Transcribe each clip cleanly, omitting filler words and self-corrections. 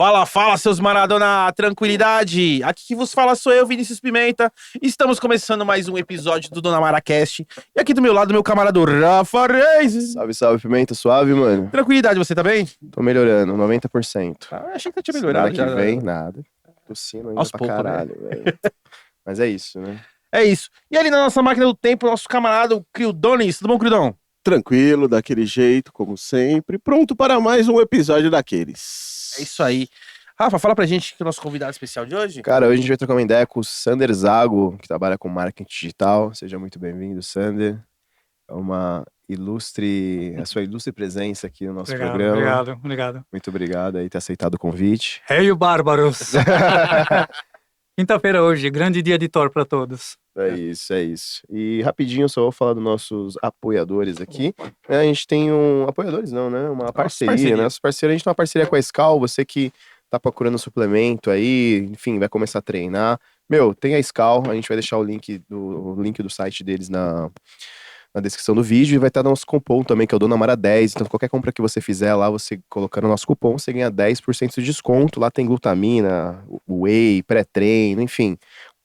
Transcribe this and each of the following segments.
Fala, fala, seus Maradona, tranquilidade. Aqui que vos fala sou eu, Vinícius Pimenta. Estamos começando mais um episódio do Dona Maracast. E aqui do meu lado, meu camarada Rafa Reis. Salve, salve, Pimenta, suave, mano? Tranquilidade, você tá bem? Tô melhorando, 90%. Ah, achei que tinha Semana melhorado que já. vem, nada. Tossindo ainda Aos pra poucos, né? caralho, velho. Mas é isso, né? É isso. E ali na nossa máquina do tempo, nosso camarada, o Criodonis. Tudo bom, Criodon? Tranquilo, daquele jeito, como sempre, pronto para mais um episódio daqueles. É isso aí. Rafa, fala pra gente que é o nosso convidado especial de hoje. Cara, hoje a gente vai trocar uma ideia com o Sander Zago, que trabalha com marketing digital. Seja muito bem-vindo, Sander. É uma a sua ilustre presença aqui no nosso programa. Obrigado. Muito obrigado aí por ter aceitado o convite. Hey, Bárbaros! Quinta-feira hoje, grande dia de Thor para todos. É isso. E rapidinho, só vou falar dos nossos apoiadores aqui. A gente tem apoiadores não, né? Uma parceria, né? Nossa parceria, a gente tem uma parceria com a Skal, você que tá procurando suplemento aí, enfim, vai começar a treinar. Meu, tem a Skal, a gente vai deixar o link do site deles na descrição do vídeo e vai estar nosso cupom também, que é o Dona Mara 10. Então, qualquer compra que você fizer lá, você colocando o nosso cupom, você ganha 10% de desconto. Lá tem glutamina, whey, pré-treino, enfim,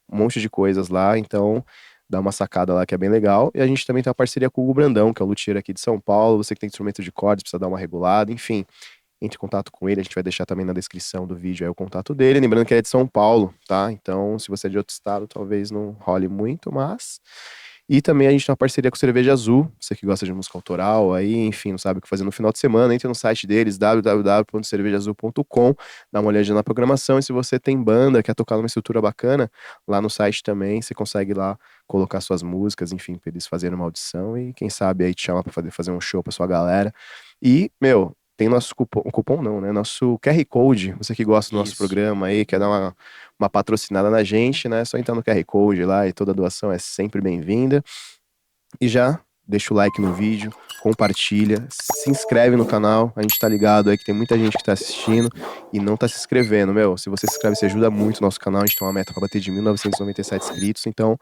um monte de coisas lá. Então, dá uma sacada lá que é bem legal. E a gente também tem uma parceria com o Hugo Brandão, que é o luthier aqui de São Paulo. Você que tem instrumento de cordas, precisa dar uma regulada, enfim. Entre em contato com ele, a gente vai deixar também na descrição do vídeo aí o contato dele. Lembrando que ele é de São Paulo, tá? Então, se você é de outro estado, talvez não role muito, mas... E também a gente tem uma parceria com Cerveja Azul, você que gosta de música autoral, aí, enfim, não sabe o que fazer no final de semana, entre no site deles, www.cervejaazul.com, dá uma olhadinha na programação, e se você tem banda, quer tocar numa estrutura bacana, lá no site também, você consegue lá colocar suas músicas, enfim, pra eles fazerem uma audição, e quem sabe aí te chama pra fazer um show pra sua galera. E, meu, tem nosso cupom não, né? Nosso QR Code, você que gosta do nosso programa aí, quer dar uma patrocinada na gente, né? É só entrar no QR Code lá e toda doação é sempre bem-vinda. E já deixa o like no vídeo, compartilha, se inscreve no canal. A gente tá ligado aí que tem muita gente que tá assistindo e não tá se inscrevendo, meu. Se você se inscreve, você ajuda muito o nosso canal. A gente tem uma meta pra bater de 1997 inscritos, então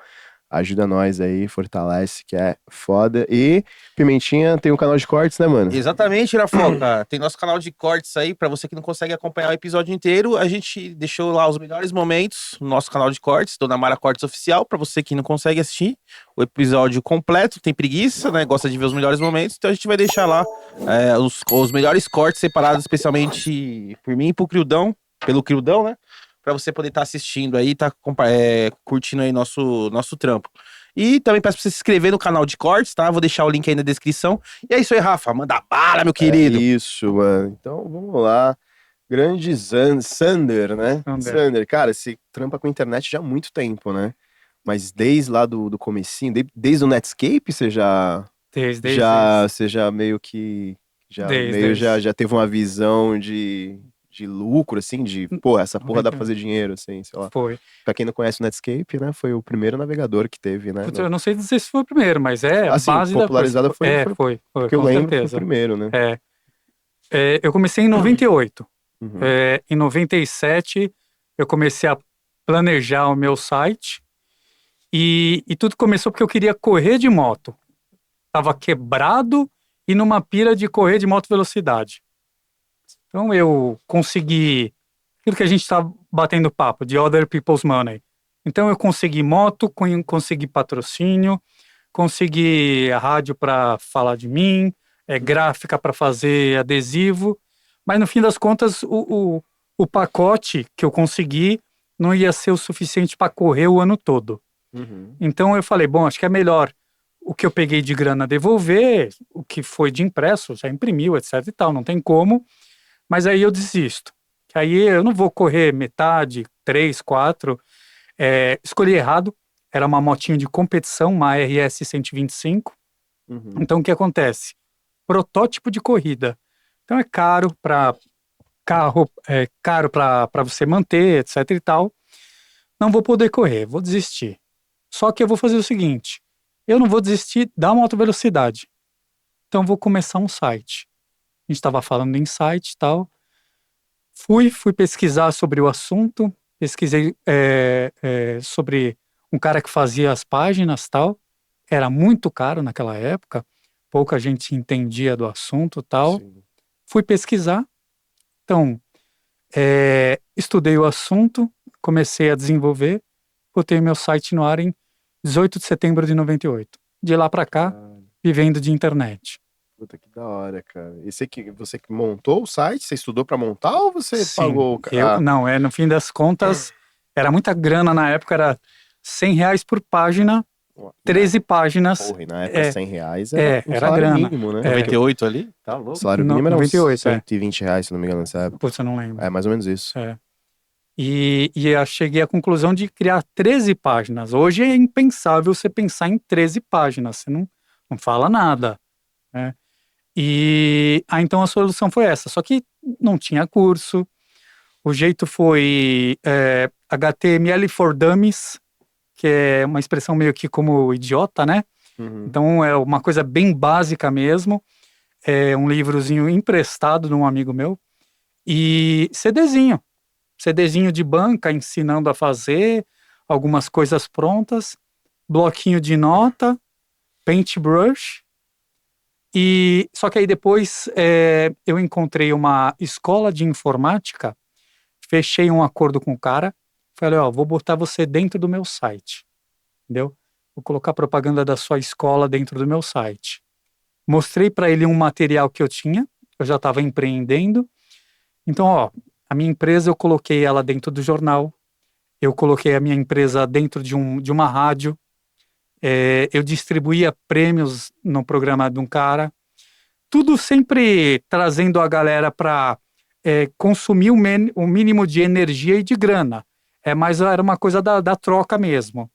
ajuda nós aí, fortalece, que é foda. E Pimentinha tem um canal de cortes, né, mano? Exatamente, Rafoca. Tem nosso canal de cortes aí, pra você que não consegue acompanhar o episódio inteiro. A gente deixou lá os melhores momentos no nosso canal de cortes, Dona Mara Cortes Oficial, pra você que não consegue assistir o episódio completo, tem preguiça, né? Gosta de ver os melhores momentos, então a gente vai deixar lá os melhores cortes separados especialmente por mim e pelo Criudão, né? Pra você poder estar assistindo aí, curtindo aí nosso trampo. E também peço pra você se inscrever no canal de cortes, tá? Vou deixar o link aí na descrição. E é isso aí, Rafa. Manda bala, meu querido. É isso, mano. Então, vamos lá. Grande Sander, né? Sander, cara, você trampa com internet já há muito tempo, né? Mas desde lá do comecinho, desde o Netscape, você você já meio que já teve uma visão de lucro, assim, pô, essa porra dá pra fazer dinheiro, assim, sei lá. Foi. Pra quem não conhece o Netscape, né, foi o primeiro navegador que teve, né? Putz, eu não sei dizer se foi o primeiro, mas assim, a base popularizada da coisa. Foi, porque eu com lembro certeza. foi o primeiro, né? Eu comecei em 98. Uhum. Em 97, eu comecei a planejar o meu site e tudo começou porque eu queria correr de moto. Tava quebrado e numa pira de correr de moto velocidade. Então eu consegui aquilo que a gente está batendo papo, de other people's money. Então eu consegui moto, consegui patrocínio, consegui a rádio para falar de mim, gráfica para fazer adesivo, mas no fim das contas o pacote que eu consegui não ia ser o suficiente para correr o ano todo. Uhum. Então eu falei, bom, acho que é melhor o que eu peguei de grana devolver, o que foi de impresso, já imprimiu, etc e tal, não tem como, mas aí eu desisto. Que aí eu não vou correr metade, 3, 4, escolhi errado, era uma motinha de competição, uma RS 125, Uhum. Então o que acontece? Protótipo de corrida, então é caro para carro, é caro para você manter, etc e tal, não vou poder correr, vou desistir. Só que eu vou fazer o seguinte, eu não vou desistir da moto velocidade. Então vou começar um site. A gente estava falando em site e tal. Fui pesquisar sobre o assunto, pesquisei sobre um cara que fazia as páginas e tal. Era muito caro naquela época, pouca gente entendia do assunto e tal. Sim. Fui pesquisar. Então, Estudei o assunto, comecei a desenvolver, botei meu site no ar em 18 de setembro de 98. De lá para cá, vivendo de internet. Puta, que da hora, cara. E você que montou o site? Você estudou pra montar ou você Sim, pagou? Não, no fim das contas, era muita grana na época, era R$100 por página, 13 páginas. Porra, e na época R$100 era salário grana. mínimo, né? 98 ali? Tá O louco. salário mínimo era uns 98, R$120, se não me engano, nessa época. Putz, eu não lembro. É mais ou menos isso. E eu cheguei à conclusão de criar 13 páginas. Hoje é impensável você pensar em 13 páginas, você não fala nada, né? Então a solução foi essa, só que não tinha curso. O jeito foi HTML for Dummies, que é uma expressão meio que como idiota, né? Então é uma coisa bem básica mesmo. É um livrozinho emprestado de um amigo meu. E CDzinho de banca ensinando a fazer, algumas coisas prontas, bloquinho de nota, paintbrush. Só que aí depois eu encontrei uma escola de informática, fechei um acordo com o cara, falei, vou botar você dentro do meu site, entendeu? Vou colocar propaganda da sua escola dentro do meu site. Mostrei para ele um material que eu tinha, eu já estava empreendendo. Então, a minha empresa eu coloquei ela dentro do jornal, eu coloquei a minha empresa dentro de uma rádio, eu distribuía prêmios no programa de um cara, tudo sempre trazendo a galera para consumir o mínimo de energia e de grana. Mas era uma coisa da troca mesmo.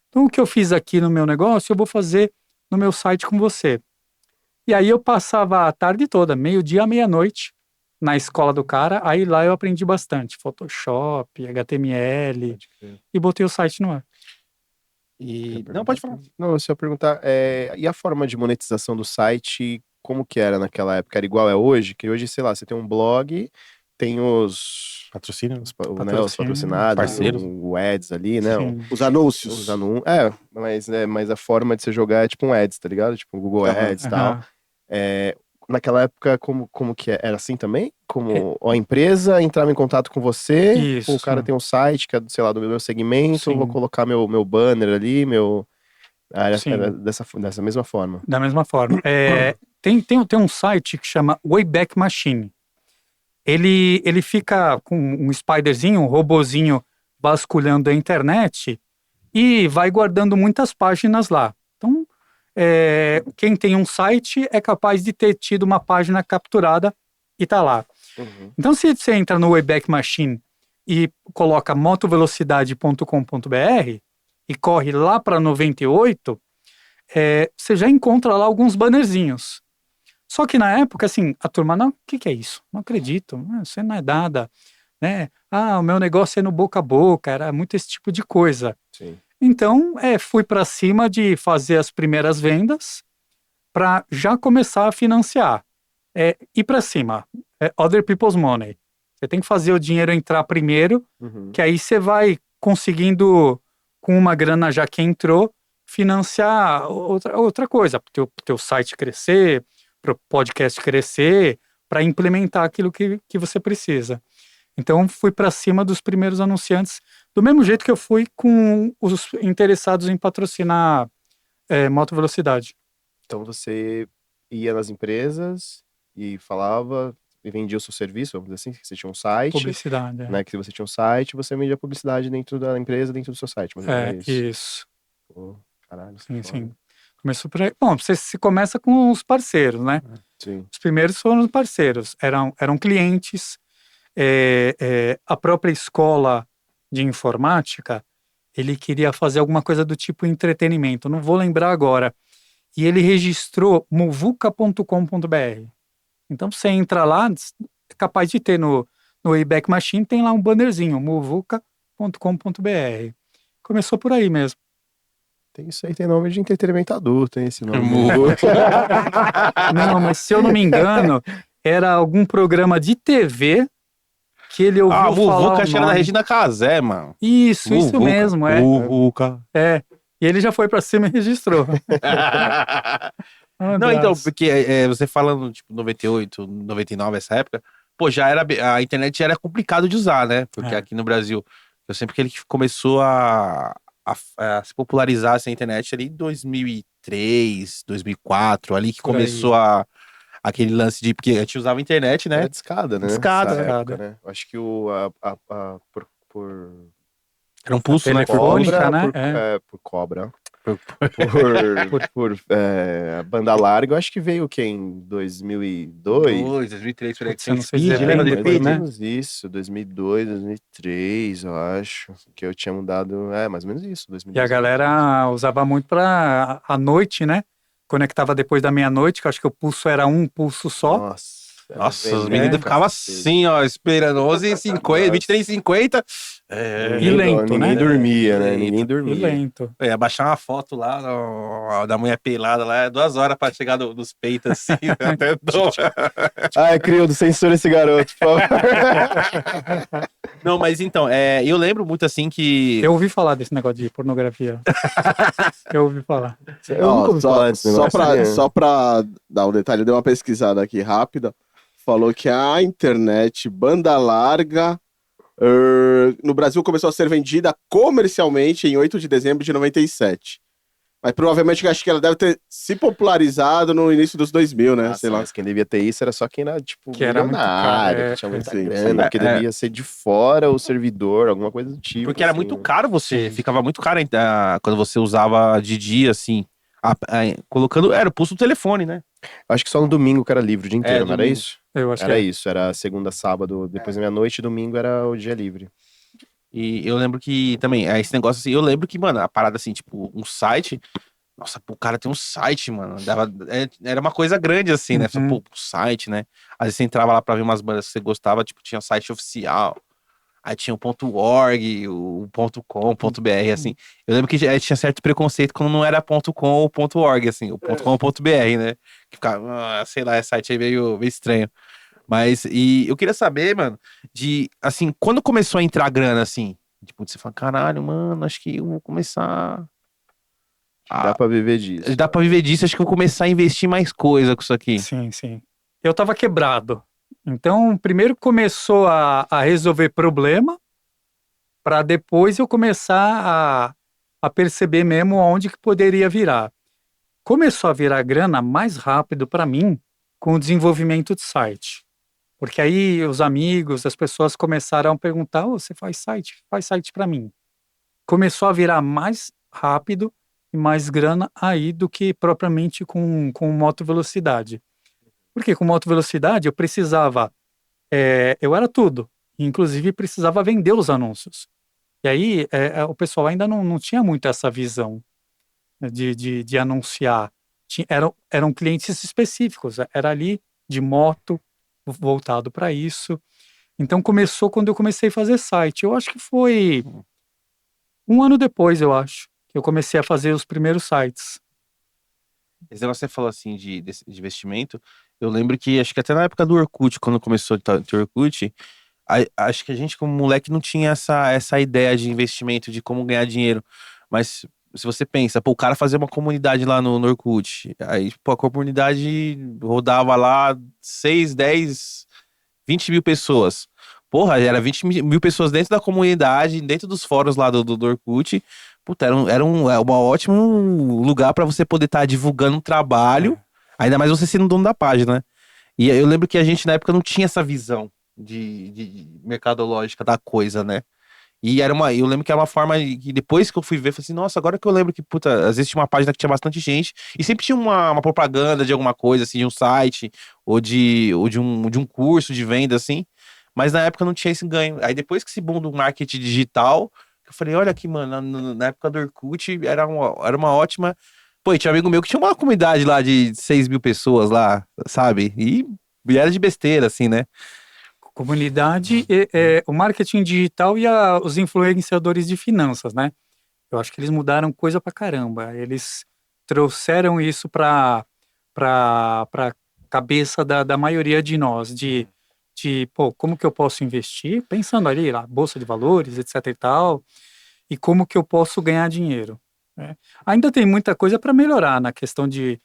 Então, o que eu fiz aqui no meu negócio, eu vou fazer no meu site com você. E aí eu passava a tarde toda, meio-dia à meia-noite, na escola do cara. Aí lá eu aprendi bastante, Photoshop, HTML, e botei o site no ar. Não, pode falar. Não, eu só ia perguntar, e a forma de monetização do site, como que era naquela época? Era igual é hoje? Que hoje, sei lá, você tem um blog, tem os Patrocínio. os patrocinados, parceiros. o ads ali, né? Sim. Os anúncios. Mas a forma de você jogar é tipo um ads, tá ligado? Tipo um Google Ads e tal. Naquela época, como que era assim também? Como a empresa entrava em contato com você, Isso. o cara tem um site que é, sei lá, do meu segmento, Sim. vou colocar meu banner ali, Sim. era dessa mesma forma. Da mesma forma. Tem um site que chama Wayback Machine. Ele fica com um spiderzinho, um robozinho vasculhando a internet e vai guardando muitas páginas lá. Então, quem tem um site é capaz de ter tido uma página capturada e tá lá. Então, se você entra no Wayback Machine e coloca motovelocidade.com.br e corre lá para 98, você já encontra lá alguns bannerzinhos. Só que na época, assim, a turma, não, o que é isso? Não acredito, isso não é nada, né? O meu negócio é no boca a boca, era muito esse tipo de coisa. Sim. Então, fui para cima de fazer as primeiras vendas para já começar a financiar. Ir para cima, other people's money. Você tem que fazer o dinheiro entrar primeiro, que aí você vai conseguindo, com uma grana já que entrou, financiar outra coisa, para o teu site crescer, para o podcast crescer, para implementar aquilo que você precisa. Então, fui para cima dos primeiros anunciantes, do mesmo jeito que eu fui com os interessados em patrocinar Moto Velocidade. Então você ia nas empresas e falava e vendia o seu serviço, vamos dizer assim, que você tinha um site. Publicidade. Né, que você tinha um site, você vendia publicidade dentro da empresa, dentro do seu site. Mas Isso. Pô, caralho. Sim. Começou por aí. Bom, você se começa com os parceiros, né? Sim. Os primeiros foram os parceiros, eram clientes. A própria escola de informática, ele queria fazer alguma coisa do tipo entretenimento, não vou lembrar agora. E ele registrou muvuca.com.br. Então você entra lá, é capaz de ter no Wayback Machine, tem lá um bannerzinho, muvuca.com.br. Começou por aí mesmo. Isso aí tem nome de entretenimento adulto, tem esse nome. Não, mas se eu não me engano, era algum programa de TV que ele ouviu falar Muvuca chega na Regina Casé, mano. Isso mesmo, Muvuca. E ele já foi pra cima e registrou. Não, então, porque você falando, tipo, 98, 99, essa época, pô, a internet já era complicado de usar, né? Porque É. aqui no Brasil, eu sempre que ele começou a se popularizar essa internet ali em 2003, 2004, ali que Por aí. começou aquele lance de, porque a gente usava a internet, né? Era discada, né? Discada, Nessa né? época, né? Eu acho que por Era um pulso, né? telefônica, cobra, né? por cobra. Por- Banda larga, eu acho que veio o quê? Em 2002? 2003, por aí. Putz, eu não sei Speed, dizer, lembra do bem Mais depois, ou Speed? né? menos isso, 2002, 2003, eu acho. Que eu tinha mudado, mais ou menos isso, E 2002. a galera usava muito pra à noite, né? Conectava depois da meia-noite, que eu acho que o pulso era um pulso só. Nossa, os velho, meninos ficavam cacete. assim, ó, esperando 11h50, 23h50. E lento, Ninguém né? dormia, né? Ninguém E dormia. lento. Ia baixar uma foto lá da mulher pelada lá, 2 horas pra chegar nos peitos assim, até dor. Ai, Crioldo, censura esse garoto, por favor. Não, mas então, eu lembro muito assim que. Eu ouvi falar desse negócio de pornografia. Eu ouvi falar. Eu Ó, nunca ouvi falar desse negócio. só pra dar um detalhe, eu dei uma pesquisada aqui rápida. Falou que a internet banda larga no Brasil começou a ser vendida comercialmente em 8 de dezembro de 97. Mas provavelmente eu acho que ela deve ter se popularizado no início dos 2000, né? Sei lá. Mas quem devia ter isso era só quem era, tipo, Que era muito caro, milionário, que tinha muita sim, grana, sim. porque devia ser de fora o servidor, alguma coisa do tipo. Porque era assim, muito né? caro ficava muito caro quando você usava de dia, assim. Colocando. Era o pulso do telefone, né? Acho que só no domingo que era livre o dia inteiro, não era domingo. isso? Eu acho Era que é. isso, era segunda, sábado, depois da meia-noite, domingo era o dia livre. E eu lembro que também, esse negócio assim, eu lembro que, mano, a parada assim, tipo, um site. Nossa, pô, o cara tem um site, mano. Era uma coisa grande, assim, né? Só, Uhum. pô, um site, né? Às vezes você entrava lá pra ver umas bandas que você gostava, tipo, tinha site oficial. Aí tinha o .org, o .com, .br, assim. Eu lembro que tinha certo preconceito quando não era .com ou .org, assim. O .com ou .br, né? Que ficava, sei lá, esse site aí meio estranho. Mas, e eu queria saber, mano, assim, quando começou a entrar grana, assim? Tipo, você fala, caralho, mano, acho que eu vou começar... Dá pra viver disso. Dá pra viver disso, acho que eu vou começar a investir mais coisa com isso aqui. Sim, sim. Eu tava quebrado. Então, primeiro começou a resolver problema, para depois eu começar a perceber mesmo onde que poderia virar. Começou a virar grana mais rápido para mim com o desenvolvimento de site. Porque aí os amigos, as pessoas começaram a perguntar: "Ô, você faz site? Faz site para mim." Começou a virar mais rápido e mais grana aí do que propriamente com moto velocidade. Porque com moto velocidade eu precisava, eu era tudo, inclusive precisava vender os anúncios. E aí o pessoal ainda não tinha muito essa visão, né, de anunciar. Eram clientes específicos, era ali de moto, voltado para isso. Então começou quando eu comecei a fazer site. Eu acho que foi um ano depois, eu acho, que eu comecei a fazer os primeiros sites. Esse negócio que você falou assim de investimento, eu lembro que acho que até na época do Orkut, quando começou a ter Orkut, acho que a gente como moleque não tinha essa ideia de investimento, de como ganhar dinheiro. Mas se você pensa, pô, o cara fazia uma comunidade lá no Orkut, aí pô, a comunidade rodava lá 6, 10, 20 mil pessoas. Porra, era 20 mil pessoas dentro da comunidade, dentro dos fóruns lá do Orkut. Puta, era um ótimo lugar pra você poder estar divulgando um trabalho, ainda mais você sendo dono da página, né? E eu lembro que a gente na época não tinha essa visão de mercadológica da coisa, né? E eu lembro que era uma forma que depois que eu fui ver, eu falei assim, nossa, agora que eu lembro que, puta, às vezes tinha uma página que tinha bastante gente, e sempre tinha uma propaganda de alguma coisa, assim, de um site, ou de um curso de venda, assim, mas na época não tinha esse ganho. Aí depois que esse boom do marketing digital, eu falei, olha aqui, mano, na época do Orkut era uma ótima... Pô, e tinha um amigo meu que tinha uma comunidade lá de 6 mil pessoas lá, sabe? E era de besteira, assim, né? Comunidade, o marketing digital e os influenciadores de finanças, né? Eu acho que eles mudaram coisa pra caramba. Eles trouxeram isso para cabeça da maioria de nós, pô, como que eu posso investir? Pensando ali, lá, bolsa de valores, etc e tal, e como que eu posso ganhar dinheiro, né? Ainda tem muita coisa para melhorar na questão de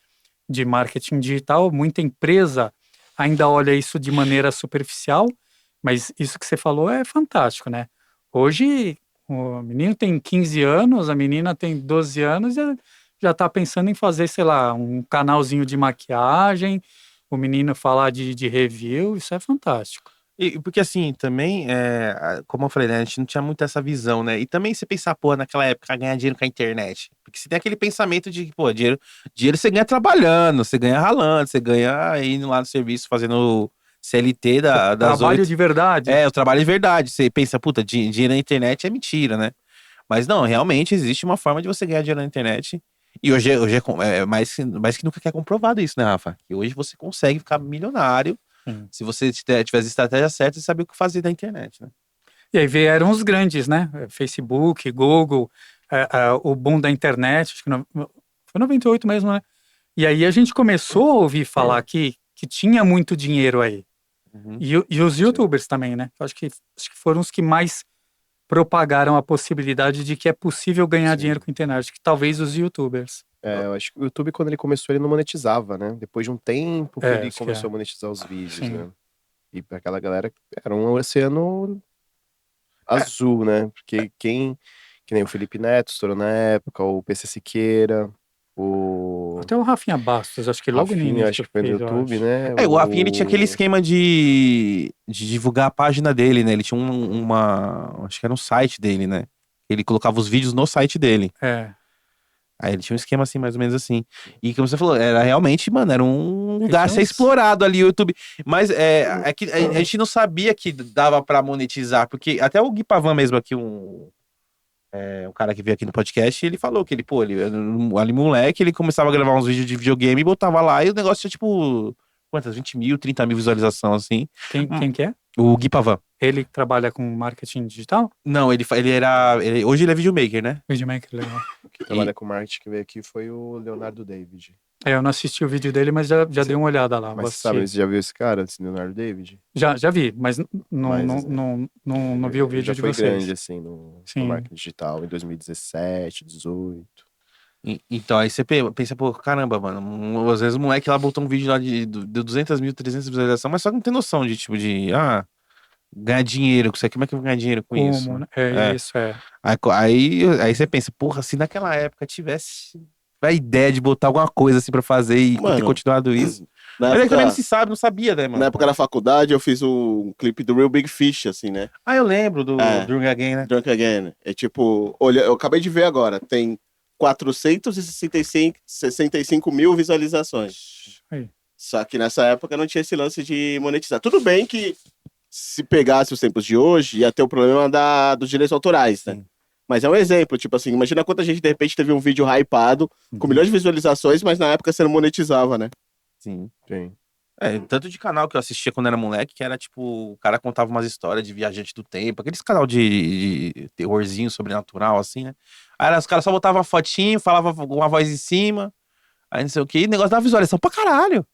marketing digital. Muita empresa ainda olha isso de maneira superficial, mas isso que você falou é fantástico, né? Hoje, o menino tem 15 anos, a menina tem 12 anos e já está pensando em fazer, sei lá, um canalzinho de maquiagem, o menino falar de review, isso é fantástico. E porque assim, também, como eu falei, né, a gente não tinha muito essa visão, né? E também você pensar, pô, naquela época, ganhar dinheiro com a internet. Porque você tem aquele pensamento de que, pô, dinheiro você ganha trabalhando, você ganha ralando, você ganha indo lá no serviço, fazendo CLT das Trabalho 8. de verdade. O trabalho de verdade. Você pensa, puta, dinheiro na internet é mentira, né? Mas não, realmente existe uma forma de você ganhar dinheiro na internet. E hoje é mais que nunca que é comprovado isso, né, Rafa? Que hoje você consegue ficar milionário se você tiver as estratégias certas e saber o que fazer na internet, né? E aí vieram os grandes, né? Facebook, Google, o boom da internet, acho que foi 98 mesmo, né? E aí a gente começou a ouvir falar que tinha muito dinheiro aí. Uhum. E os YouTubers também, né? Acho que foram os que mais propagaram a possibilidade de que é possível ganhar dinheiro com a internet. Acho que talvez os YouTubers. Eu acho que o YouTube, quando ele começou, ele não monetizava, né? Depois de um tempo que ele acho que começou a monetizar os vídeos, Sim. né? E pra aquela galera, era um oceano azul, né? Porque que nem o Felipe Neto estourou na época, o PC Siqueira, o Até o Rafinha Bastos, acho que logo no Rafinha, início acho que foi no fez, eu YouTube, acho. né? O Rafinha, ele tinha aquele esquema de divulgar a página dele, né? Ele tinha acho que era um site dele, né? Ele colocava os vídeos no site dele. Aí ele tinha um esquema assim, mais ou menos assim. E como você falou, era realmente, mano, era um lugar a ser explorado ali, o YouTube. Mas é que a gente não sabia que dava pra monetizar, porque até o Gui Pavan mesmo aqui, um cara que veio aqui no podcast, ele falou que ele ali moleque, ele começava a gravar uns vídeos de videogame e botava lá e o negócio tinha tipo, quantas? 20 mil, 30 mil visualizações, assim. Quem que é? O Gui Pavan. Ele trabalha com marketing digital? Não, hoje ele é videomaker, né? Videomaker, legal. que trabalha com marketing que veio aqui foi o Leonardo David. Eu não assisti o vídeo dele, mas já dei uma olhada lá. Mas você já viu esse cara, esse Leonardo David? Já vi, mas não vi o vídeo de vocês. Ele já foi grande, assim, no marketing digital, em 2017, 2018. Então, aí você pensa, pô, caramba, mano, às vezes o moleque lá botou um vídeo lá de 200 mil, 300 visualizações, mas só que não tem noção de, tipo, ganhar dinheiro com isso aqui, como é que eu vou ganhar dinheiro com isso? Né? Isso. Aí você pensa, porra, se naquela época tivesse a ideia de botar alguma coisa assim pra fazer e ter continuado isso. Mas aí também não sabia, né, mano? Na época da faculdade, eu fiz um clipe do Real Big Fish, assim, né? Eu lembro do Drunk Again, né? Drunk Again. É tipo, olha, eu acabei de ver agora, tem 465 mil visualizações. Aí. Só que nessa época não tinha esse lance de monetizar. Tudo bem que se pegasse os tempos de hoje, ia ter o problema dos direitos autorais, né? Sim. Mas é um exemplo, tipo assim, imagina quanta gente de repente teve um vídeo hypado, com milhões de visualizações, mas na época você não monetizava, né? Sim. Tanto de canal que eu assistia quando era moleque, que era tipo, o cara contava umas histórias de viajante do tempo, aqueles canal de terrorzinho sobrenatural, assim, né? Aí os caras só botavam uma fotinho, falavam uma voz em cima, aí não sei o que, e o negócio dava visualização pra caralho.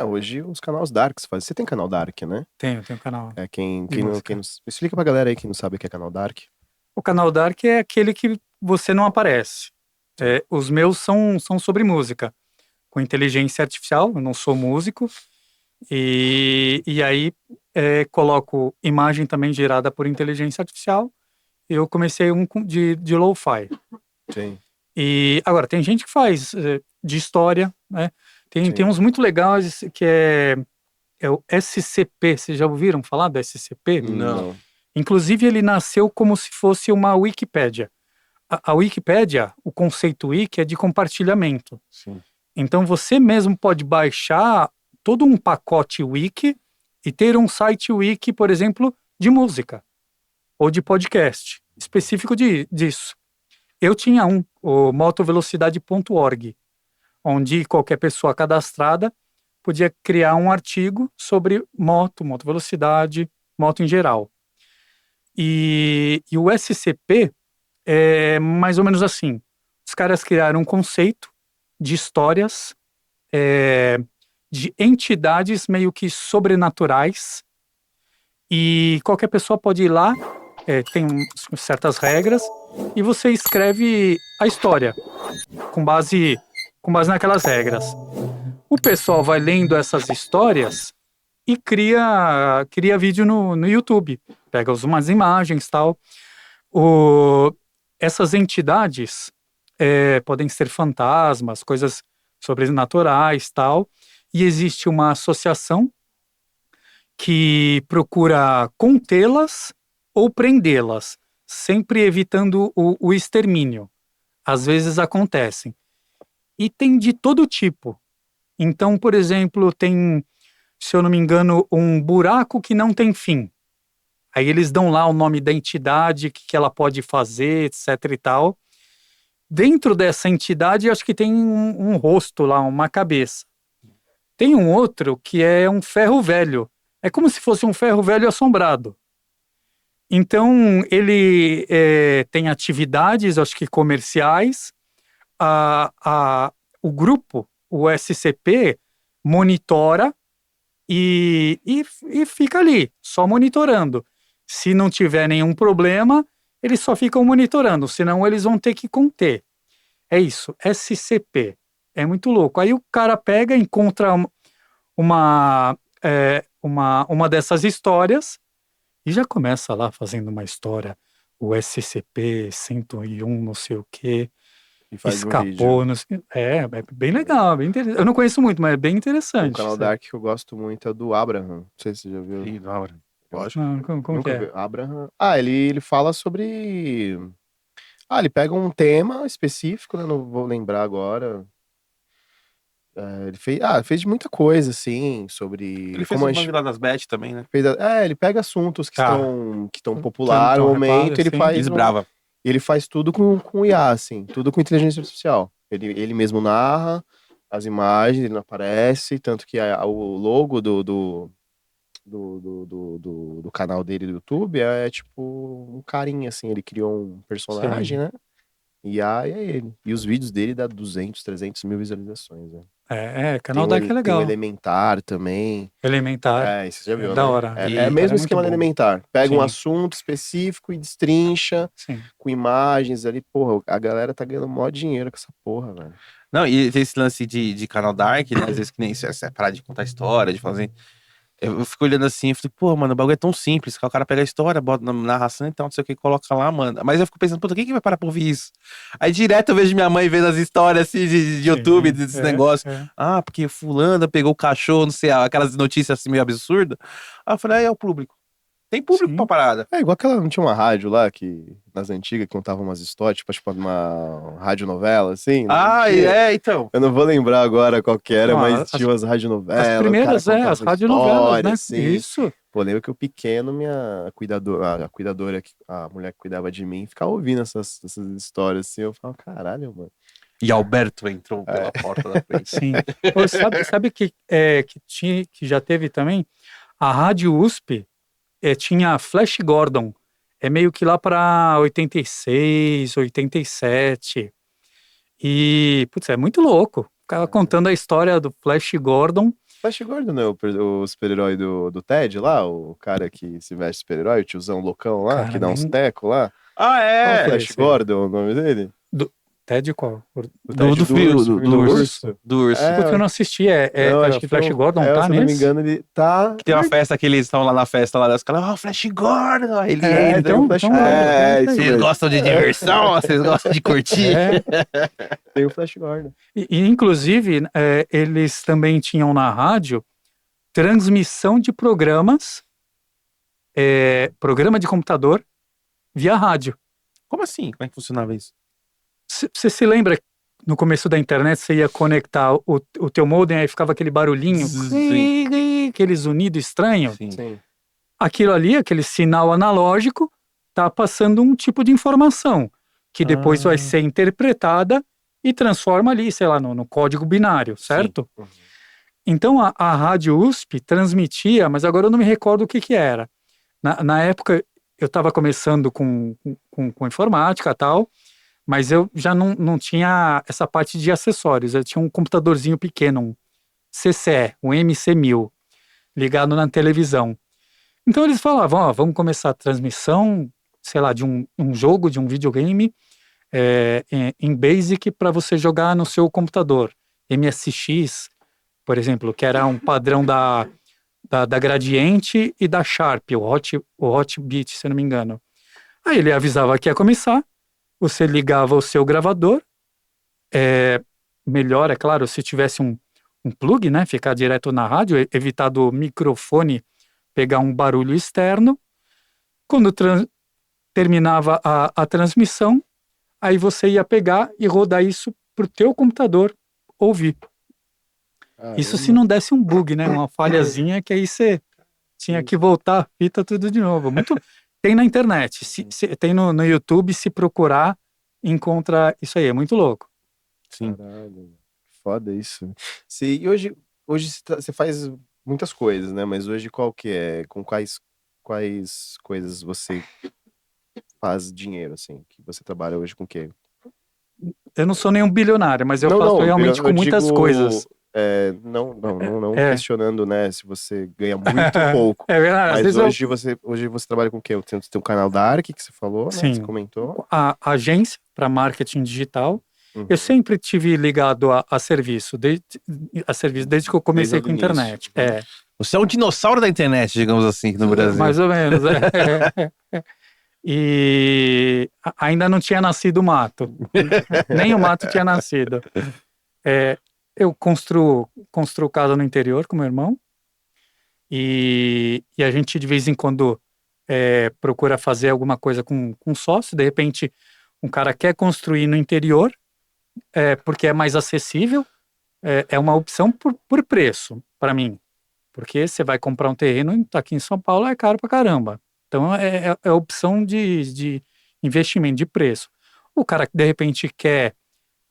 Hoje os canais Darks fazem. Você tem canal Dark, né? Tenho um canal. Quem não... Explica pra galera aí que não sabe o que é canal Dark. O canal Dark é aquele que você não aparece. Os meus são sobre música, com inteligência artificial, eu não sou músico, e aí coloco imagem também gerada por inteligência artificial. Eu comecei um de lo-fi. Sim. E agora, tem gente que faz de história, né? Tem uns muito legais que é o SCP, vocês já ouviram falar do SCP? Não. Inclusive, ele nasceu como se fosse uma Wikipédia. A Wikipédia, o conceito wiki é de compartilhamento. Sim. Então, você mesmo pode baixar todo um pacote wiki e ter um site wiki, por exemplo, de música ou de podcast, específico disso. Eu tinha o motovelocidade.org, onde qualquer pessoa cadastrada podia criar um artigo sobre moto velocidade, moto em geral. E o SCP é mais ou menos assim. Os caras criaram um conceito de histórias, de entidades meio que sobrenaturais, e qualquer pessoa pode ir lá, tem certas regras, e você escreve a história com base naquelas regras. O pessoal vai lendo essas histórias e cria vídeo no YouTube. Pega umas imagens e tal. Essas entidades podem ser fantasmas, coisas sobrenaturais e tal. E existe uma associação que procura contê-las ou prendê-las, sempre evitando o extermínio. Às vezes acontecem. E tem de todo tipo. Então, por exemplo, tem, se eu não me engano, um buraco que não tem fim. Aí eles dão lá o nome da entidade, o que ela pode fazer, etc e tal. Dentro dessa entidade, acho que tem um rosto lá, uma cabeça. Tem um outro que é um ferro velho. É como se fosse um ferro velho assombrado. Então, ele tem atividades, acho que comerciais. O grupo, o SCP, monitora e fica ali, só monitorando. Se não tiver nenhum problema, eles só ficam monitorando, senão eles vão ter que conter. É isso, SCP. É muito louco. Aí o cara pega, encontra uma dessas histórias e já começa lá fazendo uma história. O SCP-101, não sei o quê. E faz um Escapou. vídeo. Não sei, é bem legal, bem interessante. Eu não conheço muito, mas é bem interessante. O canal Dark que eu gosto muito é do Abraham. Não sei se você já viu. Ih, da hora. Lógico. Não, como Nunca que é? vi. Abraham. Ele fala sobre. Ele pega um tema específico, né? Não vou lembrar agora. Ele fez de muita coisa, assim, sobre. Ele fez como o a Bang gente lá das Bet também, né? ele pega assuntos que Tá. estão popular no Tão momento, ele hypado, faz. Desbrava. Ele faz tudo com IA, assim, tudo com inteligência artificial. Ele mesmo narra as imagens, ele não aparece, tanto que o logo do canal dele do YouTube é tipo um carinha, assim, ele criou um personagem, né? E aí é ele. E os vídeos dele dá 200, 300 mil visualizações, né? Canal Dark é Tem o legal. Elementar também. Elementar. Isso você já viu, Da né? hora. É E o mesmo é esquema do muito bom. Elementar. Pega um Sim. assunto específico e destrincha Sim. com imagens ali. Porra, a galera tá ganhando maior dinheiro com essa porra, velho. Não, e tem esse lance de canal Dark, né? Às vezes que nem isso, essa parada de contar história, de fazer. Eu fico olhando assim e falei, pô, mano, o bagulho é tão simples, que o cara pega a história, bota na narração, então, não sei o que, coloca lá, manda. Mas eu fico pensando, puta, quem que vai parar pra ouvir isso? Aí direto eu vejo minha mãe vendo as histórias assim de YouTube, desses negócios. Porque fulana pegou o cachorro, não sei, aquelas notícias assim meio absurdas. Aí eu falei, é o público. Tem público Sim. pra parada. É igual não tinha uma rádio lá, que nas antigas, que contava umas histórias, tipo uma radionovela, assim? Não tinha? Então. Eu não vou lembrar agora qual que era, Ah, mas tinha umas radionovelas. As primeiras, o cara contava as radionovelas, história, né? assim. Isso. Pô, eu lembro que o pequeno, minha cuidadora, a mulher que cuidava de mim, ficava ouvindo essas histórias assim. Eu falava, caralho, mano. E Alberto entrou pela porta da frente. Sim. Pô, sabe que já teve também? A Rádio USP tinha Flash Gordon. É meio que lá para 86, 87. E, putz, é muito louco. Ficava contando a história do Flash Gordon. Flash Gordon não é o super-herói do Ted lá? O cara que se veste super-herói, o tiozão loucão lá, Cara, que dá uns nem- tecos lá? Ah, Qual é o é! Flash esse. Gordon, o nome dele? Ted qual? O Do Ted fio, urso, do filme urso. Do urso. É, Porque eu não assisti. não, acho que Flash foi Gordon se tá eu não me nesse? engano, ele tá... Que tem uma festa que eles estão lá na festa lá, os caras, Flash Gordon, aí ele Então, Flash então, Gordon. é isso aí. Vocês gostam de diversão? Vocês gostam de curtir? Tem o Flash Gordon. Inclusive, eles também tinham na rádio transmissão de programas, programa de computador via rádio. Como assim? Como é que funcionava isso? Você se lembra, no começo da internet, você ia conectar o teu modem, aí ficava aquele barulhinho, Sim. aquele zunido estranho? Sim. Sim. Aquilo ali, aquele sinal analógico, tá passando um tipo de informação, que depois vai ser interpretada e transforma ali, sei lá, no código binário, certo? Uhum. Então, a Rádio USP transmitia, mas agora eu não me recordo o que era. Na época, eu estava começando com informática e tal, mas eu já não tinha essa parte de acessórios. Eu tinha um computadorzinho pequeno, um CCE, um MC1000, ligado na televisão. Então, eles falavam, vamos começar a transmissão, sei lá, de um jogo, de um videogame, em Basic para você jogar no seu computador. MSX, por exemplo, que era um padrão da da Gradiente e da Sharp, o Hot Beat, se eu não me engano. Aí ele avisava que ia começar, você ligava o seu gravador, melhor, é claro, se tivesse um plug, né, ficar direto na rádio, evitar do microfone pegar um barulho externo. Quando terminava a transmissão, aí você ia pegar e rodar isso pro teu computador ouvir. Isso se não desse um bug, né? Uma falhazinha que aí você tinha que voltar a fita tudo de novo. Tem na internet, tem no YouTube, se procurar, encontra isso aí, é muito louco. Sim. Caralho, foda isso. E hoje você faz muitas coisas, né? Mas hoje qual que é? Com quais coisas você faz dinheiro, assim? Que você trabalha hoje com o quê? Eu não sou nenhum bilionário, mas eu Não, faço não, realmente eu com muitas digo, coisas. não É. questionando, né, se você ganha muito pouco. É verdade, às Mas vezes hoje você trabalha com o quê? Você tem um canal da Arc que você falou, né? Você Sim. comentou. A agência para marketing digital, Uhum. eu sempre tive ligado a serviço, desde que eu comecei Desde com o início. internet. É, Você é um dinossauro da internet, digamos assim, no Brasil. mais ou menos. E ainda não tinha nascido o mato. Nem o mato tinha nascido. Eu construo casa no interior com meu irmão. E a gente, de vez em quando, procura fazer alguma coisa com sócio. De repente, um cara quer construir no interior, porque é mais acessível. É uma opção por preço, para mim. Porque você vai comprar um terreno aqui em São Paulo, é caro pra caramba. Então, é opção de investimento, de preço. O cara que, de repente, quer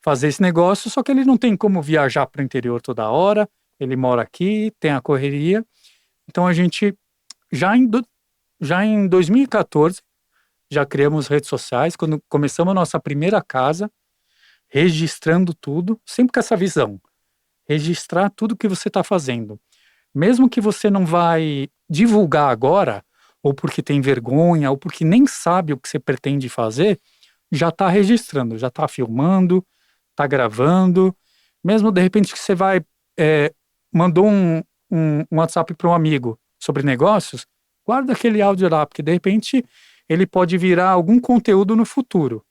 fazer esse negócio, só que ele não tem como viajar para o interior toda hora, ele mora aqui, tem a correria. Então, a gente, já em 2014, já criamos redes sociais, quando começamos a nossa primeira casa, registrando tudo, sempre com essa visão. Registrar tudo que você está fazendo. Mesmo que você não vai divulgar agora, ou porque tem vergonha, ou porque nem sabe o que você pretende fazer, já está registrando, já está filmando, está gravando. Mesmo de repente que você vai, mandou um WhatsApp para um amigo sobre negócios, guarda aquele áudio lá, porque de repente ele pode virar algum conteúdo no futuro.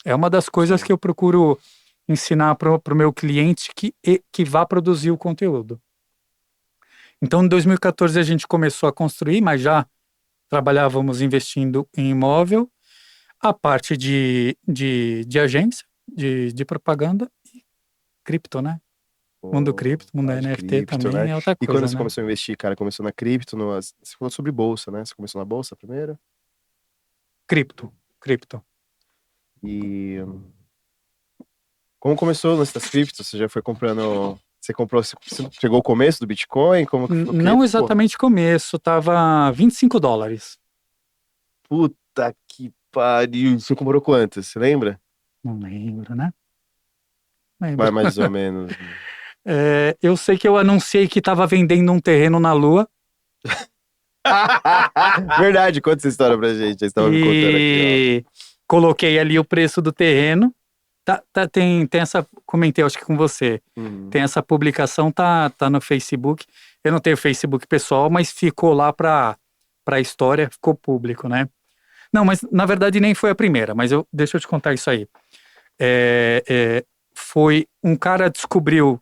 É uma das coisas que eu procuro ensinar para o meu cliente que vá produzir o conteúdo. Então, em 2014 a gente começou a construir, mas já trabalhávamos investindo em imóvel, a parte de agência, de propaganda e cripto, né? Mundo cripto, mundo parte NFT cripto, também né? é outra E coisa, quando você né? começou a investir, cara, começou na cripto, você falou sobre bolsa, né? Você começou na bolsa primeiro? Cripto. E como começou o lance das criptos? Você já foi comprando... Você pegou o começo do Bitcoin? Como que foi? Não exatamente começo, tava $25. Puta que pariu. Você comprou quantas? Você lembra? Não lembro, né? Lembro. Vai mais ou menos. Eu sei que eu anunciei que estava vendendo um terreno na Lua. Verdade, conta essa história pra gente. Você estava me contando aqui, Coloquei ali o preço do terreno. Tem essa, comentei acho que com você. ó. Tem essa publicação, tá no Facebook. Eu não tenho Facebook pessoal, mas ficou lá pra história, ficou público, né? Não, mas na verdade nem foi a primeira, mas deixa eu te contar isso aí. Foi um cara descobriu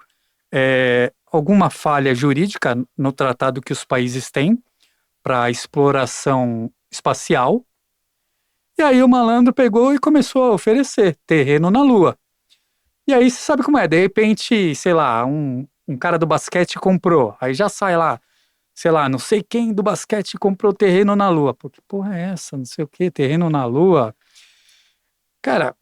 alguma falha jurídica no tratado que os países têm para exploração espacial. E aí o malandro pegou e começou a oferecer terreno na Lua. E aí você sabe como é, de repente, sei lá, um cara do basquete comprou, aí já sai lá, sei lá, não sei quem do basquete comprou terreno na Lua. Pô, que porra é essa? Não sei o que, terreno na Lua. Cara,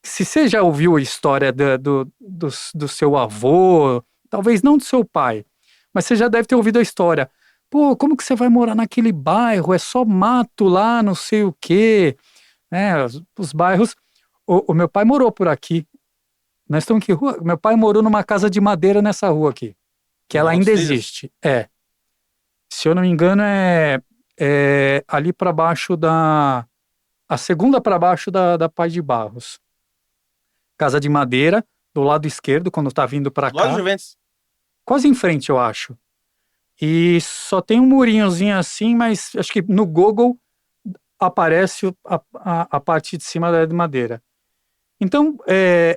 se você já ouviu a história do seu avô, talvez não do seu pai, mas você já deve ter ouvido a história. Pô, como que você vai morar naquele bairro? É só mato lá, não sei o quê. Os bairros... O meu pai morou por aqui. Nós estamos em que rua? Meu pai morou numa casa de madeira nessa rua aqui. Que ela ainda existe. Se eu não me engano, é ali para baixo a segunda para baixo da Paz de Barros. Casa de madeira, do lado esquerdo, quando tá vindo para cá. Loja Juventus. Quase em frente, eu acho. E só tem um murinhozinho assim, mas acho que no Google aparece a parte de cima da de madeira. Então,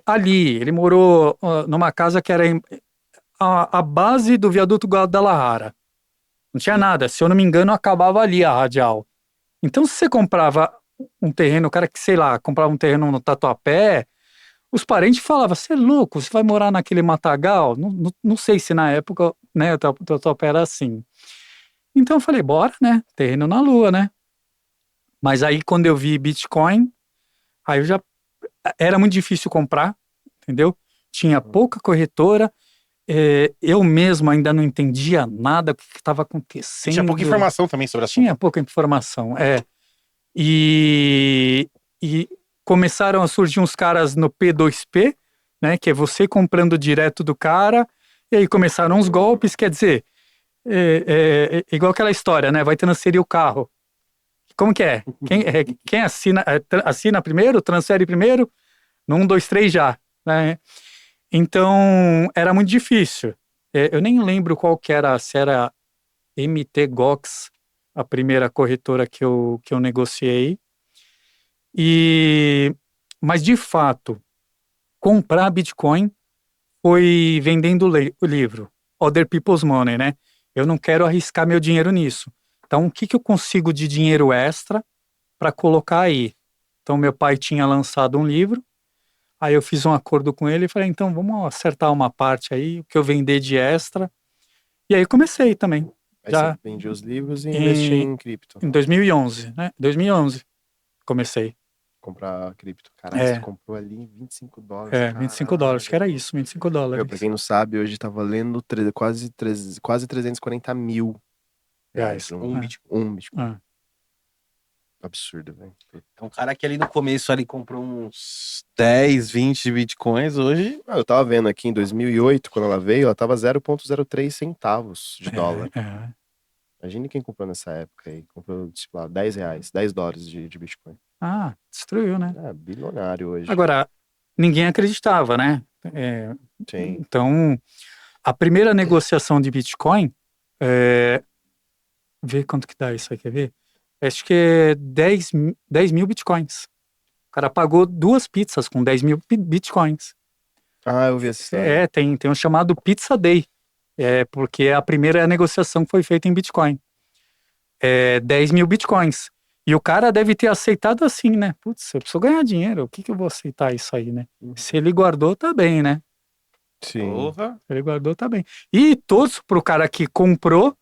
ali, ele morou numa casa que era a base do viaduto Guadalajara. Não tinha nada, se eu não me engano, acabava ali a radial. Então, se você comprava um terreno, o cara que, sei lá, comprava um terreno no Tatuapé, os parentes falavam, você é louco, você vai morar naquele matagal? Não sei se na época, né, o Tatuapé era assim. Então eu falei, bora, né, terreno na lua, né? Mas aí quando eu vi Bitcoin, aí era muito difícil comprar, entendeu? Tinha pouca corretora, eu mesmo ainda não entendia nada do que estava acontecendo. Tinha pouca informação também sobre a Tinha pouca informação, E começaram a surgir uns caras no P2P, né? Que é você comprando direto do cara, e aí começaram os golpes, quer dizer, igual aquela história, né? Vai transferir o carro. Como que é? Quem assina primeiro, transfere primeiro, no 1, 2, 3 já, né? Então, era muito difícil. Eu nem lembro qual que era, se era MT Gox, a primeira corretora que eu negociei. Mas, de fato, comprar Bitcoin foi vendendo o livro. Other People's Money, né? Eu não quero arriscar meu dinheiro nisso. Então, o que eu consigo de dinheiro extra para colocar aí? Então, meu pai tinha lançado um livro, aí eu fiz um acordo com ele e falei, então, vamos acertar uma parte aí, o que eu vender de extra. E aí comecei também. Aí Já você vendia os livros e investia em cripto. Em 2011, né? 2011 comecei. Comprar cripto. Caralho, você comprou ali em $25. 25 dólares, acho que era isso, 25 dólares. Pra quem não sabe, hoje tá valendo quase 340 mil reais. Um Bitcoin. Ah. Absurdo, velho. É um cara que ali no começo ali comprou uns 10, 20 bitcoins, hoje... Eu tava vendo aqui em 2008, quando ela veio, ela tava 0,03 centavos de dólar. Imagine quem comprou nessa época aí. Comprou, tipo lá, 10 reais, 10 dólares de Bitcoin. Ah, destruiu, né? Bilionário hoje. Agora, ninguém acreditava, né? Sim. Então, a primeira negociação de Bitcoin, vê quanto que dá isso aí, quer ver? Acho que é 10 mil Bitcoins. O cara pagou 2 pizzas com 10 mil Bitcoins. Ah, eu vi essa história. Tem um chamado Pizza Day. Porque a primeira negociação foi feita em Bitcoin. 10 mil Bitcoins. E o cara deve ter aceitado assim, né? Putz, eu preciso ganhar dinheiro, o que eu vou aceitar isso aí, né? Se ele guardou, tá bem, né? Sim. Porra. Se ele guardou, tá bem. E torço pro cara que comprou,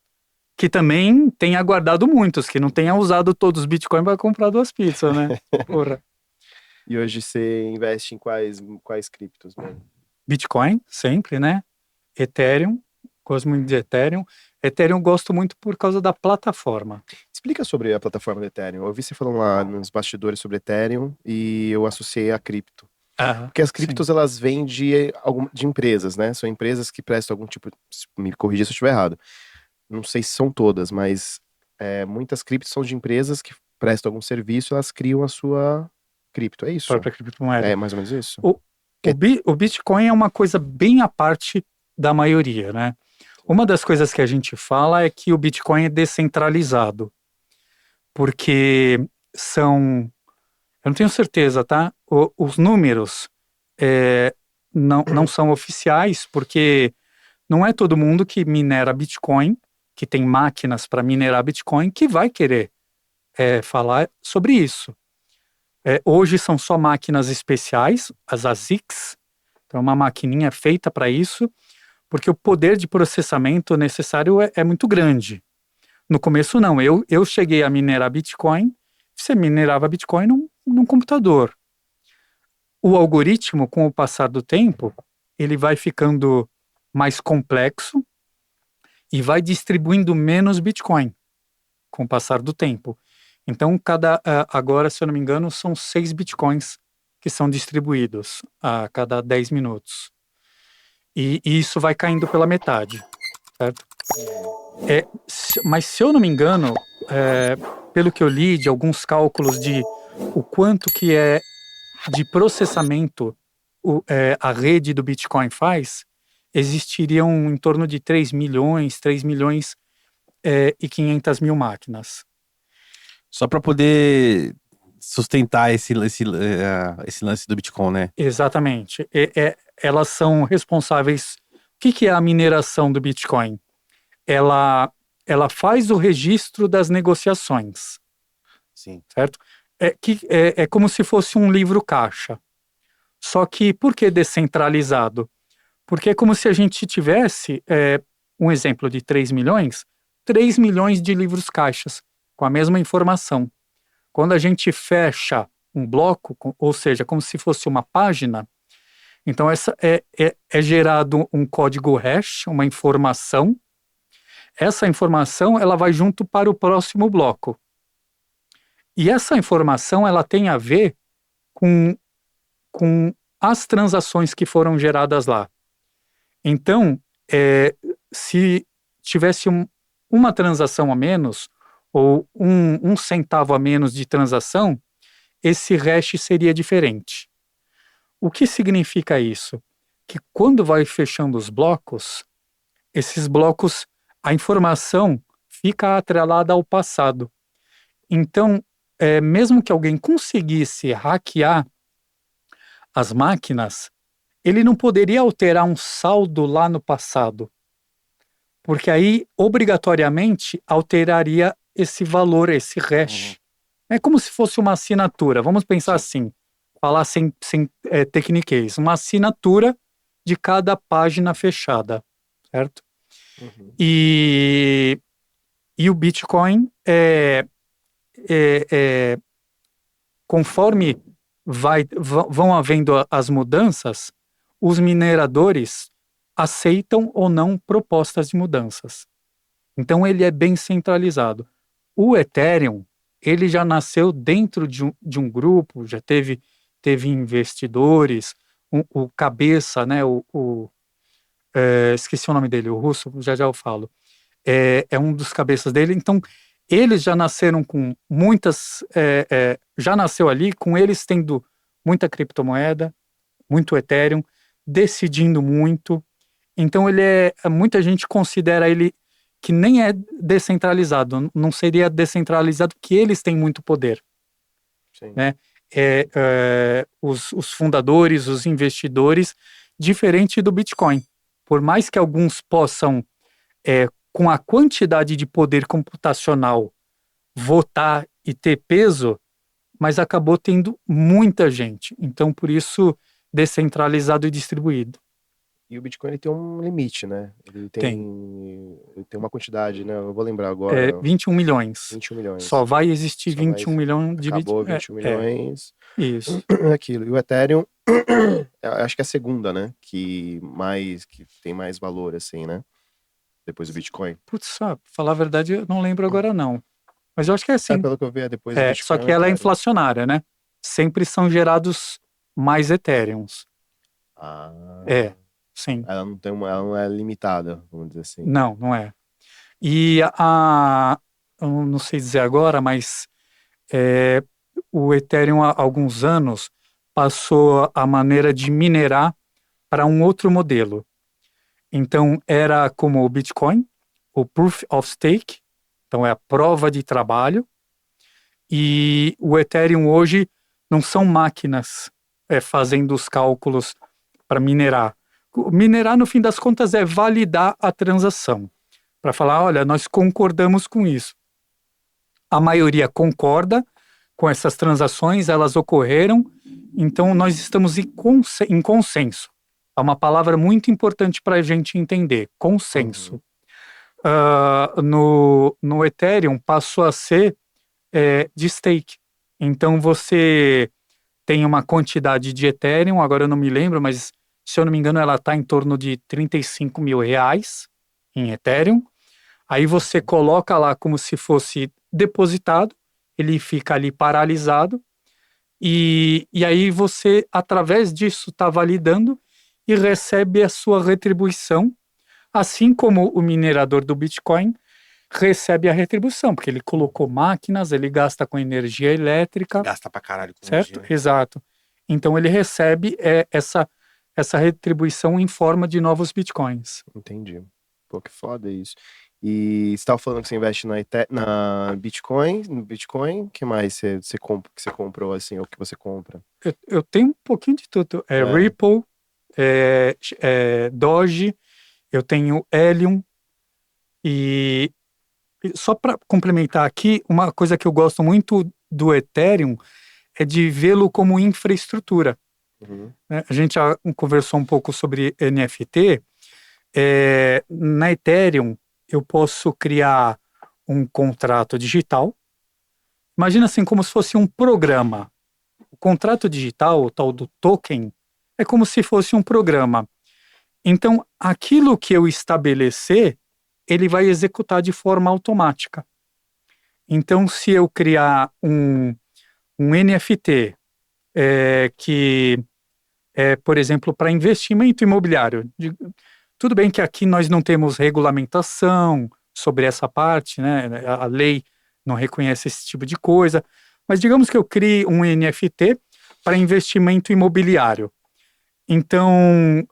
que também tenha guardado muitos, que não tenha usado todos os Bitcoin para comprar 2 pizzas, né? Porra. E hoje você investe em quais criptos, mano? Bitcoin, sempre, né? Ethereum, gosto muito de Ethereum. Ethereum eu gosto muito por causa da plataforma. Explica sobre a plataforma do Ethereum. Eu ouvi você falando lá nos bastidores sobre Ethereum e eu associei a cripto. Porque as criptos, elas vêm de empresas, né? São empresas que prestam algum tipo... Me corrija se eu estiver errado. Não sei se são todas, mas muitas criptos são de empresas que prestam algum serviço, elas criam a sua cripto, é isso? Própria criptomoeda. É mais ou menos isso? O Bitcoin é uma coisa bem à parte da maioria, né? Uma das coisas que a gente fala é que o Bitcoin é descentralizado, porque eu não tenho certeza, tá? Os números não são oficiais, porque não é todo mundo que minera Bitcoin, que tem máquinas para minerar Bitcoin, que vai querer falar sobre isso. Hoje são só máquinas especiais, as ASICs, então é uma maquininha feita para isso, porque o poder de processamento necessário é muito grande. No começo não, eu cheguei a minerar Bitcoin, você minerava Bitcoin num computador. O algoritmo, com o passar do tempo, ele vai ficando mais complexo e vai distribuindo menos Bitcoin com o passar do tempo. Então, agora, se eu não me engano, são 6 Bitcoins que são distribuídos a cada 10 minutos. E isso vai caindo pela metade, certo? Mas, se eu não me engano, pelo que eu li de alguns cálculos de o quanto que é de processamento a rede do Bitcoin faz, existiriam em torno de 3 milhões e 500 mil máquinas. Só para poder sustentar esse lance do Bitcoin, né? Exatamente. Elas são responsáveis. O que é a mineração do Bitcoin? Ela faz o registro das negociações, Sim. certo? É como se fosse um livro caixa. Só que por que descentralizado? Porque é como se a gente tivesse um exemplo de 3 milhões de livros caixas com a mesma informação. Quando a gente fecha um bloco, ou seja, como se fosse uma página, então é gerado um código hash, uma informação. Essa informação ela vai junto para o próximo bloco. E essa informação ela tem a ver com as transações que foram geradas lá. Então, se tivesse uma transação a menos, ou um centavo a menos de transação, esse hash seria diferente. O que significa isso? Que quando vai fechando os blocos, esses blocos, a informação fica atrelada ao passado. Então, mesmo que alguém conseguisse hackear as máquinas, ele não poderia alterar um saldo lá no passado, porque aí, obrigatoriamente, alteraria esse valor, esse hash. É como se fosse uma assinatura. Vamos pensar assim, falar sem tecniquez. Uma assinatura de cada página fechada, certo? E o Bitcoin, conforme vão havendo as mudanças, os mineradores aceitam ou não propostas de mudanças. Então ele é bem centralizado. O Ethereum, ele já nasceu dentro de um grupo, já teve investidores, o cabeça, né, esqueci o nome dele, o russo, já eu falo, é um dos cabeças dele. Então eles já nasceram com muitas, já nasceu ali com eles tendo muita criptomoeda, muito Ethereum, decidindo muito. Então muita gente considera ele que nem é descentralizado, não seria descentralizado porque eles têm muito poder. Sim. Né? Os fundadores, os investidores, diferente do Bitcoin. Por mais que alguns possam, com a quantidade de poder computacional, votar e ter peso, mas acabou tendo muita gente. Então, por isso, descentralizado e distribuído. E o Bitcoin ele tem um limite, né? Ele tem uma quantidade, né? Eu vou lembrar agora. 21 milhões. 21 milhões. Só vai existir 21 milhões de Acabou Bitcoin. 21 milhões. Isso. Aquilo. E o Ethereum, acho que é a segunda, né? Que tem mais valor, assim, né? Depois do Bitcoin. Putz, falar a verdade, eu não lembro agora, não. Mas eu acho que é assim. Pelo que eu vi, depois do Bitcoin. Só que ela é inflacionária, né? Sempre são gerados mais Ethereums. Sim. Ela não é limitada, vamos dizer assim. Não é. E eu não sei dizer agora, mas o Ethereum há alguns anos passou a maneira de minerar para um outro modelo. Então era como o Bitcoin, o Proof of Stake, então é a prova de trabalho, e o Ethereum hoje não são máquinas fazendo os cálculos para minerar. Minerar, no fim das contas, é validar a transação. Para falar, olha, nós concordamos com isso. A maioria concorda com essas transações, elas ocorreram, então nós estamos em consenso. É uma palavra muito importante para a gente entender, consenso. No Ethereum passou a ser de stake. Então você tem uma quantidade de Ethereum, agora eu não me lembro, mas se eu não me engano ela está em torno de 35 mil reais em Ethereum. Aí você coloca lá como se fosse depositado, ele fica ali paralisado, e aí você, através disso, está validando e recebe a sua retribuição, assim como o minerador do Bitcoin recebe a retribuição, porque ele colocou máquinas, ele gasta com energia elétrica. Gasta pra caralho com certo? energia, né? Exato. Então ele recebe essa retribuição em forma de novos Bitcoins. Entendi. Pô, que foda isso. E você estava falando que você investe na Bitcoin, no Bitcoin, o que mais você comprou, assim, ou que você compra? Eu tenho um pouquinho de tudo. É. Ripple, Doge, eu tenho Helium. E só para complementar aqui, uma coisa que eu gosto muito do Ethereum é de vê-lo como infraestrutura, Uhum. né? A gente já conversou um pouco sobre NFT. Na Ethereum, eu posso criar um contrato digital. Imagina assim, como se fosse um programa. O contrato digital, o tal do token, é como se fosse um programa. Então, aquilo que eu estabelecer, ele vai executar de forma automática. Então, se eu criar um NFT que é, por exemplo, para investimento imobiliário, tudo bem que aqui nós não temos regulamentação sobre essa parte, né? A lei não reconhece esse tipo de coisa, mas digamos que eu crie um NFT para investimento imobiliário. Então,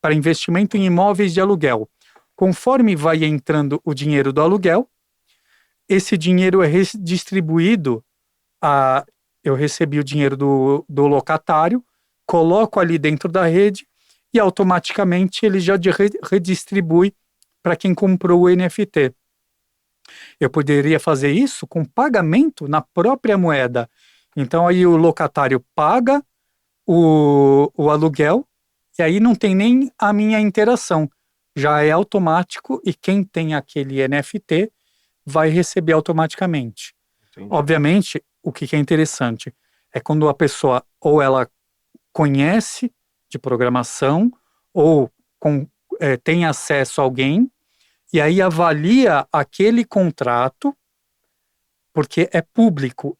para investimento em imóveis de aluguel. Conforme vai entrando o dinheiro do aluguel, esse dinheiro é redistribuído eu recebi o dinheiro do locatário, coloco ali dentro da rede e automaticamente ele já redistribui para quem comprou o NFT. Eu poderia fazer isso com pagamento na própria moeda. Então aí o locatário paga o aluguel e aí não tem nem a minha interação. Já é automático e quem tem aquele NFT vai receber automaticamente. Entendi. Obviamente, o que é interessante é quando a pessoa ou ela conhece de programação ou tem acesso a alguém e aí avalia aquele contrato, porque é público.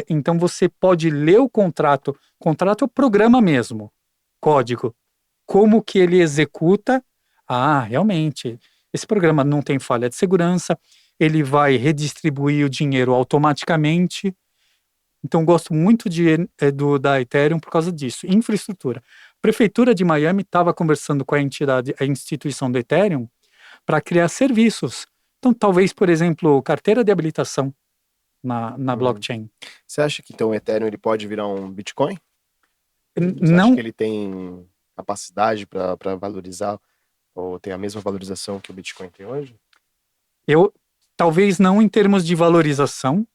Então você pode ler o contrato. Contrato é o programa mesmo, código. Como que ele executa? Ah, realmente, esse programa não tem falha de segurança, ele vai redistribuir o dinheiro automaticamente. Então, gosto muito da Ethereum por causa disso. Infraestrutura. A Prefeitura de Miami estava conversando com a instituição do Ethereum para criar serviços. Então, talvez, por exemplo, carteira de habilitação na blockchain. Você acha que então o Ethereum ele pode virar um Bitcoin? Você acha Não, que ele tem capacidade para valorizar ou tem a mesma valorização que o Bitcoin tem hoje? talvez não em termos de valorização,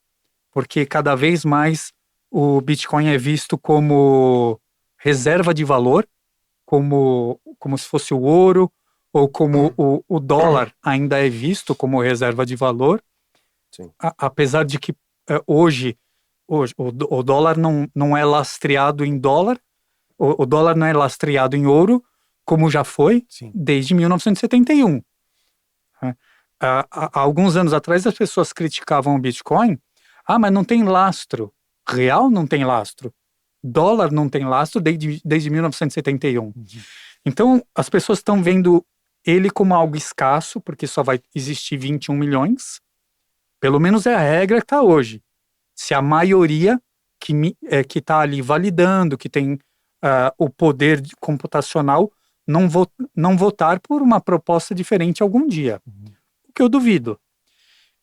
porque cada vez mais o Bitcoin é visto como reserva de valor, como se fosse o ouro, ou como o dólar ainda é visto como reserva de valor. Sim. Apesar de que hoje o dólar não é lastreado em dólar, o dólar não é lastreado em ouro, como já foi Sim. desde 1971. Há alguns anos atrás as pessoas criticavam o Bitcoin. Ah, mas não tem lastro. Real não tem lastro. Dólar não tem lastro desde 1971. Uhum. Então, as pessoas estão vendo ele como algo escasso, porque só vai existir 21 milhões. Pelo menos é a regra que está hoje. Se a maioria que está ali validando, que tem o poder computacional, não votar por uma proposta diferente algum dia. Uhum. O que eu duvido.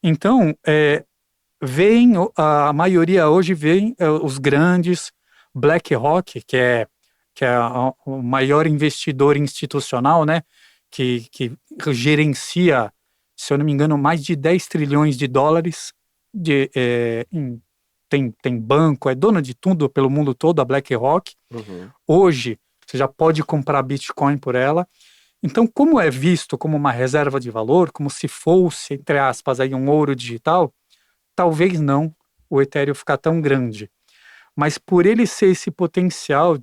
Então, a maioria hoje vem os grandes, BlackRock, que é o maior investidor institucional, né, que gerencia, se eu não me engano, mais de 10 trilhões de dólares, tem banco, é dona de tudo pelo mundo todo, a BlackRock. Uhum. Hoje, você já pode comprar Bitcoin por ela. Então, como é visto como uma reserva de valor, como se fosse, entre aspas, aí um ouro digital, talvez não o Ethereum ficar tão grande. Mas por ele ser esse potencial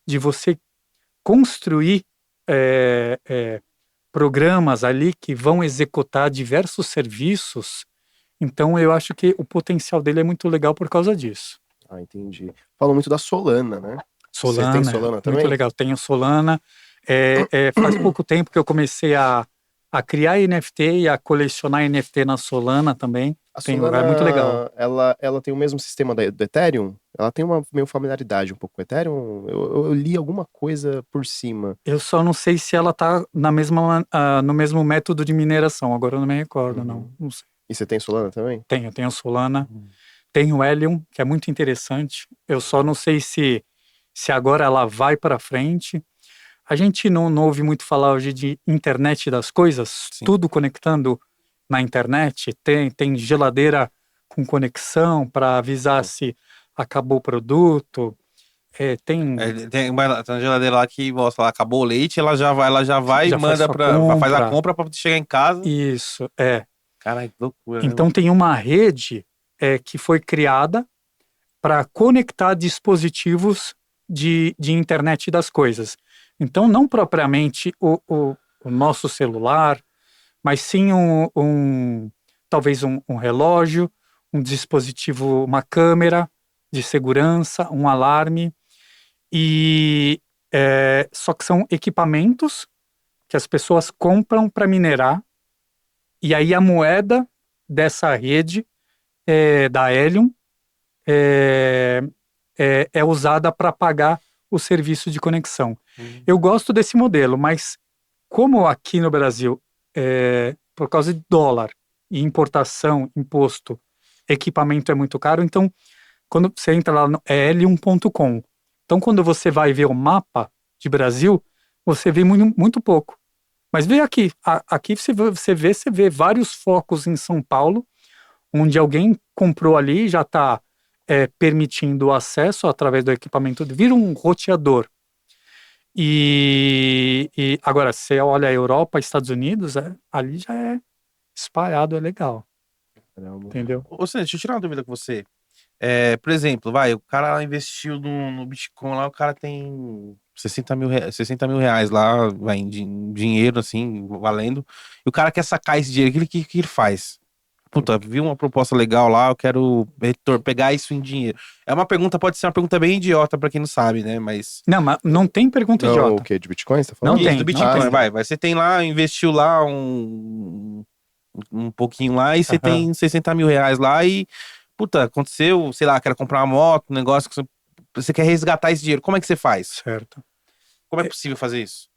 de você construir programas ali que vão executar diversos serviços, então eu acho que o potencial dele é muito legal por causa disso. Ah, entendi. Falam muito da Solana, né? Solana, você tem Solana também? Muito legal. Tenho Solana. Faz pouco tempo que eu comecei a a criar NFT e a colecionar NFT na Solana também. A Tem, Solana, é muito legal. ela tem o mesmo sistema do Ethereum? Ela tem uma meio familiaridade um pouco com o Ethereum? Eu li alguma coisa por cima. Eu só não sei se ela tá no mesmo método de mineração. Agora eu não me recordo, Uhum. não sei. E você tem Solana também? Tenho Solana, tenho Helium, que é muito interessante. Eu só não sei se agora ela vai para frente. A gente não ouve muito falar hoje de internet das coisas, Sim. tudo conectando na internet. Tem geladeira com conexão para avisar se acabou o produto. Tem Tem uma geladeira lá que mostra lá, acabou o leite, ela já vai e Já faz manda sua faz a compra. compra pra chegar em casa. isso, Caralho, que loucura, né? Então tem uma rede que foi criada para conectar dispositivos de internet das coisas. Então não propriamente o nosso celular, mas sim talvez um relógio, um dispositivo, uma câmera de segurança, um alarme, só que são equipamentos que as pessoas compram para minerar, e aí a moeda dessa rede da Helium é usada para pagar o serviço de conexão. Eu gosto desse modelo, mas como aqui no Brasil, por causa de dólar e importação, imposto, equipamento é muito caro, então quando você entra lá no helium.com, então quando você vai ver o mapa de Brasil, você vê muito, muito pouco. Mas vê aqui, aqui você vê vários focos em São Paulo, onde alguém comprou ali e já está permitindo o acesso através do equipamento, vira um roteador. E agora, você olha a Europa, Estados Unidos, ali já é espalhado, é legal, entendeu? Ô, Sandro, deixa eu tirar uma dúvida com você. Por exemplo, o cara investiu no Bitcoin lá, o cara tem 60 mil reais lá, em dinheiro, assim, valendo. E o cara quer sacar esse dinheiro, o que ele faz? Puta, vi uma proposta legal lá, eu quero pegar isso em dinheiro. Pode ser uma pergunta bem idiota pra quem não sabe, né? Mas. Não, mas não tem pergunta Não, o idiota. quê? De Bitcoin, você tá Não falando? tem, Isso, do não Bitcoin, tem. Você tem lá, investiu lá um pouquinho lá e você Aham. tem 60 mil reais lá e, puta, aconteceu, sei lá, quero comprar uma moto, um negócio que você quer resgatar esse dinheiro. Como é que você faz? Certo. Como é possível fazer isso?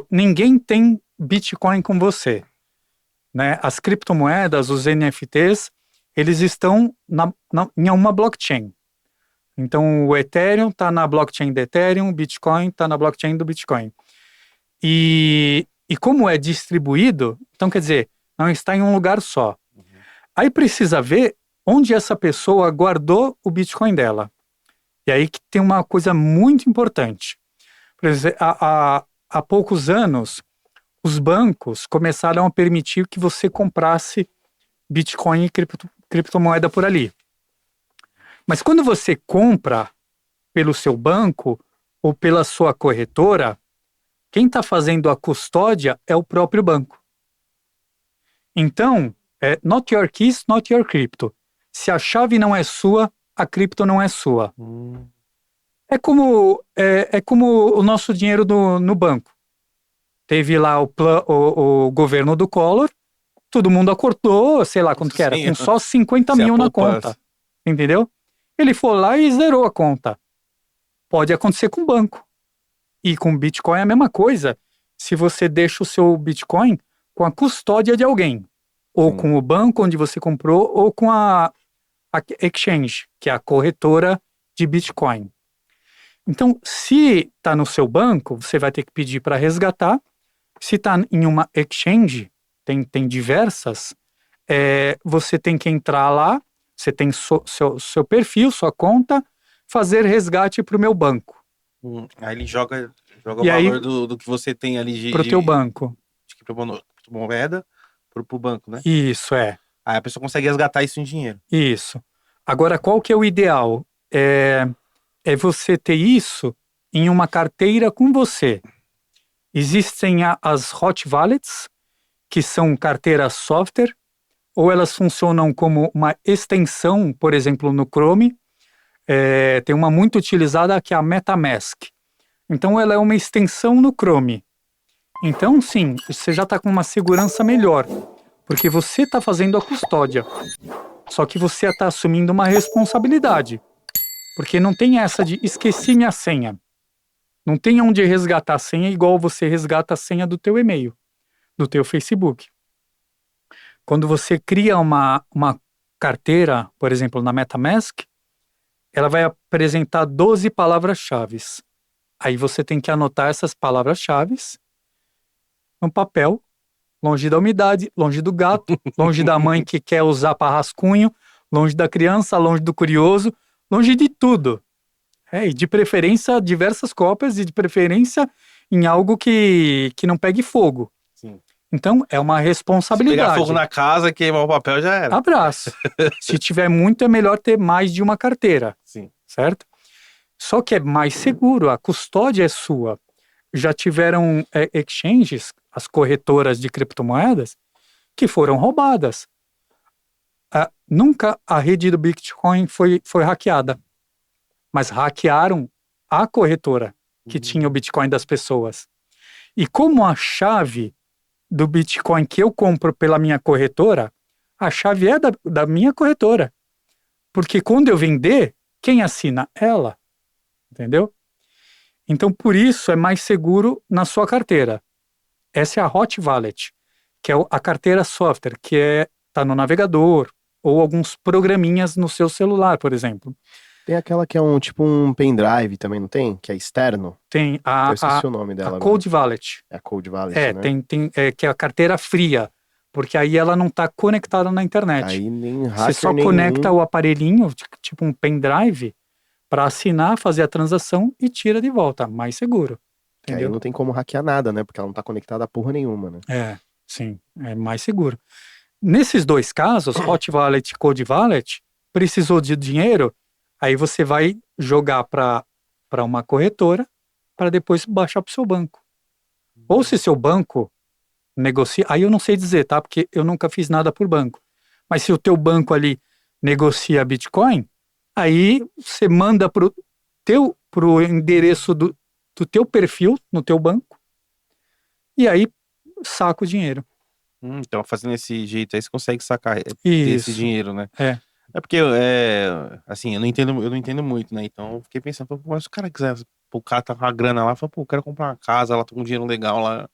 Ninguém tem Bitcoin com você, né? As criptomoedas, os NFTs, eles estão em uma blockchain. Então, o Ethereum está na blockchain do Ethereum, o Bitcoin está na blockchain do Bitcoin. E como é distribuído, então quer dizer, não está em um lugar só. Aí precisa ver onde essa pessoa guardou o Bitcoin dela. E aí que tem uma coisa muito importante. Por exemplo, há poucos anos, os bancos começaram a permitir que você comprasse Bitcoin e criptomoeda por ali. Mas quando você compra pelo seu banco ou pela sua corretora, quem está fazendo a custódia é o próprio banco. Então, not your keys, not your crypto. Se a chave não é sua, a cripto não é sua. É como o nosso dinheiro no banco. Teve lá o governo do Collor, todo mundo acordou, sei lá quanto que era, com só 50 Sem a mil na poupança. conta. Entendeu? Ele foi lá e zerou a conta. Pode acontecer com o banco. E com Bitcoin é a mesma coisa. Se você deixa o seu Bitcoin com a custódia de alguém, ou com o banco onde você comprou, ou com a exchange, que é a corretora de Bitcoin. Então, se está no seu banco, você vai ter que pedir para resgatar. Se está em uma exchange, tem diversas, você tem que entrar lá, você tem seu perfil, sua conta, fazer resgate para o meu banco. Aí ele joga o E aí, valor do que você tem ali para o teu banco. de criptomoeda pro banco, né? Isso, Aí a pessoa consegue resgatar isso em dinheiro. isso. Agora, qual que é o ideal? É você ter isso em uma carteira com você. Existem as hot wallets, que são carteiras software, ou elas funcionam como uma extensão, por exemplo, no Chrome. Tem uma muito utilizada que é a MetaMask. Então, ela é uma extensão no Chrome. Então, sim, você já está com uma segurança melhor, porque você está fazendo a custódia. Só que você está assumindo uma responsabilidade, porque não tem essa de esqueci minha senha. Não tem onde resgatar a senha igual você resgata a senha do teu e-mail, do teu Facebook. Quando você cria uma carteira, por exemplo, na MetaMask, ela vai apresentar 12 palavras-chave. Aí você tem que anotar essas palavras-chave no papel, longe da umidade, longe do gato, longe da mãe que quer usar para rascunho, longe da criança, longe do curioso, longe de tudo. E de preferência diversas cópias e de preferência em algo que não pegue fogo. Sim. Então, é uma Se responsabilidade. pegar fogo na casa, queimar o papel, já era. Abraço. Se tiver muito, é melhor ter mais de uma carteira. Sim. Certo? Só que é mais seguro, a custódia é sua. Já tiveram exchanges, as corretoras de criptomoedas, que foram roubadas. Nunca a rede do Bitcoin foi hackeada, mas hackearam a corretora que tinha o Bitcoin das pessoas. E como a chave do Bitcoin que eu compro pela minha corretora, a chave é da minha corretora. Porque quando eu vender, quem assina? Ela. Entendeu? Então, por isso, é mais seguro na sua carteira. Essa é a Hot Wallet, que é a carteira software, que está no navegador, ou alguns programinhas no seu celular, por exemplo. Tem aquela que é tipo um pendrive também, não tem? Que é externo? Tem Eu esqueci o nome dela. A Cold Wallet. É a Cold Wallet, né? Que é a carteira fria, porque aí ela não está conectada na internet. Aí nem hacker Você só conecta o aparelhinho, tipo um pendrive, para assinar, fazer a transação e tira de volta, mais seguro. Que Entendeu? aí não tem como hackear nada, né? Porque ela não tá conectada a porra nenhuma, né? Sim, é mais seguro. Nesses dois casos, Hot Wallet e Cold Wallet, precisou de dinheiro, aí você vai jogar para uma corretora para depois baixar para o seu banco. Ou se seu banco negocia, aí eu não sei dizer, tá? Porque eu nunca fiz nada por banco. Mas se o teu banco ali negocia Bitcoin, aí você manda pro endereço do teu perfil no teu banco e aí saca o dinheiro. Então, fazendo esse jeito aí, você consegue sacar ter Isso. esse dinheiro, né? É. Porque, assim, eu não entendo muito, né? Então, eu fiquei pensando, pô, mas se o cara quiser, pô, o cara tá com a grana lá, fala, pô, eu quero comprar uma casa, lá tô com um dinheiro legal lá,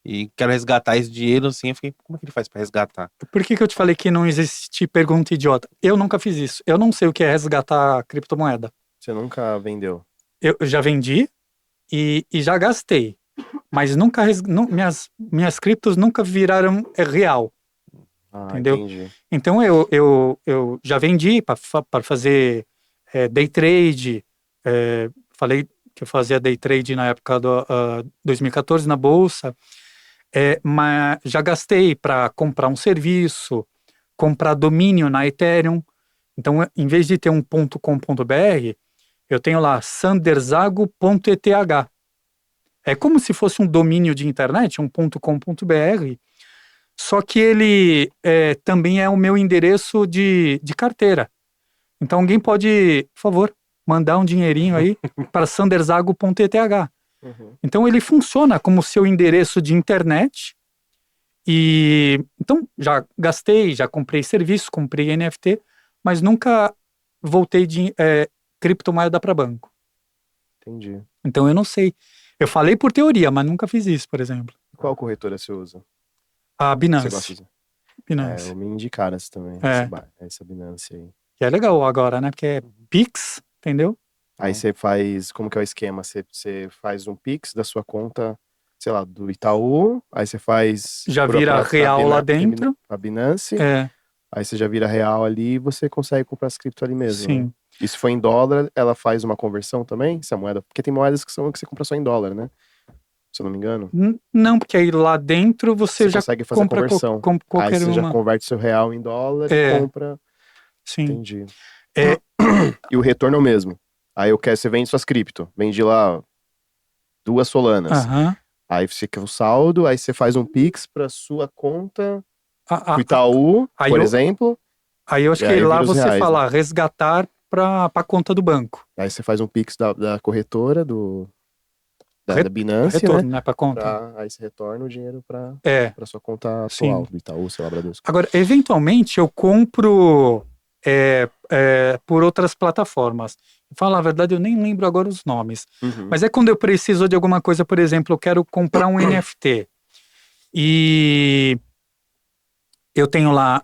e quero resgatar esse dinheiro, assim, eu fiquei, como é que ele faz pra resgatar? Por que eu te falei que não existe pergunta idiota? Eu nunca fiz isso. Eu não sei o que é resgatar criptomoeda. Você nunca vendeu? Eu já vendi e já gastei. Mas nunca minhas criptos nunca viraram real. Entendeu? Entendi. Então eu já vendi para fazer day trade. Falei que eu fazia day trade na época do 2014 na bolsa. Mas já gastei para comprar um serviço, comprar domínio na Ethereum. Então, em vez de ter um .com.br, eu tenho lá sanderzago.eth. É como se fosse um domínio de internet, um .com.br, só que ele também é o meu endereço de carteira. Então, alguém pode, por favor, mandar um dinheirinho aí para sanderzago.eth. Então, ele funciona como seu endereço de internet. E então, já gastei, já comprei serviço, comprei NFT, mas nunca voltei de criptomoeda para banco. Entendi. Então, eu não sei. Eu falei por teoria, mas nunca fiz isso, por exemplo. Qual corretora você usa? A Você Binance. gosta de... Binance. me indicaram essa também, essa Binance aí. Que é legal agora, né? Porque é Pix, entendeu? Aí você faz, como que é o esquema? Você faz um Pix da sua conta, sei lá, do Itaú, aí você faz... Já vira real lá dentro. A Binance, aí você já vira real ali e você consegue comprar as cripto ali mesmo. Sim. Né? E se for em dólar, ela faz uma conversão também, essa moeda? Porque tem moedas que você compra só em dólar, né? Se eu não me engano. Não, porque aí lá dentro você já consegue fazer compra a conversão. qualquer aí você já uma. converte seu real em dólar e compra. Sim. Entendi. E o retorno é o mesmo. Aí você vende suas cripto. Vende lá 2 Solanas. Aí você quer o saldo, aí você faz um Pix pra sua conta, pro Itaú, por exemplo. Aí eu acho que lá você reais, fala resgatar pra conta do banco. Aí você faz um Pix da corretora, da Binance, retorno, né? Para conta. Aí você retorna o dinheiro para sua conta Sim. atual, do Itaú, sei lá, Bradesco. Agora, eventualmente, eu compro por outras plataformas. Falar a verdade, eu nem lembro agora os nomes. Mas é quando eu preciso de alguma coisa, por exemplo, eu quero comprar um NFT. E eu tenho lá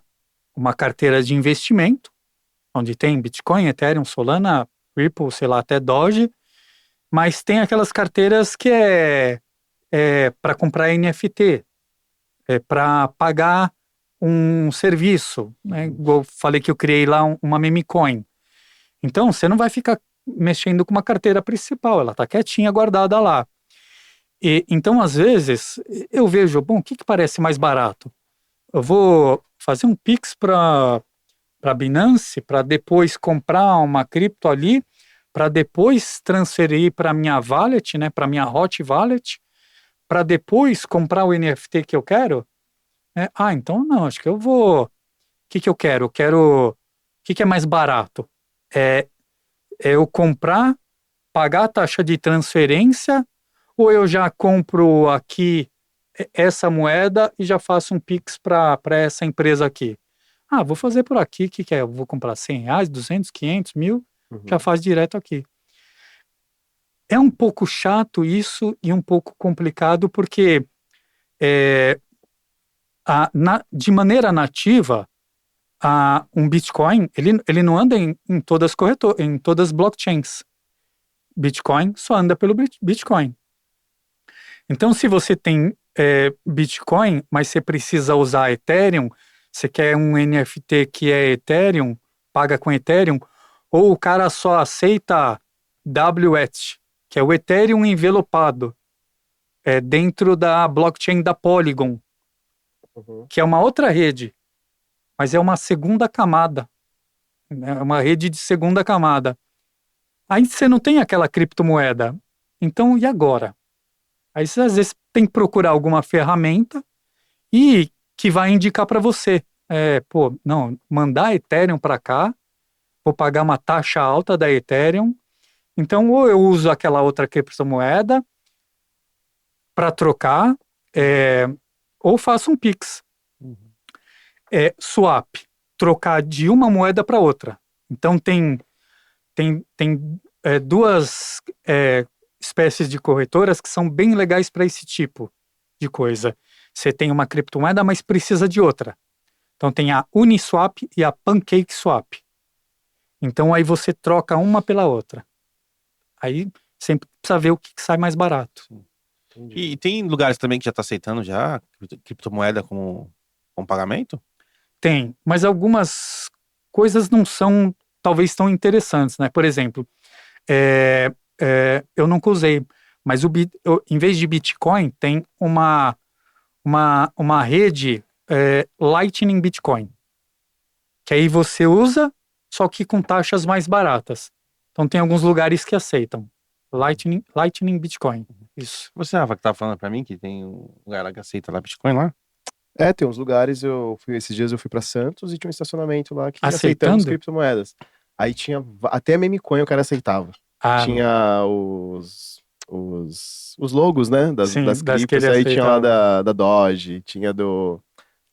uma carteira de investimento, onde tem Bitcoin, Ethereum, Solana, Ripple, sei lá, até Doge. Mas tem aquelas carteiras que é para comprar NFT, para pagar um serviço, né? Igual eu falei que eu criei lá uma meme coin. Então, você não vai ficar mexendo com uma carteira principal, ela está quietinha, guardada lá. Então, às vezes, eu vejo, bom, o que parece mais barato? Eu vou fazer um Pix para Binance, para depois comprar uma cripto ali, para depois transferir para minha wallet, né, para minha hot wallet, para depois comprar o NFT que eu quero? Então não, acho que eu vou... O que eu quero? Eu quero... O que é mais barato? É eu comprar, pagar a taxa de transferência, ou eu já compro aqui essa moeda e já faço um Pix para essa empresa aqui? Vou fazer por aqui, o que é? Eu vou comprar R$100, 200, 500, 1.000, já faz direto aqui. É um pouco chato isso e um pouco complicado porque de maneira nativa, um Bitcoin, ele não anda em todas em todas as blockchains. Bitcoin só anda pelo Bitcoin. Então, se você tem Bitcoin, mas você precisa usar Ethereum, você quer um NFT que é Ethereum, paga com Ethereum, ou o cara só aceita WETH, que é o Ethereum envelopado, dentro da blockchain da Polygon, que é uma outra rede, mas é uma segunda camada, é uma rede de segunda camada. Aí você não tem aquela criptomoeda. Então, e agora? Aí você às vezes tem que procurar alguma ferramenta e que vai indicar para você. Não, mandar Ethereum para cá, vou pagar uma taxa alta da Ethereum. Então, ou eu uso aquela outra criptomoeda para trocar, ou faço um Pix. Swap, trocar de uma moeda para outra. Então, tem duas espécies de corretoras que são bem legais para esse tipo de coisa. Você tem uma criptomoeda, mas precisa de outra. Então, tem a Uniswap e a PancakeSwap. Então, aí você troca uma pela outra. Aí, sempre precisa ver o que sai mais barato. E tem lugares também que já está aceitando já criptomoeda como pagamento? Tem, mas algumas coisas não são talvez tão interessantes, né? Por exemplo, eu nunca usei, mas em vez de Bitcoin, tem uma rede Lightning Bitcoin, que aí você usa, só que com taxas mais baratas. Então tem alguns lugares que aceitam. Lightning Bitcoin. Isso. Você, Rafa, que tava falando pra mim que tem um lugar lá que aceita lá Bitcoin lá? Tem uns lugares, esses dias eu fui pra Santos e tinha um estacionamento lá que Aceitando? aceitamos criptomoedas. Aí tinha, até meme coin o cara aceitava. Tinha os logos, né, das criptos, aí tinha lá da Doge, tinha do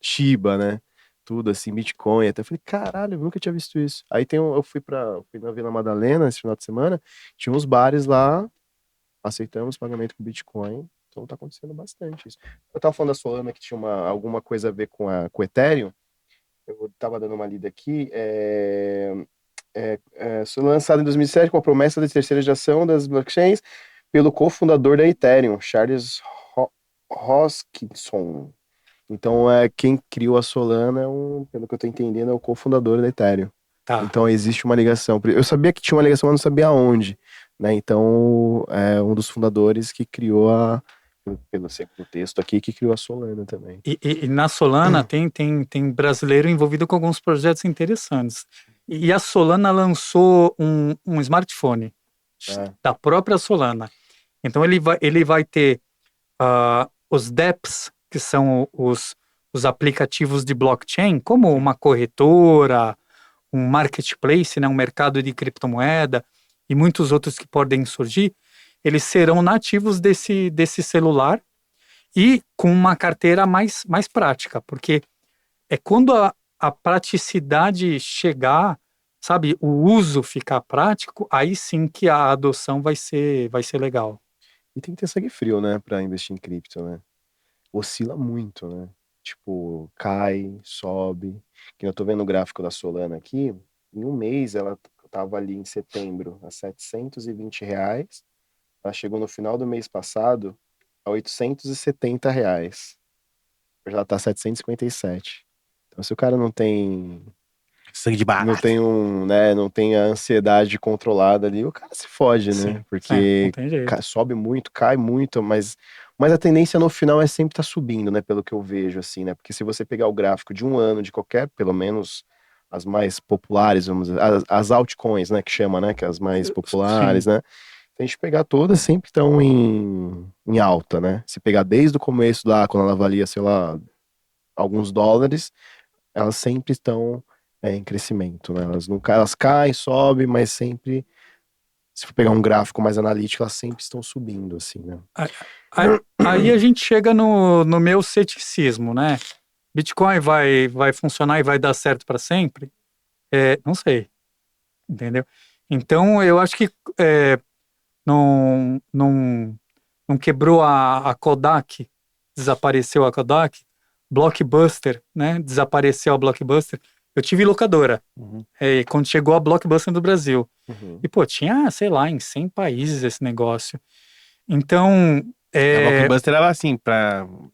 Shiba, né, tudo assim, Bitcoin, até eu falei, caralho, eu nunca tinha visto isso. Aí eu fui na Vila Madalena esse final de semana, tinha uns bares lá, aceitamos pagamento com Bitcoin. Então tá acontecendo bastante isso. Eu tava falando da Solana que tinha alguma coisa a ver com o Ethereum. Eu tava dando uma lida aqui. Solana lançada em 2007 com a promessa de terceira geração das blockchains pelo cofundador da Ethereum, Charles Hoskinson. Então quem criou a Solana, pelo que eu tô entendendo, é o cofundador da Ethereum. Tá. Então existe uma ligação. Eu sabia que tinha uma ligação, mas não sabia aonde. Né? Então é um dos fundadores que criou pelo texto aqui, que criou a Solana também. E na Solana tem brasileiro envolvido com alguns projetos interessantes. E a Solana lançou um smartphone da própria Solana. Então ele vai ter os dApps, que são os aplicativos de blockchain, como uma corretora, um marketplace, né, um mercado de criptomoeda e muitos outros que podem surgir. eles serão nativos desse celular e com uma carteira mais prática, porque é quando a praticidade chegar, sabe, o uso ficar prático, aí sim que a adoção vai ser legal. E tem que ter sangue frio, né, pra investir em cripto, né? Oscila muito, né? Tipo, cai, sobe. Que eu tô vendo o gráfico da Solana aqui. Em um mês ela tava ali em setembro a R$ 720. Ela chegou no final do mês passado a R$ 870. Hoje ela tá 757. Então, se o cara não tem Sangue de barata. não tem a ansiedade controlada ali, o cara se fode, né? Sim, Porque não tem jeito. sobe muito, cai muito, mas a tendência no final é sempre estar subindo, né? Pelo que eu vejo, assim, né? Porque se você pegar o gráfico de um ano de qualquer, pelo menos as mais populares, vamos dizer, as altcoins, né? Que chama, né? Que é as mais populares, né? Se a gente pegar todas, sempre estão em alta, né? Se pegar desde o começo lá, quando ela valia, sei lá, alguns dólares, elas sempre estão em crescimento, né? Elas caem, sobem, mas sempre, se for pegar um gráfico mais analítico, elas sempre estão subindo, assim, né? Aí a gente chega no meu ceticismo, né? Bitcoin vai funcionar e vai dar certo para sempre? Não sei, entendeu? Então eu acho que não quebrou a Kodak, desapareceu a Kodak, Blockbuster, né? Desapareceu a Blockbuster. Eu tive locadora, Uhum. quando chegou a Blockbuster no Brasil. Uhum. E, pô, tinha, sei lá, em 100 países esse negócio. Então, A Blockbuster era assim,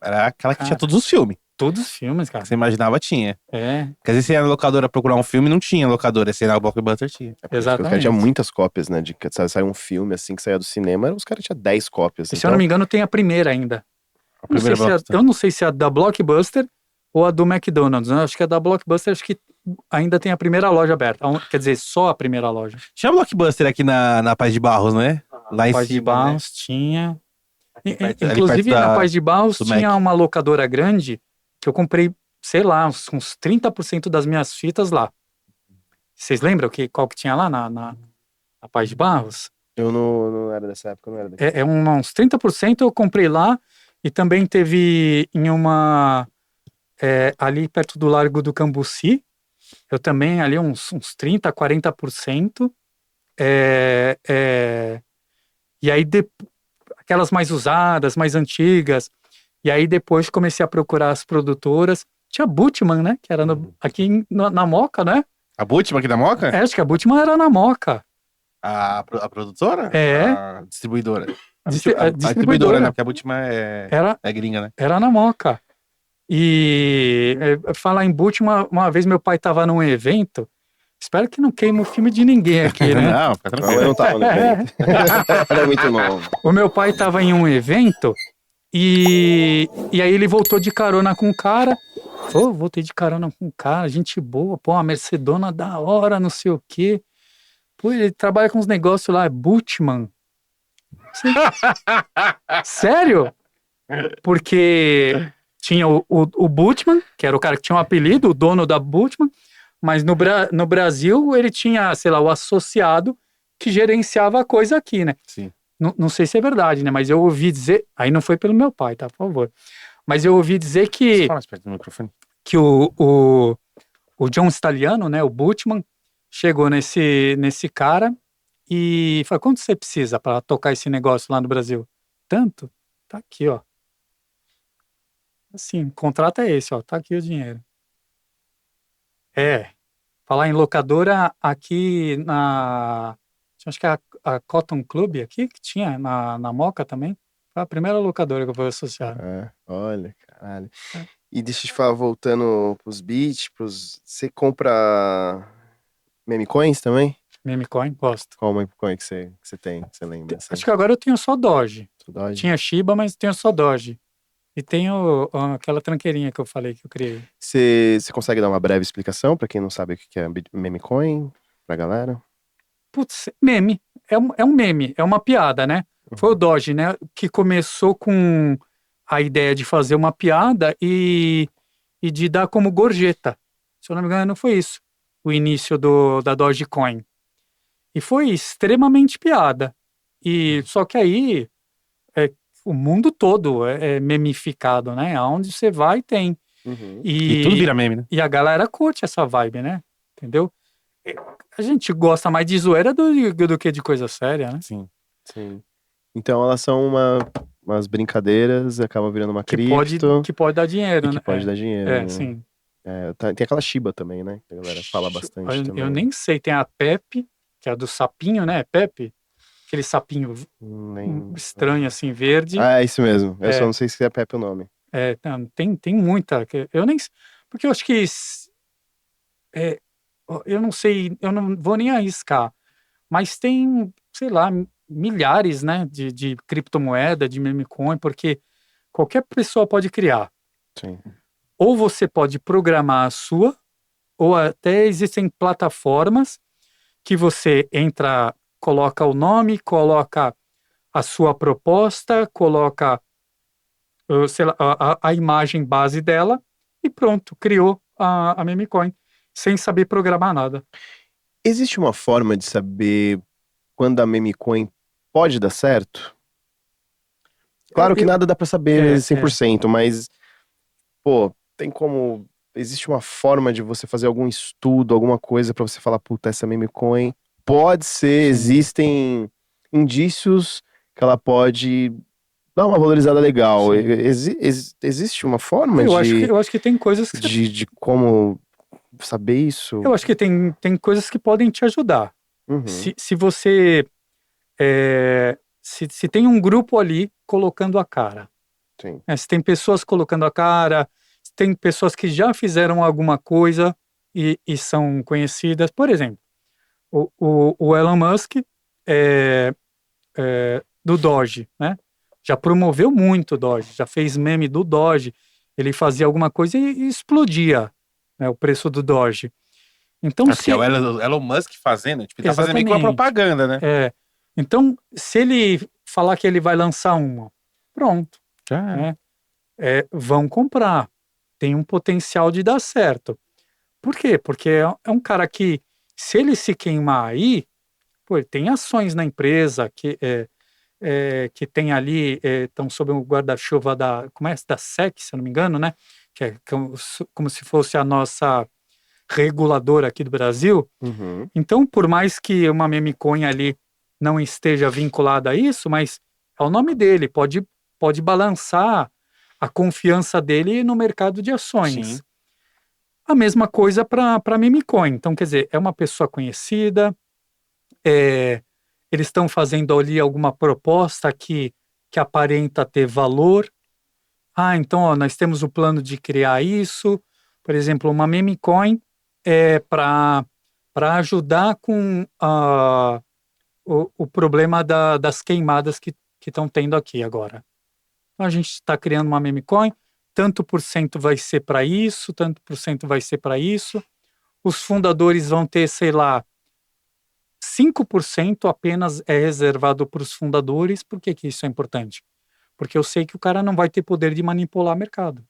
era aquela que tinha Cara. todos os filmes. todos os filmes, cara. Que você imaginava tinha. É, Quer dizer, você ia na locadora procurar um filme, não tinha locadora. Você ia na Blockbuster, tinha. Porque os caras exatamente. tinham muitas cópias, né? Saiu um filme assim que saía do cinema, os caras tinham 10 cópias. E, se eu não me engano, tem a primeira ainda. A primeira Blockbuster. Eu não sei se é a da Blockbuster ou a do McDonald's, né? Acho que a da Blockbuster, acho que ainda tem a primeira loja aberta. Quer dizer, só a primeira loja. Tinha Blockbuster aqui na Paz de Barros, né? Lá em Paz de cima, né? Barros tinha. perto- ali Inclusive, perto na da- Paz de Barros do tinha Mac. uma locadora grande que eu comprei, sei lá, uns 30% das minhas fitas lá. Vocês lembram qual que tinha lá na Paz de Barros? Eu não era dessa época, eu não era daqui. Uns 30% eu comprei lá e também teve em uma ali perto do Largo do Cambuci, eu também ali uns 30, 40%. E aí aquelas mais usadas, mais antigas. E aí depois comecei a procurar as produtoras. Tinha a Butman, né? Que era aqui na Moca, né? A Butman aqui da Moca? Acho que a Butman era na Moca. A produtora? É. A distribuidora. A Distribuidora. distribuidora, né? Porque a Butman Era gringa, né? Era na Moca. E falar em Butman, uma vez meu pai estava num evento. Espero que não queime o filme de ninguém aqui, né? Não, fica Não, eu tranquilo. não tava no evento. Era muito novo. O meu pai estava em um evento e aí ele voltou de carona com o cara. Pô, voltei de carona com o cara, gente boa, pô, uma Mercedona da hora, não sei o quê. Pô, ele trabalha com uns negócios lá, é Butman. Sério? Porque tinha o Butman, que era o cara que tinha um apelido, o dono da Butman, mas no Brasil ele tinha, sei lá, o associado que gerenciava a coisa aqui, né? Sim. Não sei se é verdade, né? Mas eu ouvi dizer, aí não foi pelo meu pai, tá? Por favor. Mas eu ouvi dizer que Fala mais perto do microfone. o John Staliano, né, o Butman, chegou nesse cara e falou: quanto você precisa para tocar esse negócio lá no Brasil? Tanto? Tá aqui, ó. Assim, o contrato é esse, ó. Tá aqui o dinheiro. Falar em locadora, aqui acho que é a Cotton Club aqui, que tinha na Moca também. Foi a primeira locadora que eu fui associar. Olha, caralho. E deixa eu te falar, voltando pros beats, você compra meme coins também? Meme Coin, gosto. Qual meme coin que você tem, que você lembra? Assim? Acho que agora eu tenho só Doge. Doge? Tinha Shiba, mas tenho só Doge. E tenho aquela tranqueirinha que eu falei que eu criei. Você consegue dar uma breve explicação pra quem não sabe o que é meme coin, pra galera? Putz, meme. É um meme, é uma piada, né? Foi o Doge, né? Que começou com a ideia de fazer uma piada e de dar como gorjeta. Se eu não me engano, foi isso. O início da Dogecoin. E foi extremamente piada. E só que aí o mundo todo é memificado, né? Aonde você vai tem. Uhum. E tudo vira meme, né? E a galera curte essa vibe, né? Entendeu? A gente gosta mais de zoeira do que de coisa séria, né? Sim. Sim. Então elas são umas brincadeiras, acabam virando uma cripto Que pode dar e dinheiro, que né? pode dar dinheiro, né? Sim. Tem aquela Shiba também, né? Que a galera fala bastante Eu também. nem sei, tem a Pepe, que é a do sapinho, né? Pepe, aquele sapinho Nem... estranho, assim, verde. Ah, é isso mesmo. Eu só É, não sei se é Pepe o nome. não, tem muita. Eu nem. Porque eu acho que. é, eu não sei, eu não vou nem arriscar. Mas tem, sei lá, milhares, né? De criptomoeda, de meme coin, porque qualquer pessoa pode criar. Sim. Ou você pode programar a sua, ou até existem plataformas que você entra, coloca o nome, coloca a sua proposta, coloca, sei lá, a imagem base dela e pronto, criou a meme coin, sem saber programar nada. Existe uma forma de saber quando a meme coin pode dar certo? Claro que Eu- nada dá pra saber é, 100%, mas, pô, tem como. Existe uma forma de você fazer algum estudo, alguma coisa pra você falar, puta, essa meme coin pode ser, Sim. existem indícios que ela pode dar uma valorizada legal. Sim. Existe uma forma eu acho que tem coisas que de como saber isso? eu acho que tem coisas que podem te ajudar. Uhum, Se você se tem um grupo ali colocando a cara, sim. né? Se tem pessoas colocando a cara, se tem pessoas que já fizeram alguma coisa e são conhecidas. Por exemplo, o Elon Musk é, do Doge, né? Já promoveu muito o Doge, já fez meme do Doge. Ele fazia alguma coisa e explodia, né, o preço do Doge. Então, É porque é o se Elon Musk fazendo, tipo, ele tá fazendo meio que uma exatamente, propaganda, né? então se ele falar que ele vai lançar uma, pronto, Já era. né? Vão comprar. Tem um potencial de dar certo. Por quê? Porque é um cara que, se ele se queimar aí, pô, ele tem ações na empresa que tem ali, estão sob o guarda-chuva como é? Da SEC, se eu não me engano, né? Que é como se fosse a nossa reguladora aqui do Brasil. Uhum. Então, por mais que uma meme coin ali não esteja vinculada a isso, mas é o nome dele, pode balançar a confiança dele no mercado de ações. Sim. A mesma coisa para meme coin. Então, quer dizer, é uma pessoa conhecida, eles estão fazendo ali alguma proposta que aparenta ter valor. Ah, então ó, nós temos o plano de criar isso. Por exemplo, uma meme coin para ajudar com o problema das queimadas que estão tendo aqui agora. Então, a gente está criando uma meme coin, tanto por cento vai ser para isso, tanto por cento vai ser para isso. Os fundadores vão ter, sei lá, 5% apenas é reservado para os fundadores. Por que que isso é importante? Porque eu sei que o cara não vai ter poder de manipular o mercado,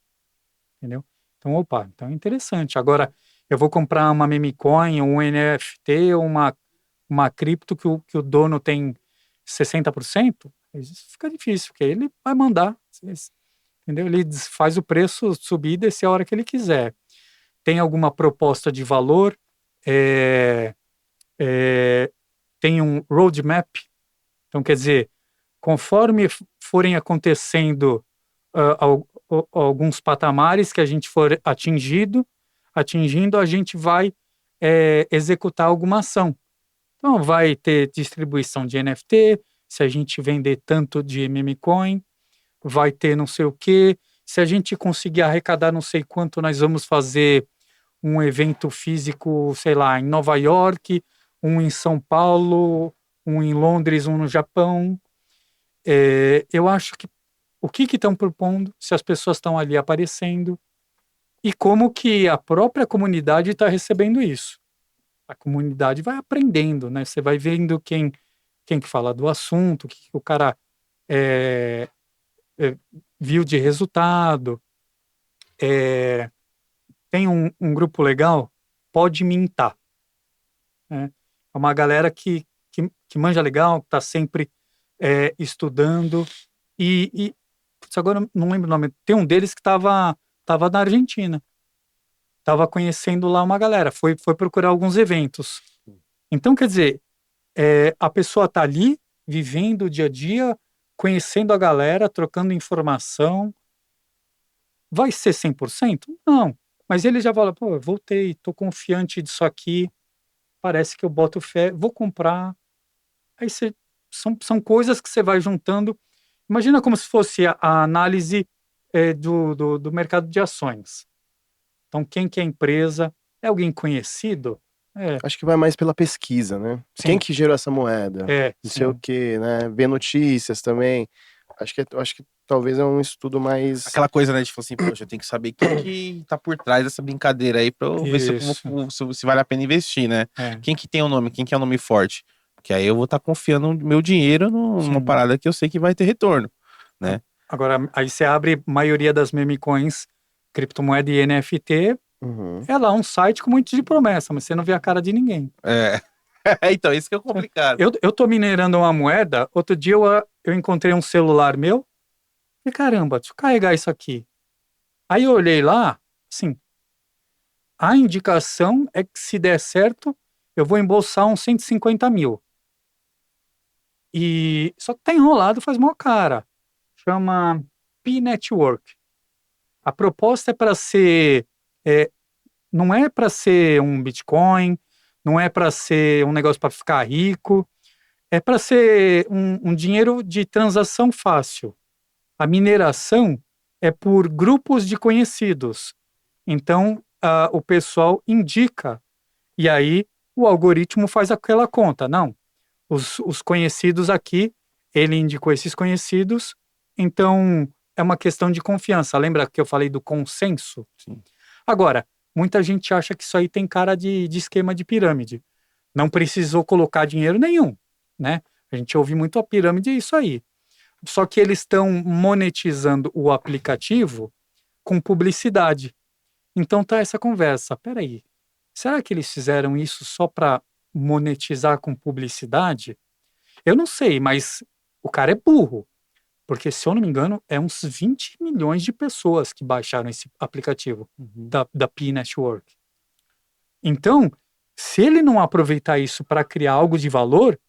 entendeu? Então, opa, então é interessante. Agora, eu vou comprar uma meme coin, um NFT, uma cripto que o dono tem 60%, isso fica difícil, porque ele vai mandar, entendeu? Ele faz o preço subir e descer a hora que ele quiser. Tem alguma proposta de valor, é, é, tem um roadmap, então quer dizer, conforme forem acontecendo alguns patamares que a gente for atingindo, a gente vai executar alguma ação. Então, vai ter distribuição de NFT, se a gente vender tanto de meme coin, vai ter não sei o quê. Se a gente conseguir arrecadar não sei quanto, nós vamos fazer um evento físico, sei lá, em Nova York, um em São Paulo, um em Londres, um no Japão. Eu acho que o que estão propondo, se as pessoas estão ali aparecendo e como que a própria comunidade está recebendo isso. A comunidade vai aprendendo, né? Você vai vendo quem que fala do assunto, o que o cara é, é, viu de resultado. É, tem um grupo legal, Pode Mintar, né? É uma galera que manja legal, que está sempre estudando. Putz, agora eu não lembro o nome. Tem um deles que tava na Argentina. Tava conhecendo lá uma galera. Foi procurar alguns eventos. Então, quer dizer, a pessoa tá ali, vivendo o dia a dia, conhecendo a galera, trocando informação. Vai ser 100%? Não. Mas ele já fala, pô, eu voltei, tô confiante disso aqui, parece que eu boto fé, vou comprar. Aí são coisas que você vai juntando. Imagina como se fosse a análise do mercado de ações. Então, quem que é a empresa? É alguém conhecido? Acho que vai mais pela pesquisa, né? Sim. Quem que gerou essa moeda? Não sei o Sim. quê, né? Ver notícias também. Acho que talvez é um estudo mais... Aquela coisa, né, de falar assim, poxa, eu tenho que saber quem que tá por trás dessa brincadeira aí pra eu ver Isso. se vale a pena investir, né? É, Quem que tem o nome, quem que é o nome forte? Porque aí eu vou estar confiando meu dinheiro numa sim. parada que eu sei que vai ter retorno, né? Agora, aí você abre a maioria das meme coins, criptomoeda e NFT, Uhum. é lá um site com um monte de promessa, mas você não vê a cara de ninguém. É. Então, isso que é complicado. Eu tô minerando uma moeda, outro dia eu encontrei um celular meu, e caramba, deixa eu carregar isso aqui. Aí eu olhei lá, assim, a indicação é que se der certo, eu vou embolsar uns 150 mil. Só que tá enrolado faz mó cara. Chama P-Network. A proposta é para ser, é, não é para ser um Bitcoin, não é para ser um negócio para ficar rico, é para ser um dinheiro de transação fácil. A mineração é por grupos de conhecidos. Então, o pessoal indica, e aí o algoritmo faz aquela conta. Não, os conhecidos aqui, ele indicou esses conhecidos, então é uma questão de confiança. Lembra que eu falei do consenso? Sim. Agora, muita gente acha que isso aí tem cara de esquema de pirâmide. Não precisou colocar dinheiro nenhum, né? A gente ouve muito a pirâmide, é isso aí. Só que eles estão monetizando o aplicativo com publicidade. Então tá essa conversa. Peraí, será que eles fizeram isso só para monetizar com publicidade? Eu não sei, mas o cara é burro. Porque, se eu não me engano, é uns 20 milhões de pessoas que baixaram esse aplicativo da P-Network. Então, se ele não aproveitar isso para criar algo de valor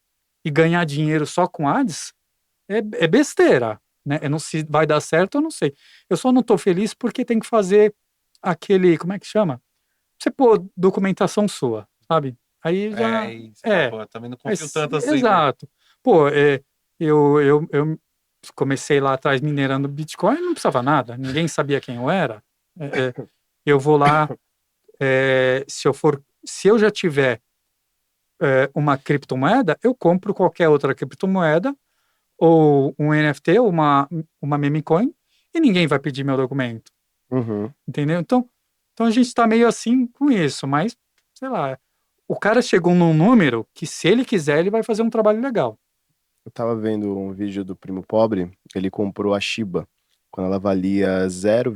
e ganhar dinheiro só com ads, é besteira, né? Eu não se vai dar certo, eu não sei. Eu só não tô feliz porque tem que fazer aquele, como é que chama? Você pôr documentação sua, sabe? Aí já Isso, fala, pô, também não confio tanto assim, né? exato. Pô, eu comecei lá atrás minerando Bitcoin, não precisava nada, ninguém sabia quem eu era. Eu vou lá, se eu já tiver uma criptomoeda, eu compro qualquer outra criptomoeda ou um NFT, ou uma meme coin, e ninguém vai pedir meu documento, Uhum. entendeu? Então a gente está meio assim com isso, mas, sei lá, o cara chegou num número que, se ele quiser, ele vai fazer um trabalho legal. Eu tava vendo um vídeo do Primo Pobre, ele comprou a Shiba, quando ela valia 0,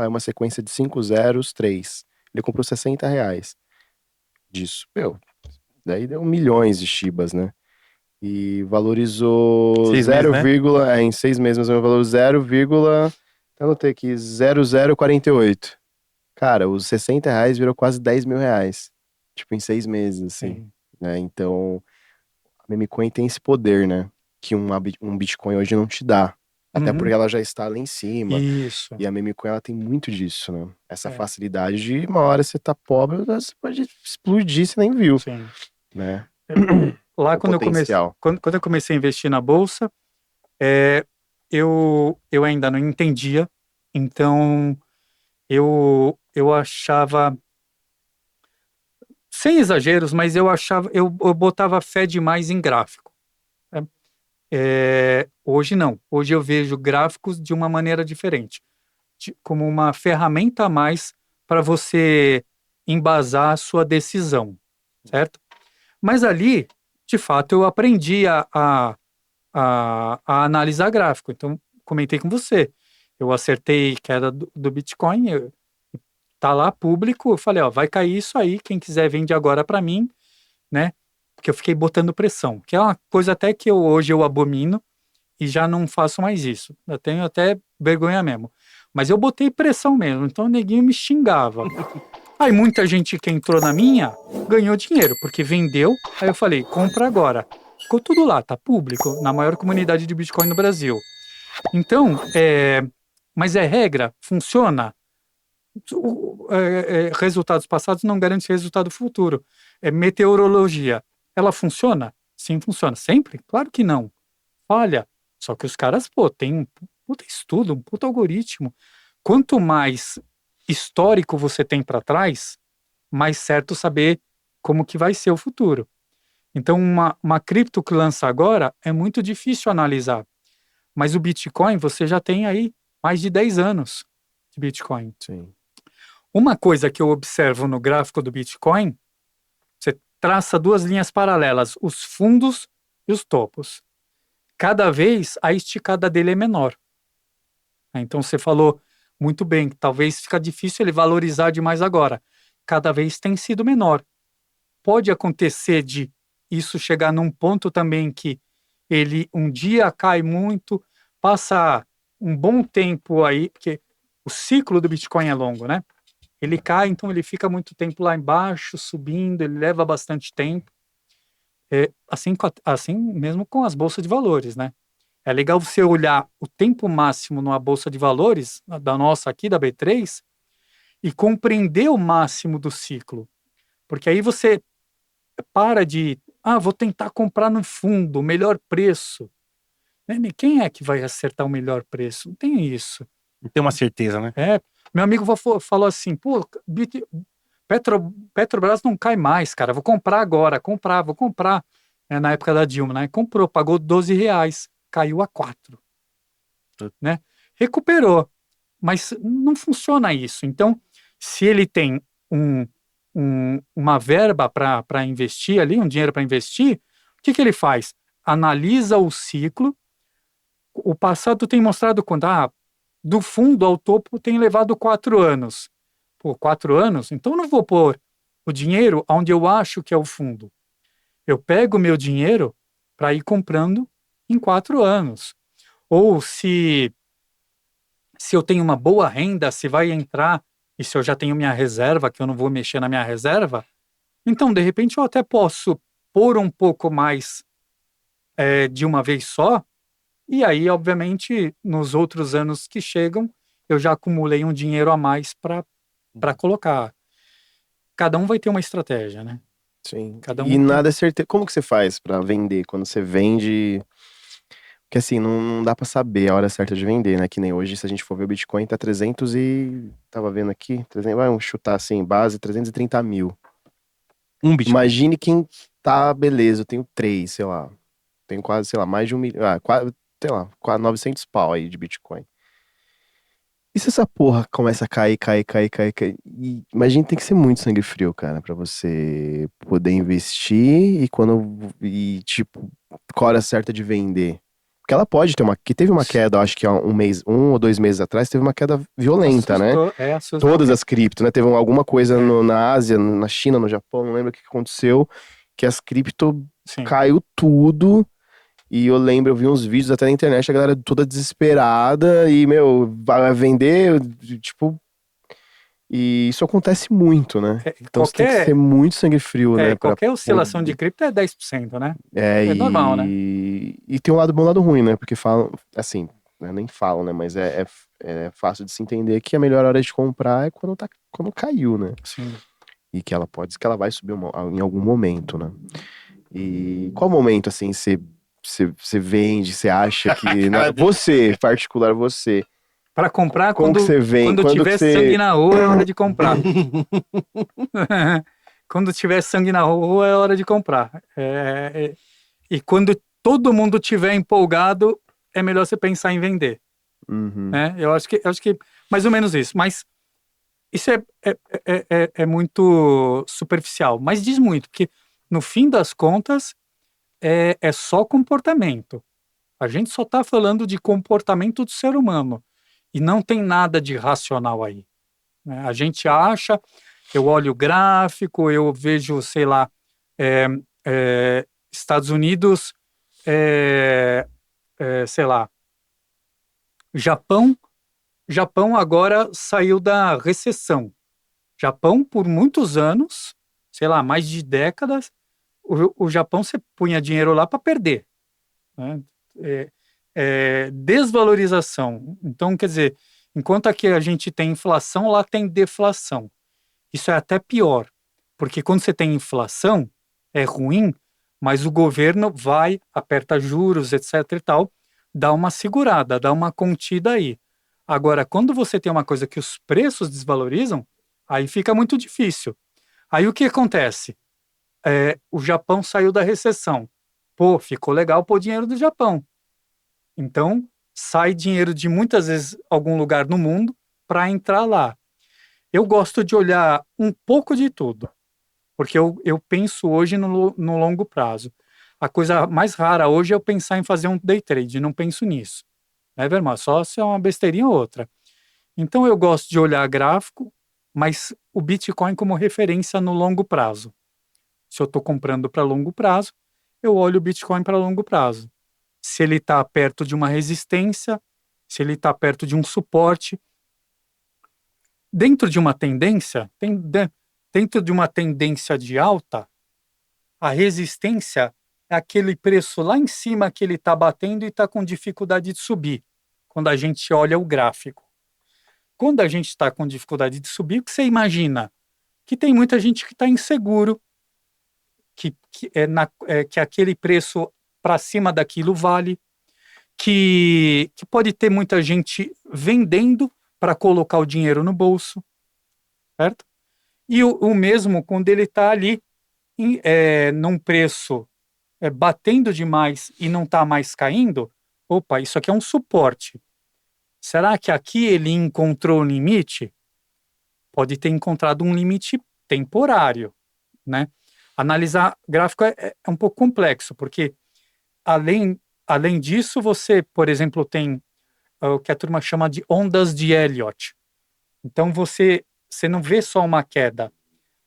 aí uma sequência de 5 zeros, 3. Ele comprou R$ 60 disso. Meu, daí deu milhões de Shibas, né? E valorizou 6 meses, 0, né? em 6 meses, mas o valor 0, anotei aqui, 0048. Cara, os R$ 60 virou quase R$ 10.000. Tipo, em 6 meses, assim, Sim. né? Então, a meme coin tem esse poder, né? Que um Bitcoin hoje não te dá. Até Uhum. porque ela já está lá em cima. Isso. E a meme coin, ela tem muito disso, né? Essa É. facilidade de uma hora você tá pobre, você pode explodir, você nem viu, Sim. né? Lá O quando potencial. quando eu comecei a investir na bolsa, eu ainda não entendia, então eu achava, sem exageros, mas eu botava fé demais em gráfico. Né? Hoje não. Hoje eu vejo gráficos de uma maneira diferente, como uma ferramenta a mais para você embasar a sua decisão, certo? Mas ali, de fato, eu aprendi a analisar gráfico. Então, comentei com você. Eu acertei queda do Bitcoin, tá lá público, eu falei, ó, vai cair isso aí, quem quiser vende agora para mim, né? porque eu fiquei botando pressão, que é uma coisa até que hoje eu abomino e já não faço mais isso. Eu tenho até vergonha mesmo. Mas eu botei pressão mesmo, então o neguinho me xingava. Aí muita gente que entrou na minha ganhou dinheiro, porque vendeu. Aí eu falei, compra agora. Ficou tudo lá, tá público, na maior comunidade de Bitcoin no Brasil. Então, mas é regra, funciona. Resultados passados não garantem resultado futuro. É meteorologia. Ela funciona? Sim, funciona. Sempre? Claro que não. Falha. Só que os caras, pô, tem um puta estudo, um puta algoritmo. Quanto mais histórico você tem para trás, mais certo saber como que vai ser o futuro. Então, uma cripto que lança agora é muito difícil analisar. Mas o Bitcoin, você já tem aí mais de 10 anos de Bitcoin. Sim. Uma coisa que eu observo no gráfico do Bitcoin, você traça duas linhas paralelas, os fundos e os topos. Cada vez a esticada dele é menor. Então você falou muito bem, que talvez fica difícil ele valorizar demais agora. Cada vez tem sido menor. Pode acontecer de isso chegar num ponto também que ele um dia cai muito, passa um bom tempo aí, porque o ciclo do Bitcoin é longo, né? Ele cai, então ele fica muito tempo lá embaixo, subindo, ele leva bastante tempo. Assim mesmo com as bolsas de valores, né? É legal você olhar o tempo máximo numa bolsa de valores, da nossa aqui, da B3, e compreender o máximo do ciclo. Porque aí você para de, vou tentar comprar no fundo, o melhor preço. Né? Quem é que vai acertar o melhor preço? Não tem isso. Não tem uma certeza, né? Meu amigo falou assim, pô, Petrobras não cai mais, cara, vou comprar agora, vou comprar. Na época da Dilma, né? Comprou, pagou R$ 12, caiu a 4. Né? Recuperou, mas não funciona isso. Então, se ele tem uma verba para investir ali, um dinheiro para investir, o que ele faz? Analisa o ciclo. O passado tem mostrado quando do fundo ao topo tem levado 4 anos. Pô, 4 anos? Então eu não vou pôr o dinheiro onde eu acho que é o fundo. Eu pego o meu dinheiro para ir comprando em 4 anos. Ou se eu tenho uma boa renda, se vai entrar, e se eu já tenho minha reserva, que eu não vou mexer na minha reserva, então, de repente, eu até posso pôr um pouco mais de uma vez só, e aí, obviamente, nos outros anos que chegam, eu já acumulei um dinheiro a mais para colocar. Cada um vai ter uma estratégia, né? Sim. Cada um E nada é certeza. Como que você faz pra vender? Quando você vende. Porque assim, não dá pra saber a hora certa de vender, né? Que nem hoje, se a gente for ver o Bitcoin, tá 300 e. Tava vendo aqui, 300, vamos chutar assim, base 330 mil. Um Bitcoin. Imagine quem tá, beleza, eu tenho 3, sei lá. Tenho quase, sei lá, mais de 1 milhão. Quase, sei lá, quase 900 pau aí de Bitcoin. E se essa porra começa a cair? Imagina, tem que ser muito sangue frio, cara, pra você poder investir e tipo, qual a hora certa de vender. Porque ela pode ter que teve uma queda, acho que há 1 ou 2 meses atrás, teve uma queda violenta, né? Assustou. Todas as cripto, né? Teve alguma coisa na Ásia, na China, no Japão, não lembro o que aconteceu, que as cripto Sim. caiu tudo. E eu lembro, eu vi uns vídeos até na internet, a galera toda desesperada e, vai vender, tipo. E isso acontece muito, né? Então você tem que ser muito sangue frio, né? Qualquer oscilação de cripto é 10%, né? É normal, né? E tem um lado bom e um lado ruim, né? Porque falam, assim, nem falam, né? Mas é fácil de se entender que a melhor hora de comprar é quando caiu, né? Sim. E que ela vai subir em algum momento, né? E qual momento, assim, você vende, você acha que. Você, particular, você. Para comprar, Como que você vende? quando tiver sangue na rua, é hora de comprar. Quando tiver sangue na rua, é hora de comprar. E quando todo mundo tiver empolgado, é melhor você pensar em vender. Uhum. Eu acho que mais ou menos isso. Mas isso é muito superficial. Mas diz muito, porque no fim das contas, é só comportamento. A gente só está falando de comportamento do ser humano. E não tem nada de racional aí. Né? A gente acha, eu olho o gráfico, eu vejo, sei lá, Estados Unidos, sei lá, Japão agora saiu da recessão. Japão, por muitos anos, sei lá, mais de décadas, o Japão você punha dinheiro lá para perder, né? Desvalorização. Então, quer dizer, enquanto aqui a gente tem inflação, lá tem deflação. Isso é até pior, porque quando você tem inflação, é ruim, mas o governo vai, aperta juros, etc e tal, dá uma segurada, dá uma contida aí. Agora, quando você tem uma coisa que os preços desvalorizam, aí fica muito difícil. Aí o que acontece? O Japão saiu da recessão. Pô, ficou legal pôr dinheiro do Japão. Então, sai dinheiro de muitas vezes algum lugar no mundo para entrar lá. Eu gosto de olhar um pouco de tudo, porque eu penso hoje no longo prazo. A coisa mais rara hoje é eu pensar em fazer um day trade, não penso nisso. Né, Vermar? Só se é uma besteirinha ou outra. Então, eu gosto de olhar gráfico, mas o Bitcoin como referência no longo prazo. Se eu estou comprando para longo prazo, eu olho o Bitcoin para longo prazo. Se ele está perto de uma resistência, se ele está perto de um suporte. Dentro de uma tendência, dentro de uma tendência de alta, a resistência é aquele preço lá em cima que ele está batendo e está com dificuldade de subir, quando a gente olha o gráfico. Quando a gente está com dificuldade de subir, o que você imagina? Que tem muita gente que está inseguro, que aquele preço para cima daquilo vale, que pode ter muita gente vendendo para colocar o dinheiro no bolso, certo? E o mesmo quando ele está ali num preço batendo demais e não está mais caindo, opa, isso aqui é um suporte. Será que aqui ele encontrou o limite? Pode ter encontrado um limite temporário, né? Analisar gráfico é um pouco complexo, porque além disso, você, por exemplo, tem o que a turma chama de ondas de Elliott. Então, você não vê só uma queda.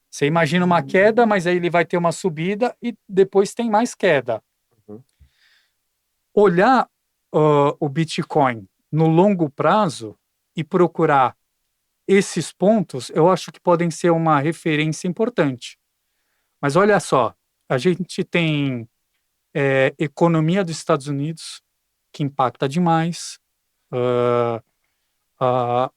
Você imagina uma queda, mas aí ele vai ter uma subida e depois tem mais queda. Uhum. Olhar o Bitcoin no longo prazo e procurar esses pontos, eu acho que podem ser uma referência importante. Mas olha só, a gente tem economia dos Estados Unidos, que impacta demais. A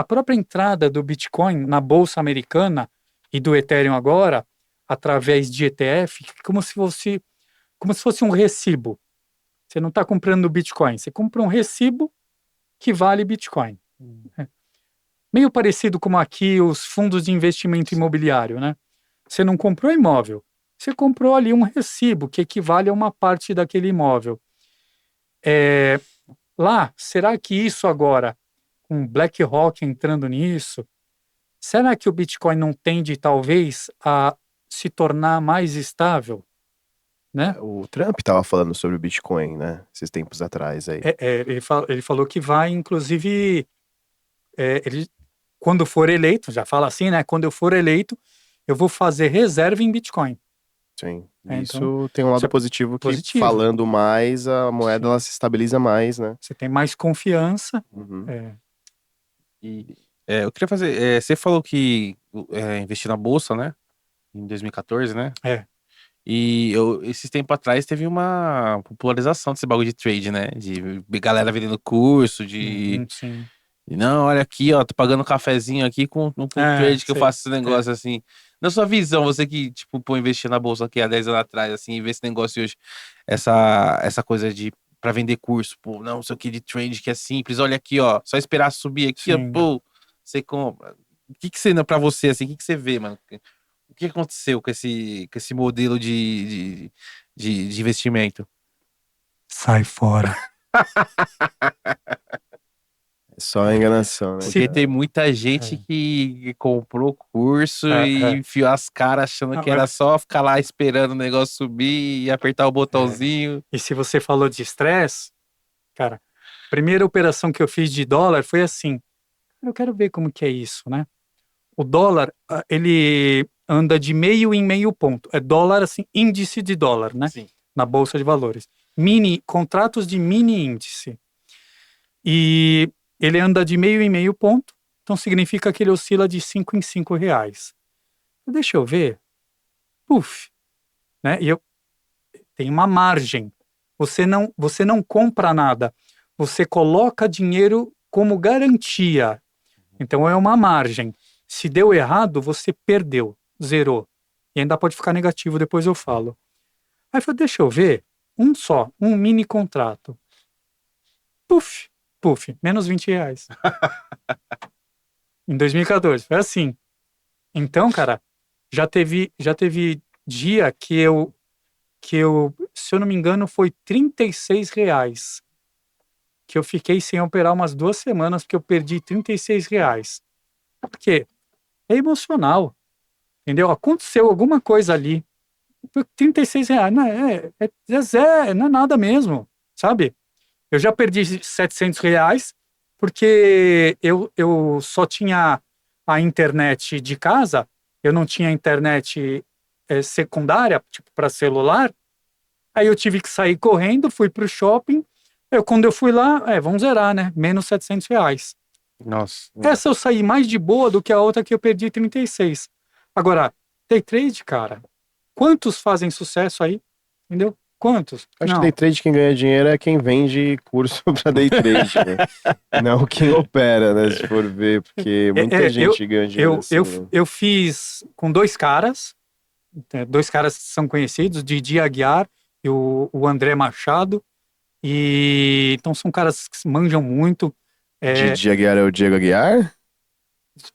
própria entrada do Bitcoin na Bolsa Americana e do Ethereum agora, através de ETF, como se fosse um recibo. Você não está comprando Bitcoin, você compra um recibo que vale Bitcoin. Meio parecido como aqui os fundos de investimento imobiliário, né? Você não comprou imóvel, você comprou ali um recibo que equivale a uma parte daquele imóvel. Lá, será que isso agora, com BlackRock entrando nisso, será que o Bitcoin não tende, talvez, a se tornar mais estável? Né? O Trump estava falando sobre o Bitcoin, né? Esses tempos atrás aí. Ele falou que vai, inclusive, quando for eleito, já fala assim, né? Quando eu for eleito, eu vou fazer reserva em Bitcoin. Sim. Isso então, tem um lado isso é positivo que, positivo. falando mais, a moeda Sim. ela se estabiliza mais, né? Você tem mais confiança. Uhum. Eu queria fazer. Você falou que investiu na bolsa, né? Em 2014, né? E esses tempos atrás teve uma popularização desse bagulho de trade, né? De galera vendendo curso, Sim. Não, olha aqui, ó, tô pagando um cafezinho aqui com trade que eu faço esse negócio assim. Na sua visão, você que, tipo, investir na bolsa aqui há 10 anos atrás, assim, e ver esse negócio hoje, essa coisa de pra vender curso, pô, não sei o que de trade que é simples, olha aqui, ó, só esperar subir aqui, ó, Sim. pô, você compra. O que você, pra você, assim, o que você vê, mano? O que aconteceu com esse modelo de investimento? Sai fora. Só a enganação, né? Porque Sim. tem muita gente que comprou curso e enfiou as caras achando que era só ficar lá esperando o negócio subir e apertar o botãozinho. E se você falou de estresse, cara, a primeira operação que eu fiz de dólar foi assim. Eu quero ver como que é isso, né? O dólar, anda de meio em meio ponto. É dólar, assim, índice de dólar, né? Sim. Na Bolsa de Valores. Contratos de mini índice. E ele anda de meio em meio ponto, então significa que ele oscila de 5 em 5 reais. Deixa eu ver. Puf, né? E eu tem uma margem. Você não compra nada. Você coloca dinheiro como garantia. Então é uma margem. Se deu errado, você perdeu, zerou. E ainda pode ficar negativo, depois eu falo. Aí eu falei, deixa eu ver. Um mini contrato. Puf, menos 20 reais. Em 2014, foi assim. Então, cara, já teve dia que eu, se eu não me engano, foi 36 reais. Que eu fiquei sem operar umas 2 semanas, porque eu perdi 36 reais. Por quê? É emocional, entendeu? Aconteceu alguma coisa ali. Por 36 reais, não não é nada mesmo, sabe? Eu já perdi 700 reais, porque eu só tinha a internet de casa, eu não tinha internet secundária, tipo para celular. Aí eu tive que sair correndo, fui pro shopping. Quando eu fui lá, vamos zerar, né? Menos 700 reais. Nossa. Essa eu saí mais de boa do que a outra que eu perdi 36. Agora, day trade, cara, quantos fazem sucesso aí? Entendeu? Quantos? Acho que Não. day trade quem ganha dinheiro é quem vende curso pra day trade, né? Não quem opera, né? Se for ver, porque muita gente ganha dinheiro assim, né? Eu fiz com 2 caras, 2 caras que são conhecidos, Didi Aguiar e o André Machado. E então são caras que manjam muito. Didi Aguiar é o Diego Aguiar?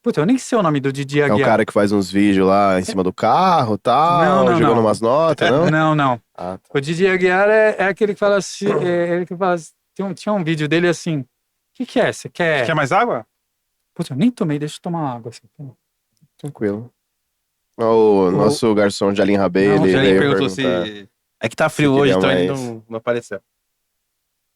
Puta, eu nem sei o nome do Didi É o Aguiar. cara que faz uns vídeos lá em cima do carro e tal, Não, jogando não. umas notas, não? Não. Ah, tá. O Didi Aguiar é aquele que fala assim. Ele que fala, tinha um vídeo dele assim. O que é? Você quer. Quer mais água? Puta, eu nem tomei, deixa eu tomar uma água. Assim. Tranquilo. O nosso garçom de Alim Rabei, Não, ele Já nem veio perguntou perguntar. se. É que tá frio Se hoje, queria então ele mais. não apareceu.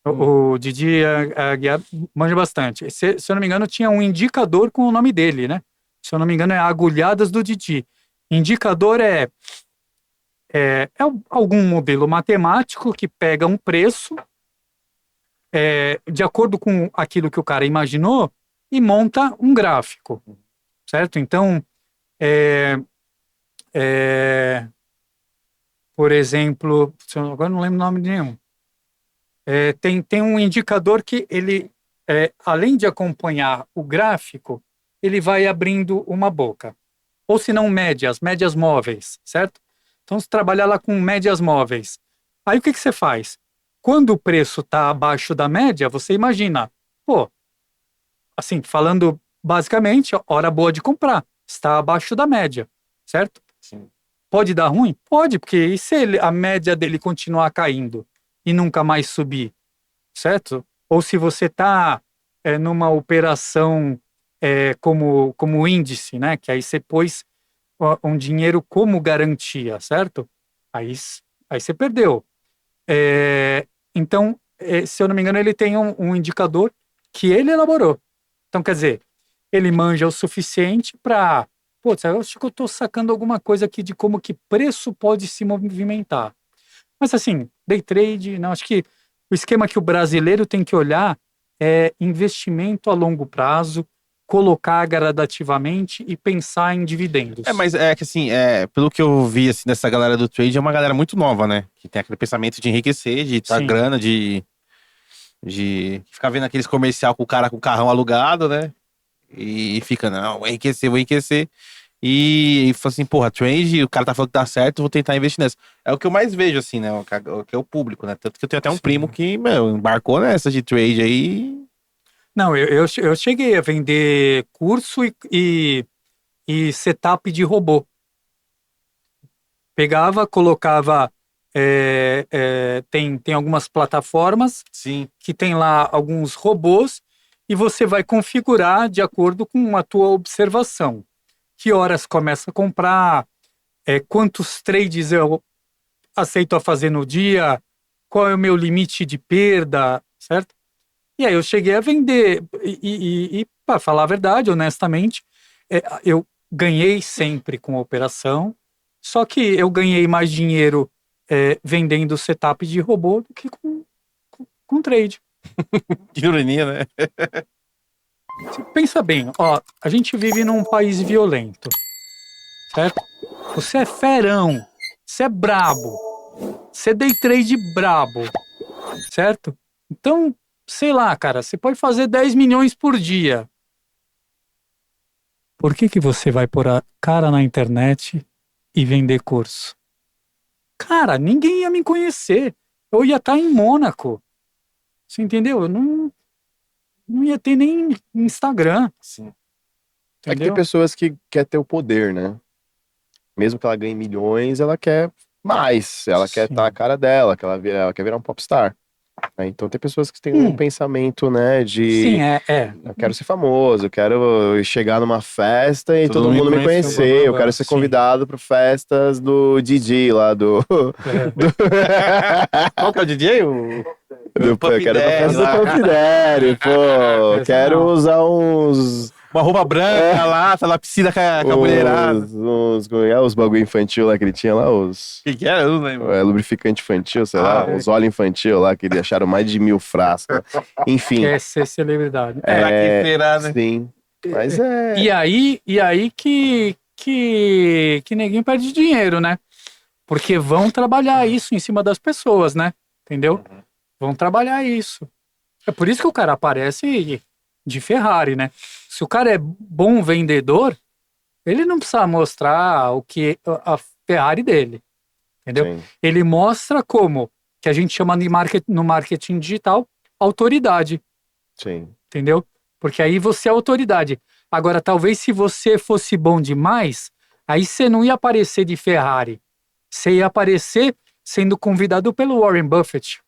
O Didi Aguiar manja bastante. Se eu não me engano, tinha um indicador com o nome dele, né? Se eu não me engano, é Agulhadas do Didi. Indicador é algum modelo matemático que pega um preço de acordo com aquilo que o cara imaginou e monta um gráfico, certo? Então, por exemplo, agora não lembro o nome de nenhum. Tem um indicador que ele, além de acompanhar o gráfico, ele vai abrindo uma boca. Ou se não, médias móveis, certo? Então, se trabalhar lá com médias móveis. Aí, o que você faz? Quando o preço está abaixo da média, você imagina, pô, assim, falando basicamente, hora boa de comprar, está abaixo da média, certo? Sim. Pode dar ruim? Pode, porque e se a média dele continuar caindo e nunca mais subir, certo? Ou se você está numa operação como índice, né? Que aí você pôs um dinheiro como garantia, certo? Aí você perdeu. Então, se eu não me engano, ele tem um indicador que ele elaborou. Então, quer dizer, ele manja o suficiente para... Putz, eu acho que eu estou sacando alguma coisa aqui de como que preço pode se movimentar. Mas assim, day trade, não, acho que o esquema que o brasileiro tem que olhar é investimento a longo prazo, colocar gradativamente e pensar em dividendos. Mas é que assim, pelo que eu vi assim, dessa galera do trade, é uma galera muito nova, né? Que tem aquele pensamento de enriquecer, de estar Sim. grana, de ficar vendo aqueles comercial com o cara com o carrão alugado, né? E fica, não, vou enriquecer. E fala assim, porra, trade, o cara tá falando que dá certo, vou tentar investir nessa. É o que eu mais vejo, assim, né? O que é o público, né? Tanto que eu tenho até um Sim. primo que, meu, embarcou nessa de trade aí. Não, eu cheguei a vender curso e setup de robô. Pegava, colocava. Tem algumas plataformas Sim. que tem lá alguns robôs e você vai configurar de acordo com a tua observação. Que horas começa a comprar, quantos trades eu aceito a fazer no dia, qual é o meu limite de perda, certo? E aí eu cheguei a vender e para falar a verdade, honestamente, ganhei sempre com a operação, só que eu ganhei mais dinheiro vendendo setup de robô do que com trade. Que ironia, né? Pensa bem, ó, a gente vive num país violento, certo? Você é ferão, você é brabo, você é day trade brabo, certo? Então, sei lá, cara, você pode fazer 10 milhões por dia. Por que você vai pôr a cara na internet e vender curso? Cara, ninguém ia me conhecer. Eu ia estar em Mônaco. Você entendeu? Eu não ia ter nem Instagram. Sim. É que Entendeu? tem pessoas que querem ter o poder, né? Mesmo que ela ganhe milhões, ela quer mais. Ela quer Sim. estar a cara dela, que ela quer virar um popstar. Né? Então tem pessoas que têm um pensamento, né, Sim, de é. eu quero ser famoso, eu quero chegar numa festa e Todo todo mundo me conhecer, conhecer, blá, blá, eu blá. quero ser Sim. convidado para festas do DJ lá do... Qual que é o DJ? Eu Puff quero ir pra Daddy festa do lá. Puff Daddy, pô. Essa Quero não. usar uns... Uma roupa branca lá, tá na piscina com a mulherada. Os bagulho infantil lá que ele tinha lá, os... O que era? Eu não lembro. lubrificante infantil, sei lá, os óleo infantil lá, que eles acharam mais de 1000 frascos. Enfim. Quer ser celebridade. Era que será, né? Sim. Mas é... E aí que neguinho perde dinheiro, né? Porque vão trabalhar isso em cima das pessoas, né? Entendeu? Vão trabalhar isso. É por isso que o cara aparece de Ferrari, né? Se o cara é bom vendedor, ele não precisa mostrar o que a Ferrari dele, entendeu? Sim. Ele mostra como, que a gente chama no marketing digital, autoridade, Sim. entendeu? Porque aí você é autoridade. Agora, talvez se você fosse bom demais, aí você não ia aparecer de Ferrari. Você ia aparecer sendo convidado pelo Warren Buffett,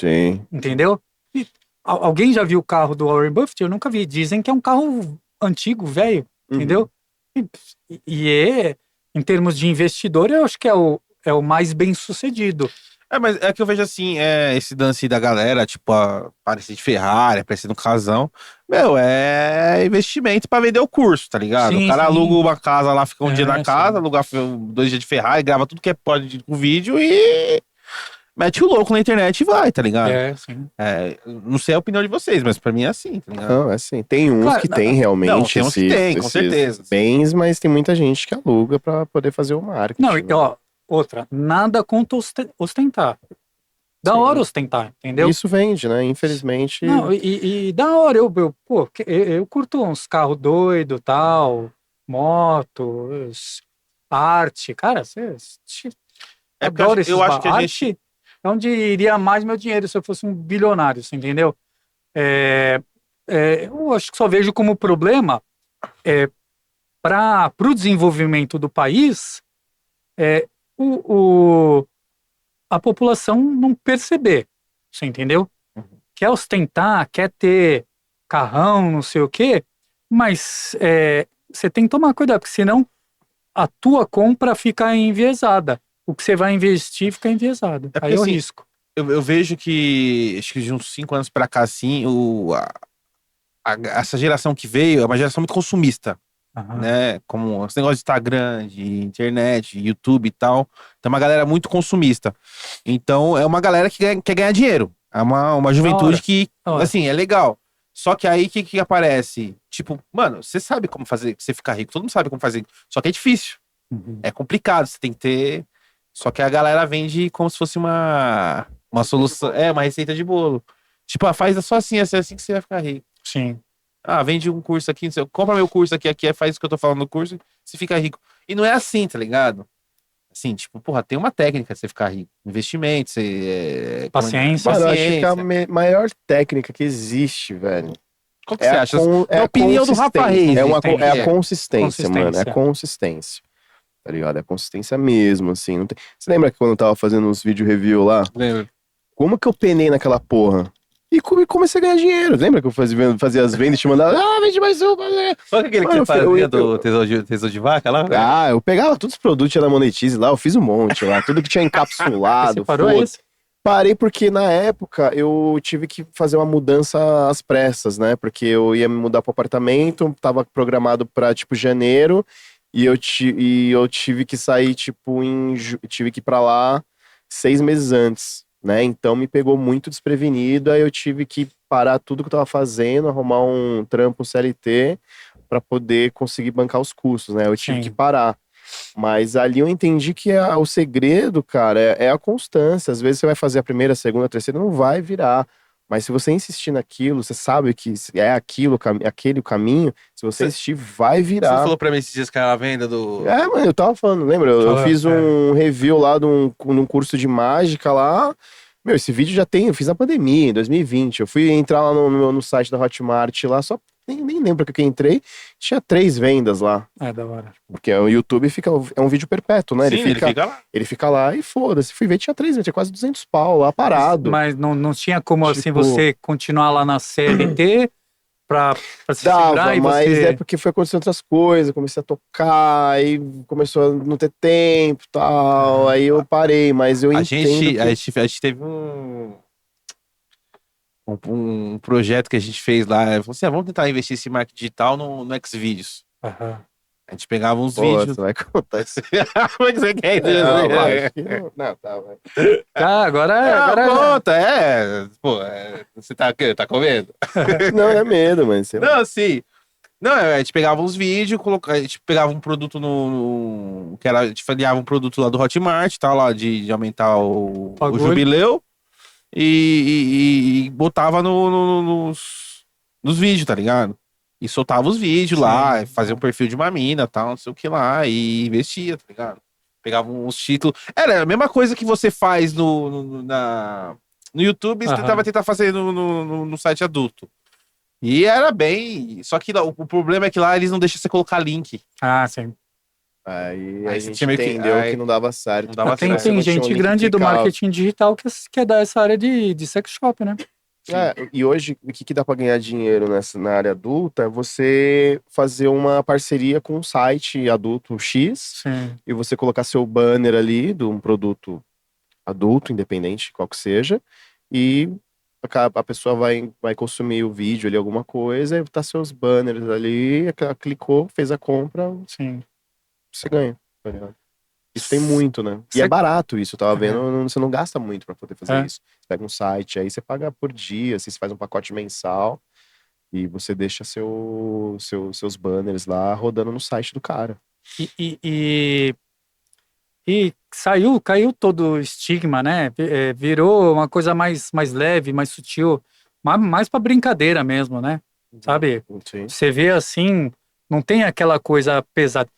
Sim. entendeu? E alguém já viu o carro do Warren Buffett? Eu nunca vi. Dizem que é um carro antigo, velho, entendeu? Em termos de investidor, eu acho que é o mais bem sucedido. Mas é que eu vejo assim, esse lance da galera, tipo, aparecer de Ferrari, aparecer no casão. Meu, é investimento pra vender o curso, tá ligado? Sim, o cara sim. aluga uma casa lá, fica um dia na Sim. casa, aluga 2 dias de Ferrari, grava tudo que pode com vídeo e mete o louco na internet e vai, tá ligado? Sim. Não sei a opinião de vocês, mas pra mim é assim, tá ligado? Não, é assim. Tem uns Claro, que tem realmente não, tem uns que tem, com esses certeza. bens, mas tem muita gente que aluga pra poder fazer o marketing. Não, né? ó, outra, nada contra ostentar. Da Sim. hora ostentar, entendeu? Isso vende, né? Infelizmente. Não, e da hora, eu curto uns carros doidos, tal, moto, arte, cara, você Porque adoro eu acho que a arte gente. é onde iria mais meu dinheiro se eu fosse um bilionário, você entendeu? Eu acho que só vejo como problema para o desenvolvimento do país a população não perceber, você entendeu? Quer ostentar, quer ter carrão, não sei o quê, mas você tem que tomar cuidado, porque senão a tua compra fica enviesada. O que você vai investir fica enviesado. É porque, Aí eu assim, risco. Eu vejo que, acho que de uns 5 anos pra cá, assim, essa geração que veio é uma geração muito consumista, Aham. né? Como esse negócio de Instagram, de internet, de YouTube e tal. Tem uma galera muito consumista. Então, é uma galera que quer ganhar dinheiro. É uma juventude hora. que, Da hora. assim, é legal. Só que aí, o que aparece? Tipo, mano, você sabe como fazer, você ficar rico. Todo mundo sabe como fazer. Só que é difícil. Uhum. É complicado. Você tem que ter... Só que a galera vende como se fosse uma solução. Uma receita de bolo. Tipo, faz só assim que você vai ficar rico. Sim. Vende um curso aqui, compra meu curso aqui, faz o que eu tô falando no curso, você fica rico. E não é assim, tá ligado? Assim, tipo, porra, tem uma técnica de você ficar rico. Investimento, Paciência. Mano, eu acho que a paciência. maior técnica que existe, velho. Qual que você acha? É a opinião do Rafa Reis. É a é. consistência, mano. É a consistência. Tá ligado? É a consistência mesmo, assim. Não tem... Você lembra que quando eu tava fazendo uns vídeo review lá? Lembra? Como que eu penei naquela porra? E comecei a ganhar dinheiro. Lembra que eu fazia as vendas e te mandava, vende mais uma. Qual que é aquele que Mano, você fazia eu- do tesouro de vaca lá? Eu pegava todos os produtos da Monetize lá, eu fiz um monte lá, tudo que tinha encapsulado. Você parou foda. esse? Parei porque na época eu tive que fazer uma mudança às pressas, né? Porque eu ia me mudar pro apartamento, tava programado pra tipo janeiro, E eu tive que sair, tipo, tive que ir pra lá 6 meses antes, né? Então me pegou muito desprevenido, aí eu tive que parar tudo que eu tava fazendo, arrumar um trampo CLT pra poder conseguir bancar os custos, né? Eu tive que Sim. parar. Mas ali eu entendi que o segredo, cara, é a constância. Às vezes você vai fazer a primeira, a segunda, a terceira, não vai virar. Mas se você insistir naquilo, você sabe que é aquilo, aquele o caminho. Se você Você- insistir, vai Você virar. falou pra mim esses dias que era a venda do. É, mano, eu tava falando, lembra? Eu Fala, fiz um review lá num curso de mágica lá. Meu, esse vídeo já tem, eu fiz na pandemia, em 2020. Eu fui entrar lá no site da Hotmart lá, só nem lembro que eu entrei. Tinha 3 vendas lá. Da hora. Porque o YouTube é um vídeo perpétuo, né? Sim, ele fica lá. Ele fica lá e foda-se. Fui ver, tinha 3 vendas, tinha quase 200 pau lá parado. Mas não tinha como, assim, Tipo- você continuar lá na CLT pra se Dava, segurar e mas você... é porque foi acontecendo outras coisas, comecei a tocar, aí começou a não ter tempo e tal, aí eu parei, mas eu A entendo gente, que... a gente teve um projeto que a gente fez lá. Falou assim: vamos tentar investir esse marketing digital no Xvideos. Aham. A gente pegava uns Pô, vídeos. você vai contar isso. Como é que você quer isso? Não, vai. Não, tá, vai. Agora... Conta, Pô, você tá comendo? Não, é medo, mas... sei lá. Não, assim. Não, a gente pegava uns vídeos, a gente pegava um produto que era, a gente filiava um produto lá do Hotmart, tá lá, de aumentar o Bagulho. jubileu e botava nos vídeos, tá ligado? E soltava os vídeos lá, Sim. fazia um perfil de uma mina, tal, não sei o que lá, e investia, tá ligado? Pegava uns títulos. Era a mesma coisa que você faz no YouTube, você Aham. tentar fazer no site adulto. E era bem. Só que lá, o problema é que lá eles não deixam você colocar link. Sim. Aí Aí a você gente tinha meio que- entendeu aí que não dava certo. não dava Tem, certo. Você tem não tinha um gente link grande do clicável. marketing digital que é dessa área de sex shop, né? E hoje, o que dá pra ganhar dinheiro na área adulta é você fazer uma parceria com um site adulto X Sim. e você colocar seu banner ali de um produto adulto, independente, qual que seja, e a pessoa vai consumir o vídeo ali, alguma coisa, e tá seus banners ali, clicou, fez a compra, Sim. você ganha, tá ligado? Isso tem muito, né? E é barato isso, eu tava vendo, você não gasta muito pra poder fazer É. isso. Você pega um site, aí você paga por dia, assim, você faz um pacote mensal e você deixa seus banners lá rodando no site do cara. E caiu todo o estigma, né? Virou uma coisa mais leve, mais sutil, mais para brincadeira mesmo, né? Sabe? Sim. Você vê assim, não tem aquela coisa pesada.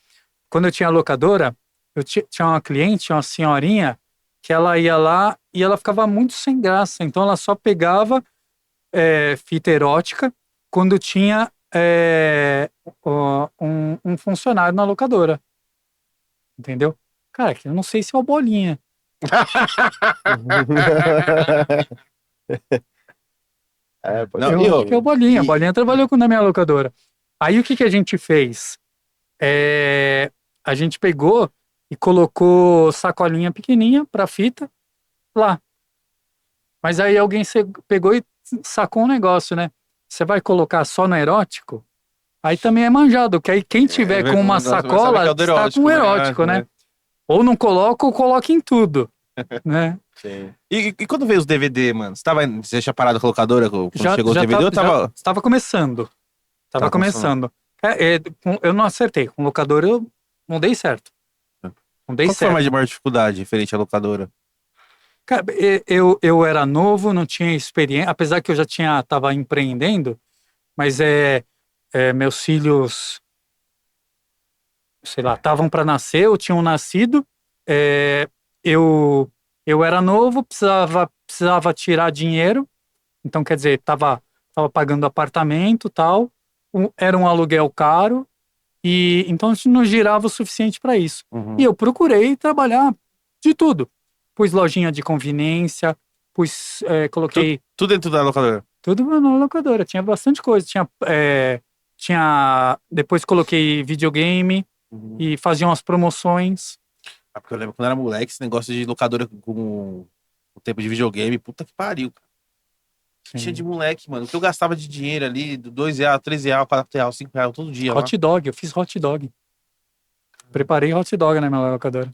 Quando eu tinha locadora, eu tinha uma cliente, uma senhorinha, que ela ia lá e ela ficava muito sem graça. Então ela só pegava fita erótica quando tinha um funcionário na locadora. Entendeu? Cara, que eu não sei se é o Bolinha. Pode Não, ser. Eu acho que é o Bolinha. O e- Bolinha trabalhou na minha locadora. Aí o que que a gente fez? A gente pegou e colocou sacolinha pequenininha pra fita lá. Mas aí alguém pegou e sacou um negócio, né? Você vai colocar só no erótico? Aí também é manjado, que aí quem tiver com uma sacola sabe que é o do está com o erótico, erótico, né? Ou não coloca ou coloca em tudo, né? Sim. E quando veio os DVD, mano? Você tinha parado com a locadora quando chegou os Já DVD? Eu tava. estava começando. Estava Tava começando. Eu não acertei. Com locadora eu não dei certo. Não dei Qual que foi a certo. maior dificuldade referente à locadora? Cara, eu era novo, não tinha experiência, apesar que eu já tava empreendendo, mas meus filhos, sei lá, estavam para nascer, ou tinham nascido, é, eu era novo, precisava tirar dinheiro, então quer dizer, tava pagando apartamento, tal, era um aluguel caro, e então não girava o suficiente para isso. Uhum. E eu procurei trabalhar de tudo. Pus lojinha de conveniência, coloquei Tudo dentro da locadora. tudo na locadora. Tinha bastante coisa. Depois coloquei videogame e fazia umas promoções. Porque eu lembro quando era moleque, esse negócio de locadora com o tempo de videogame, puta que pariu, cara. Que tinha de moleque, mano. O que eu gastava de dinheiro ali, R$2, R$3, R$4, R$5 todo dia. Hot dog, eu fiz hot dog. Preparei hot dog na minha locadora.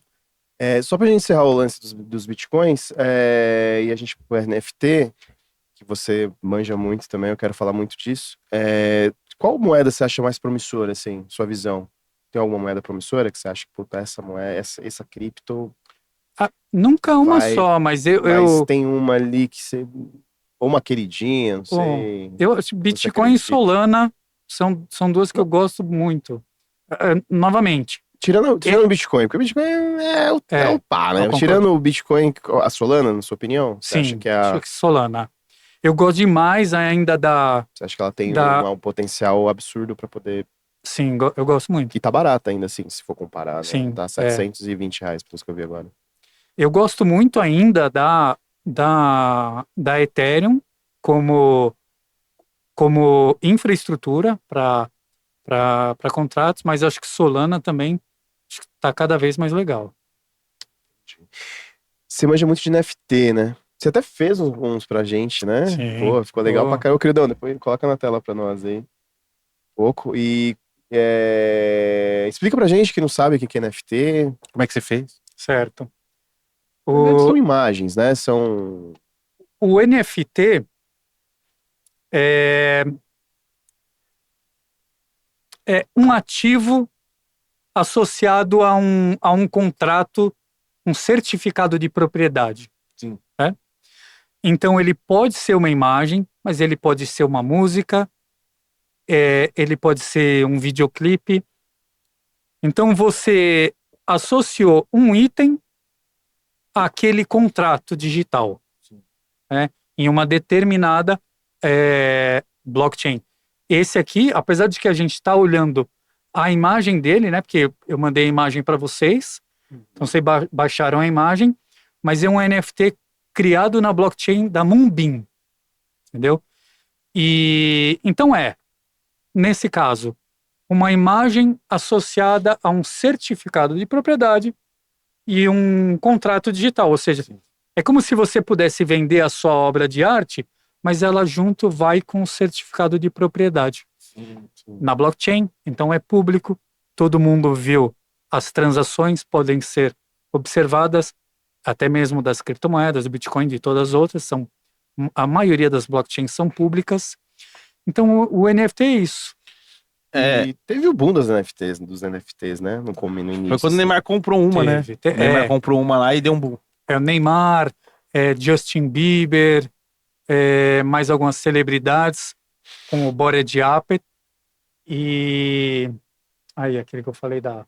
Só pra gente encerrar o lance dos bitcoins, e a gente pro NFT, que você manja muito também, eu quero falar muito disso. Qual moeda você acha mais promissora, assim, sua visão? Tem alguma moeda promissora que você acha que, puta, essa moeda, essa cripto, Nunca uma Vai- só, mas mas eu, tem uma ali que você... Ou uma queridinha, não Bom, sei. Bitcoin e acredita? Solana são duas que eu gosto muito. Novamente, Tirando o Bitcoin, porque o Bitcoin é o pá, né? eu concordo. Tirando o Bitcoin, a Solana, na sua opinião, você acha sim, que acho que Solana. Eu gosto demais ainda você acha que ela tem um potencial absurdo pra poder... Sim, eu gosto muito. E tá barata ainda, assim, se for comparar, né? Sim, Tá R$ 720, pelos que eu vi agora. Eu gosto muito ainda da Ethereum como infraestrutura para contratos, mas acho que Solana também está cada vez mais legal. Você manja muito de NFT, né? Você até fez uns pra gente, né? Sim. Pô, ficou legal Pô. pra caramba. Queridão, depois coloca na tela pra nós aí. Pouco. E explica pra gente que não sabe o que é NFT. Como é que você fez? Certo. São imagens, né? São... O NFT é um ativo associado a um contrato, um certificado de propriedade. Sim. Então, ele pode ser uma imagem, mas ele pode ser uma música, ele pode ser um videoclipe. Então, você associou um item àquele contrato digital, né, em uma determinada blockchain. Esse aqui, apesar de que a gente está olhando a imagem dele, né, porque eu mandei a imagem para vocês, então vocês baixaram a imagem, mas é um NFT criado na blockchain da Moonbeam, entendeu? E então nesse caso, uma imagem associada a um certificado de propriedade e um contrato digital, ou seja, é como se você pudesse vender a sua obra de arte, mas ela junto vai com o certificado de propriedade. Na blockchain, então é público, todo mundo viu, as transações podem ser observadas, até mesmo das criptomoedas, do Bitcoin, de todas as outras, a maioria das blockchains são públicas. Então o NFT é isso. E teve o boom dos NFTs, né? No início. Foi quando o Neymar comprou uma, né? O Neymar comprou uma lá e deu um boom. O Neymar, Justin Bieber, mais algumas celebridades, com o Bored Ape e... Aí, aquele que eu falei da...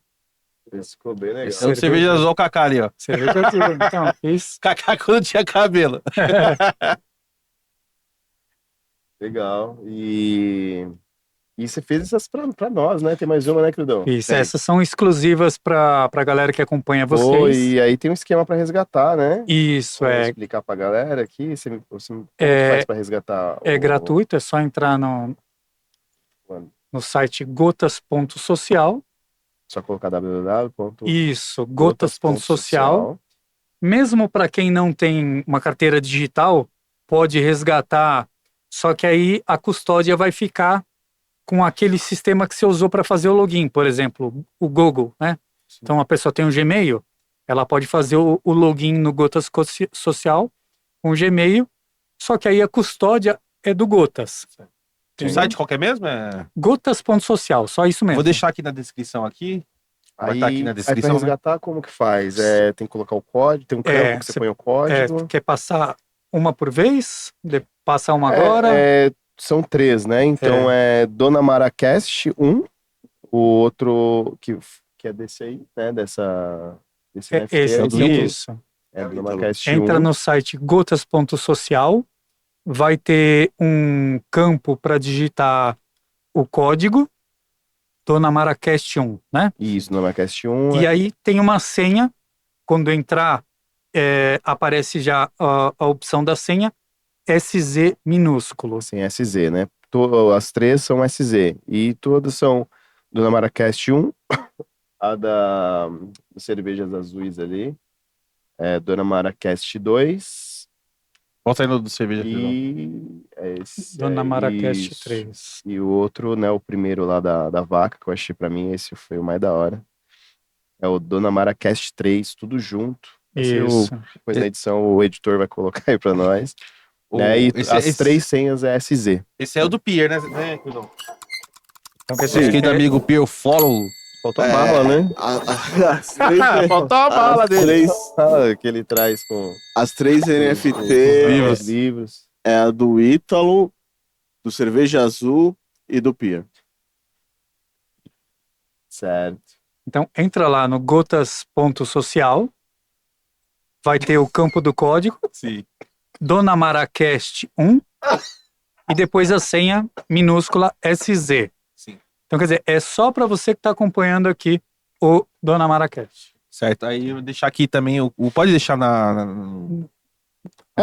Isso ficou bem legal. É o cerveja azul Kaká ali, ó. Cerveja azul, então, isso. Kaká quando tinha cabelo. Legal. E você fez essas pra nós, né? Tem mais uma, né, queridão? Isso, essas são exclusivas pra galera que acompanha vocês. E aí tem um esquema pra resgatar, né? Isso, Vou explicar pra galera aqui. Como faz pra resgatar? É gratuito, é só entrar no site gotas.social. Só colocar www. Isso, gotas.social. Mesmo para quem não tem uma carteira digital, pode resgatar, só que aí a custódia vai ficar com aquele sistema que você usou para fazer o login, por exemplo, o Google, né? Sim. Então a pessoa tem um Gmail, ela pode fazer o login no Gotas Social com o Gmail, só que aí a custódia é do Gotas. O site qual que é mesmo? Gotas.social, só isso mesmo. Vou deixar aqui na descrição aqui. Vai estar aqui na descrição. Pra resgatar, né? Como que faz? Tem que colocar o código, tem um campo que você põe o código. Quer passar uma por vez? Passa uma agora? São 3, né? Então é Dona Maracast 1, o outro que é desse aí, né? Desse NFT. Isso. Dona Maracast Entra 1. no site gotas.social, vai ter um campo para digitar o código, Dona Maracast 1, né? Isso, Dona Maracast 1. E aí tem uma senha, quando entrar, aparece já a opção da senha, SZ minúsculo. Sim, SZ, né? As 3 são SZ. E todas são Dona Maracast 1, a das cervejas azuis ali. Dona Maracast 2. Volta aí no do cerveja. E Dona Maracast 3. E o outro, né? O primeiro lá da vaca, que eu achei pra mim, esse foi o mais da hora. É o Dona Mara Cast 3, tudo junto. Vai ser Isso. depois na edição o editor vai colocar aí pra nós. O- Né? E esse- as esse- 3 senhas é SZ. Esse é o do Pier, né, Cudão? Então, Nosso querido amigo Pier Follow. Faltou a bala, né? As três, Faltou a bala as dele. três, Que ele traz com as três os NFT livros. é a do Ítalo, do Cerveja Azul e do Pier. Certo. Então, entra lá no gotas.social, vai ter o campo do código, Sim. Dona Maracast 1, e depois a senha minúscula SZ. Sim. Então, quer dizer, é só para você que está acompanhando aqui o Dona Maracast. Certo. Aí eu vou deixar aqui também. Pode deixar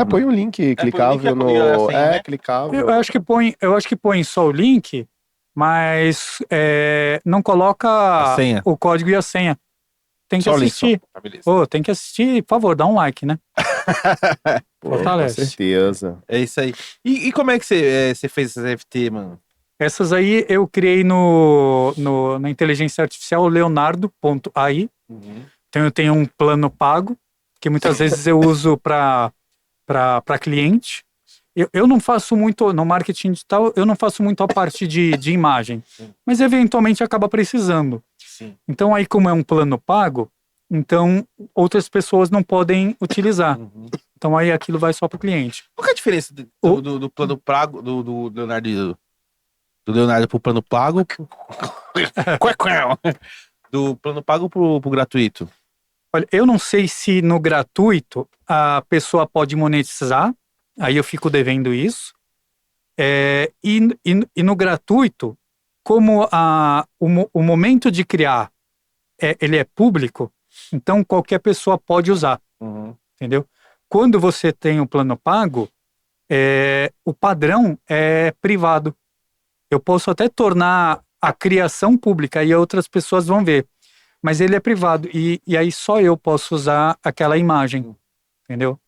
Põe um link clicável põe o link e a no. senha, né? Clicável. Eu acho que põe só o link, mas não coloca A senha. o código e a senha. Tem que Só o link, assistir. só. Tá, beleza. Ô, tem que assistir, por favor, dá um like, né? Pô, com Fortalece. certeza. É isso aí. E como é que você fez essas NFT, mano? Essas aí eu criei na inteligência artificial leonardo.ai. Então eu tenho um plano pago, que muitas vezes eu uso para cliente. Eu não faço muito, no marketing digital, eu não faço muito a parte de imagem, mas eventualmente acaba precisando. Sim. Então aí como é um plano pago, então outras pessoas não podem utilizar. Então aí aquilo vai só para o cliente. Qual que é a diferença do plano pago, do Leonardo, do Leonardo pro plano pago? Do plano pago pro gratuito? Olha, eu não sei se no gratuito a pessoa pode monetizar, aí eu fico devendo isso. E no gratuito, como o momento de criar ele é público, então qualquer pessoa pode usar, entendeu? Quando você tem o plano pago, o padrão é privado. Eu posso até tornar a criação pública e outras pessoas vão ver. Mas ele é privado e aí só eu posso usar aquela imagem, entendeu?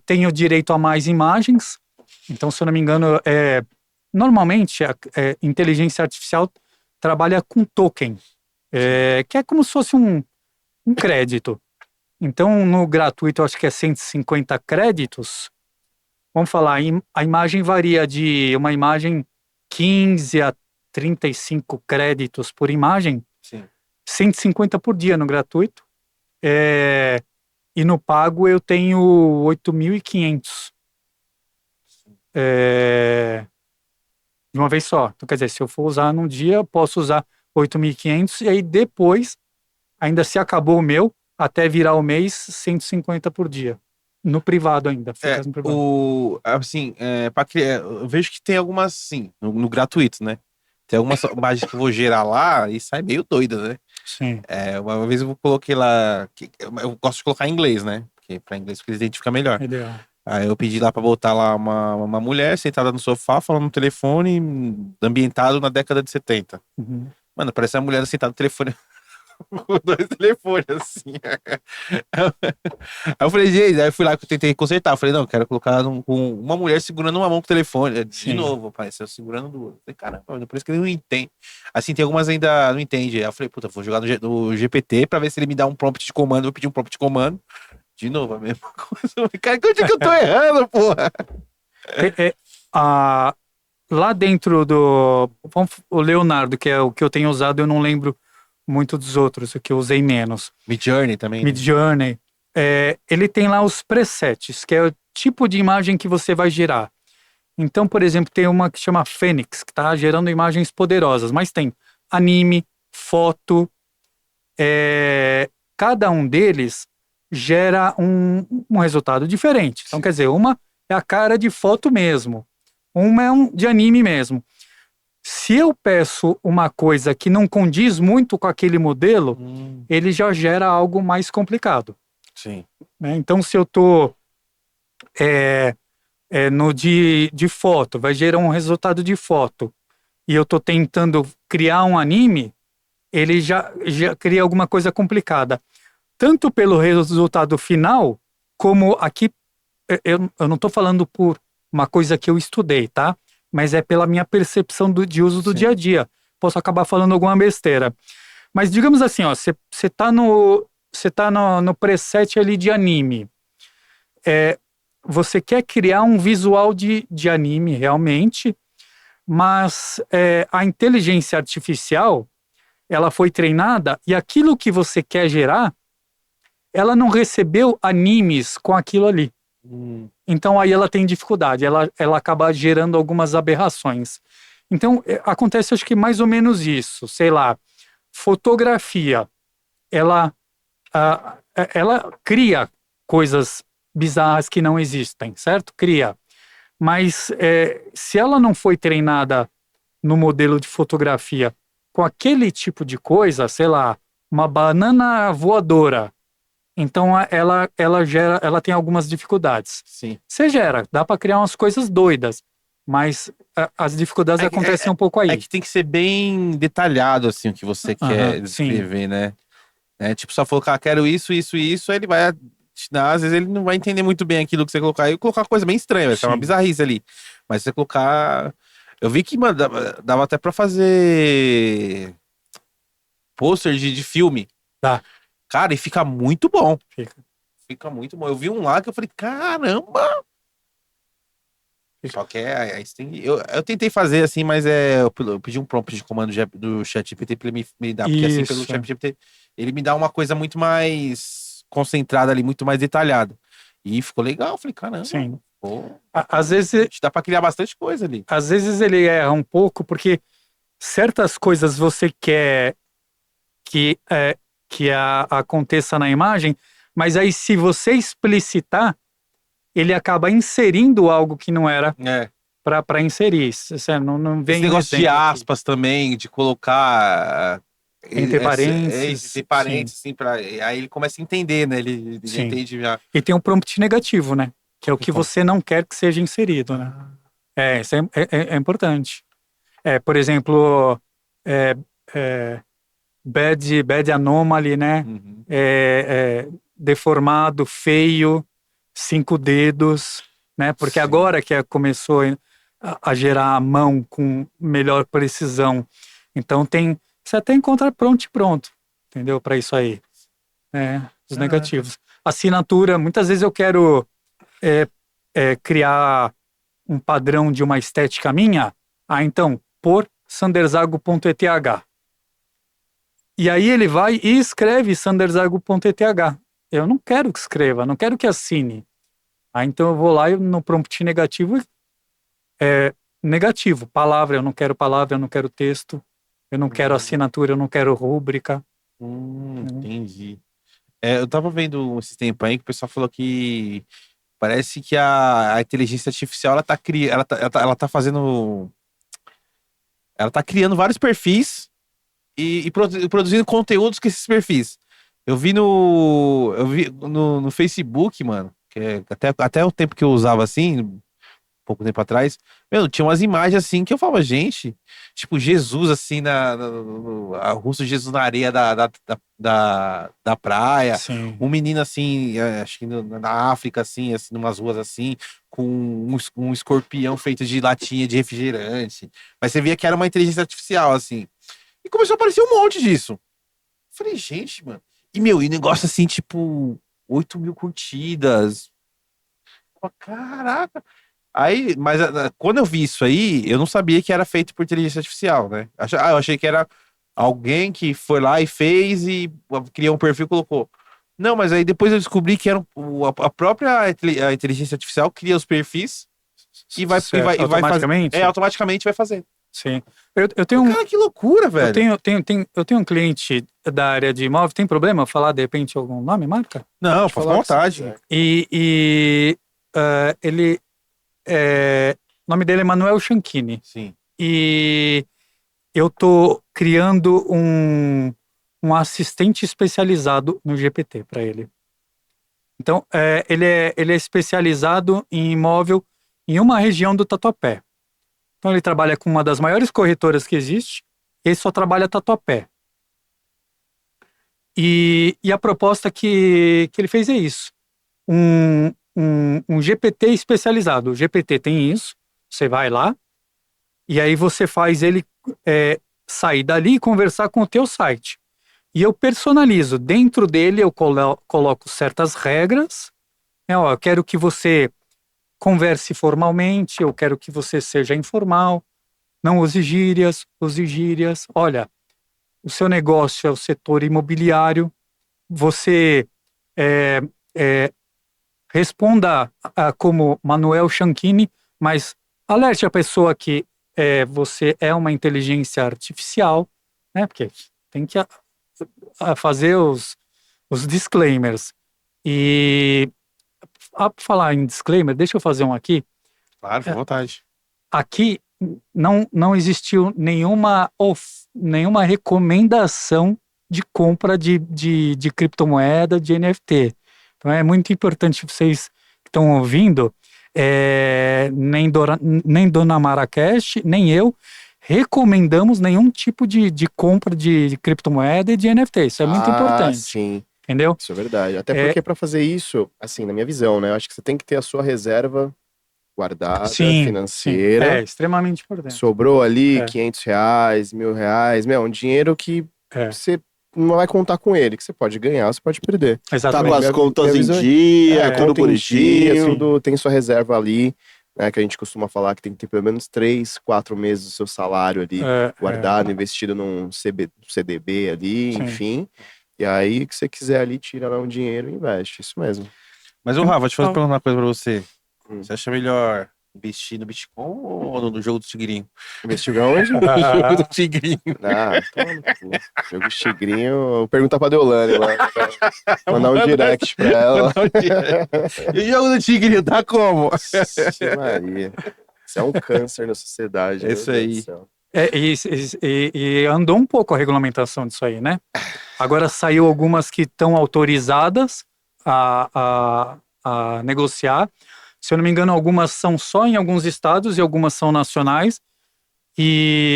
Tenho direito a mais imagens, então se eu não me engano, normalmente a inteligência artificial trabalha com token, que é como se fosse um crédito. Então no gratuito eu acho que é 150 créditos, vamos falar, a imagem varia de uma imagem 15 a 35 créditos por imagem, Sim. 150 por dia no gratuito. E no pago eu tenho 8.500. De uma vez só. Então, quer dizer, se eu for usar num dia, eu posso usar 8.500 e aí depois, ainda se acabou o meu, até virar o mês, 150 por dia. No privado ainda. Fica no privado. Assim, eu vejo que tem algumas, sim, no gratuito, né? Tem algumas imagens que eu vou gerar lá e sai meio doida, né? Sim. Uma vez eu coloquei lá, eu gosto de colocar em inglês, né? Porque pra inglês porque identifica melhor. Ideal. Aí eu pedi lá pra botar lá uma mulher sentada no sofá, falando no telefone, ambientado na década de 70. Uhum. Mano, parece uma mulher sentada no telefone com 2 telefones, assim. Aí eu falei, gente, aí eu fui lá que eu tentei consertar. Eu falei, não, eu quero colocar com uma mulher segurando uma mão com o telefone. De Sim. novo, apareceu segurando do outro. Falei, caramba, por isso que ele não entende. Assim, tem algumas ainda não entende. Aí eu falei, puta, vou jogar no GPT pra ver se ele me dá um prompt de comando. Eu vou pedir um prompt de comando. De novo, a mesma coisa. Eu falei, cara, onde é que eu tô errando, porra? Lá dentro o Leonardo, que é o que eu tenho usado, eu não lembro muito dos outros, o que eu usei menos. Midjourney também. Midjourney. Ele tem lá os presets, que é o tipo de imagem que você vai gerar. Então, por exemplo, tem uma que chama Fênix, que está gerando imagens poderosas, mas tem anime, foto. Cada um deles gera um resultado diferente. Então, quer dizer, uma é a cara de foto mesmo, uma é de anime mesmo. Se eu peço uma coisa que não condiz muito com aquele modelo, ele já gera algo mais complicado. Sim. Né? Então, se eu estou no de foto, vai gerar um resultado de foto, e eu estou tentando criar um anime, ele já cria alguma coisa complicada. Tanto pelo resultado final, como aqui, eu não estou falando por uma coisa que eu estudei, tá? Mas é pela minha percepção de uso do dia a dia. Posso acabar falando alguma besteira. Mas digamos assim, ó, você tá no preset ali de anime. Você quer criar um visual de anime realmente, mas a inteligência artificial, ela foi treinada e aquilo que você quer gerar, ela não recebeu animes com aquilo ali. Então aí ela tem dificuldade, ela acaba gerando algumas aberrações. Então acontece acho que mais ou menos isso, sei lá, fotografia, ela, ela cria coisas bizarras que não existem, certo? Cria. Mas se ela não foi treinada no modelo de fotografia com aquele tipo de coisa, sei lá, uma banana voadora, então ela tem algumas dificuldades. Sim. Você gera, dá para criar umas coisas doidas, mas as dificuldades acontecem um pouco aí. É que tem que ser bem detalhado, assim, o que você quer descrever, né? Tipo, só colocar, quero isso, isso e isso, aí ele vai te dar, às vezes ele não vai entender muito bem aquilo que você colocar, e colocar uma coisa bem estranha, vai ser uma bizarrice ali. Mas se você colocar... Eu vi que, mano, dava até pra fazer pôster de filme. Dá. Cara, e fica muito bom. Fica. Fica muito bom. Eu vi um lá que eu falei, caramba! Só que aí você tem... eu tentei fazer assim, mas eu pedi um prompt de comando do ChatGPT pra ele me dar. Porque assim, pelo ChatGPT, ele me dá uma coisa muito mais concentrada ali, muito mais detalhada. E ficou legal. Eu falei, caramba. Sim. Pô, Às vezes dá pra criar bastante coisa ali. Às vezes ele erra um pouco, porque certas coisas você quer que aconteça na imagem, mas aí se você explicitar, ele acaba inserindo algo que não era para inserir. Você não vem esse negócio de aspas aqui também, de colocar entre parênteses. Entre parênteses, assim, aí ele começa a entender, né? Ele entende já. E tem um prompt negativo, né? Que é o que você não quer que seja inserido, né? Isso é importante. Por exemplo, bad anomaly, né? Uhum. Deformado, feio, 5 dedos, né? Porque agora que começou a gerar a mão com melhor precisão. Então você até encontra pronto, entendeu? Para isso aí. Os negativos. Assinatura, muitas vezes eu quero criar um padrão de uma estética minha. Então, por sanderzago.eth. E aí ele vai e escreve sanderzago.eth. Eu não quero que escreva, não quero que assine. Então eu vou lá e no prompt negativo negativo. Palavra, eu não quero texto. Eu não quero assinatura, eu não quero rúbrica. Entendi. Eu tava vendo esse tempo aí que o pessoal falou que parece que a inteligência artificial ela tá fazendo... Ela tá criando vários perfis e produzindo conteúdos com esses perfis. Eu vi no Facebook, mano, que até o tempo que eu usava assim, pouco tempo atrás, tinha umas imagens assim que eu falava, gente, tipo Jesus assim, a russo Jesus na areia da praia. Sim. Um menino assim, acho que na África assim, numas ruas assim, com um escorpião feito de latinha de refrigerante. Mas você via que era uma inteligência artificial, assim. E começou a aparecer um monte disso. Eu falei, gente, mano. E e negócio assim, tipo, 8 mil curtidas. Caraca. Aí, mas quando eu vi isso aí, eu não sabia que era feito por inteligência artificial, né? Eu achei que era alguém que foi lá e fez e criou um perfil e colocou. Não, mas aí depois eu descobri que era a própria inteligência artificial cria os perfis e vai automaticamente? Automaticamente vai fazer. Sim. Eu tenho Cara, que loucura, velho. Eu tenho um cliente da área de imóvel. Tem problema eu falar de repente algum nome, marca? Não, fica à vontade. Ele o nome dele é Manuel Chanchini. Sim. E eu tô criando um assistente especializado no GPT para ele. Então, ele é especializado em imóvel em uma região do Tatuapé. Então, ele trabalha com uma das maiores corretoras que existe, e ele só trabalha Tatuapé. E a proposta que ele fez é isso. Um GPT especializado. O GPT tem isso, você vai lá, e aí você faz ele sair dali e conversar com o teu site. e eu personalizo. Dentro dele eu coloco certas regras. Ó, eu quero que você converse formalmente, eu quero que você seja informal, não use gírias, use gírias. Olha, o seu negócio é o setor imobiliário, você responda como Manuel Chanchini, mas alerte a pessoa que você é uma inteligência artificial, né? Porque tem que fazer os disclaimers. E falar em disclaimer, deixa eu fazer um aqui. Claro, fica à vontade. Aqui não existiu nenhuma recomendação de compra de criptomoeda, de NFT. Então é muito importante vocês que estão ouvindo, nem Dona Marrakech, nem eu, recomendamos nenhum tipo de compra de criptomoeda e de NFT. Isso é muito importante. Sim. Entendeu? Isso é verdade. Até porque para fazer isso, assim, na minha visão, né? Eu acho que você tem que ter a sua reserva guardada, financeira. Sim. É extremamente importante. Sobrou ali R$500, R$1.000, um dinheiro que você não vai contar com ele, que você pode ganhar, você pode perder. Tá Exatamente. com as contas em dia, tudo bonitinho. Tudo tem sua reserva ali, né? Que a gente costuma falar que tem que ter pelo menos 3, 4 meses do seu salário ali guardado, investido num CDB ali, enfim. E aí, o que você quiser ali, tira lá um dinheiro e investe. Isso mesmo. Mas, Rafa, deixa eu perguntar uma coisa pra você. Você acha melhor investir no Bitcoin ou no jogo do Tigrinho? Investir onde? No jogo do Tigrinho. Toma no cu. Jogo do Tigrinho. Perguntar pra Deolane lá. Mandar um direct pra ela. E o jogo do Tigrinho, tá como? Maria. Isso é um câncer na sociedade. É isso aí. E andou um pouco a regulamentação disso aí, né? Agora saiu algumas que estão autorizadas a negociar. Se eu não me engano, algumas são só em alguns estados e algumas são nacionais.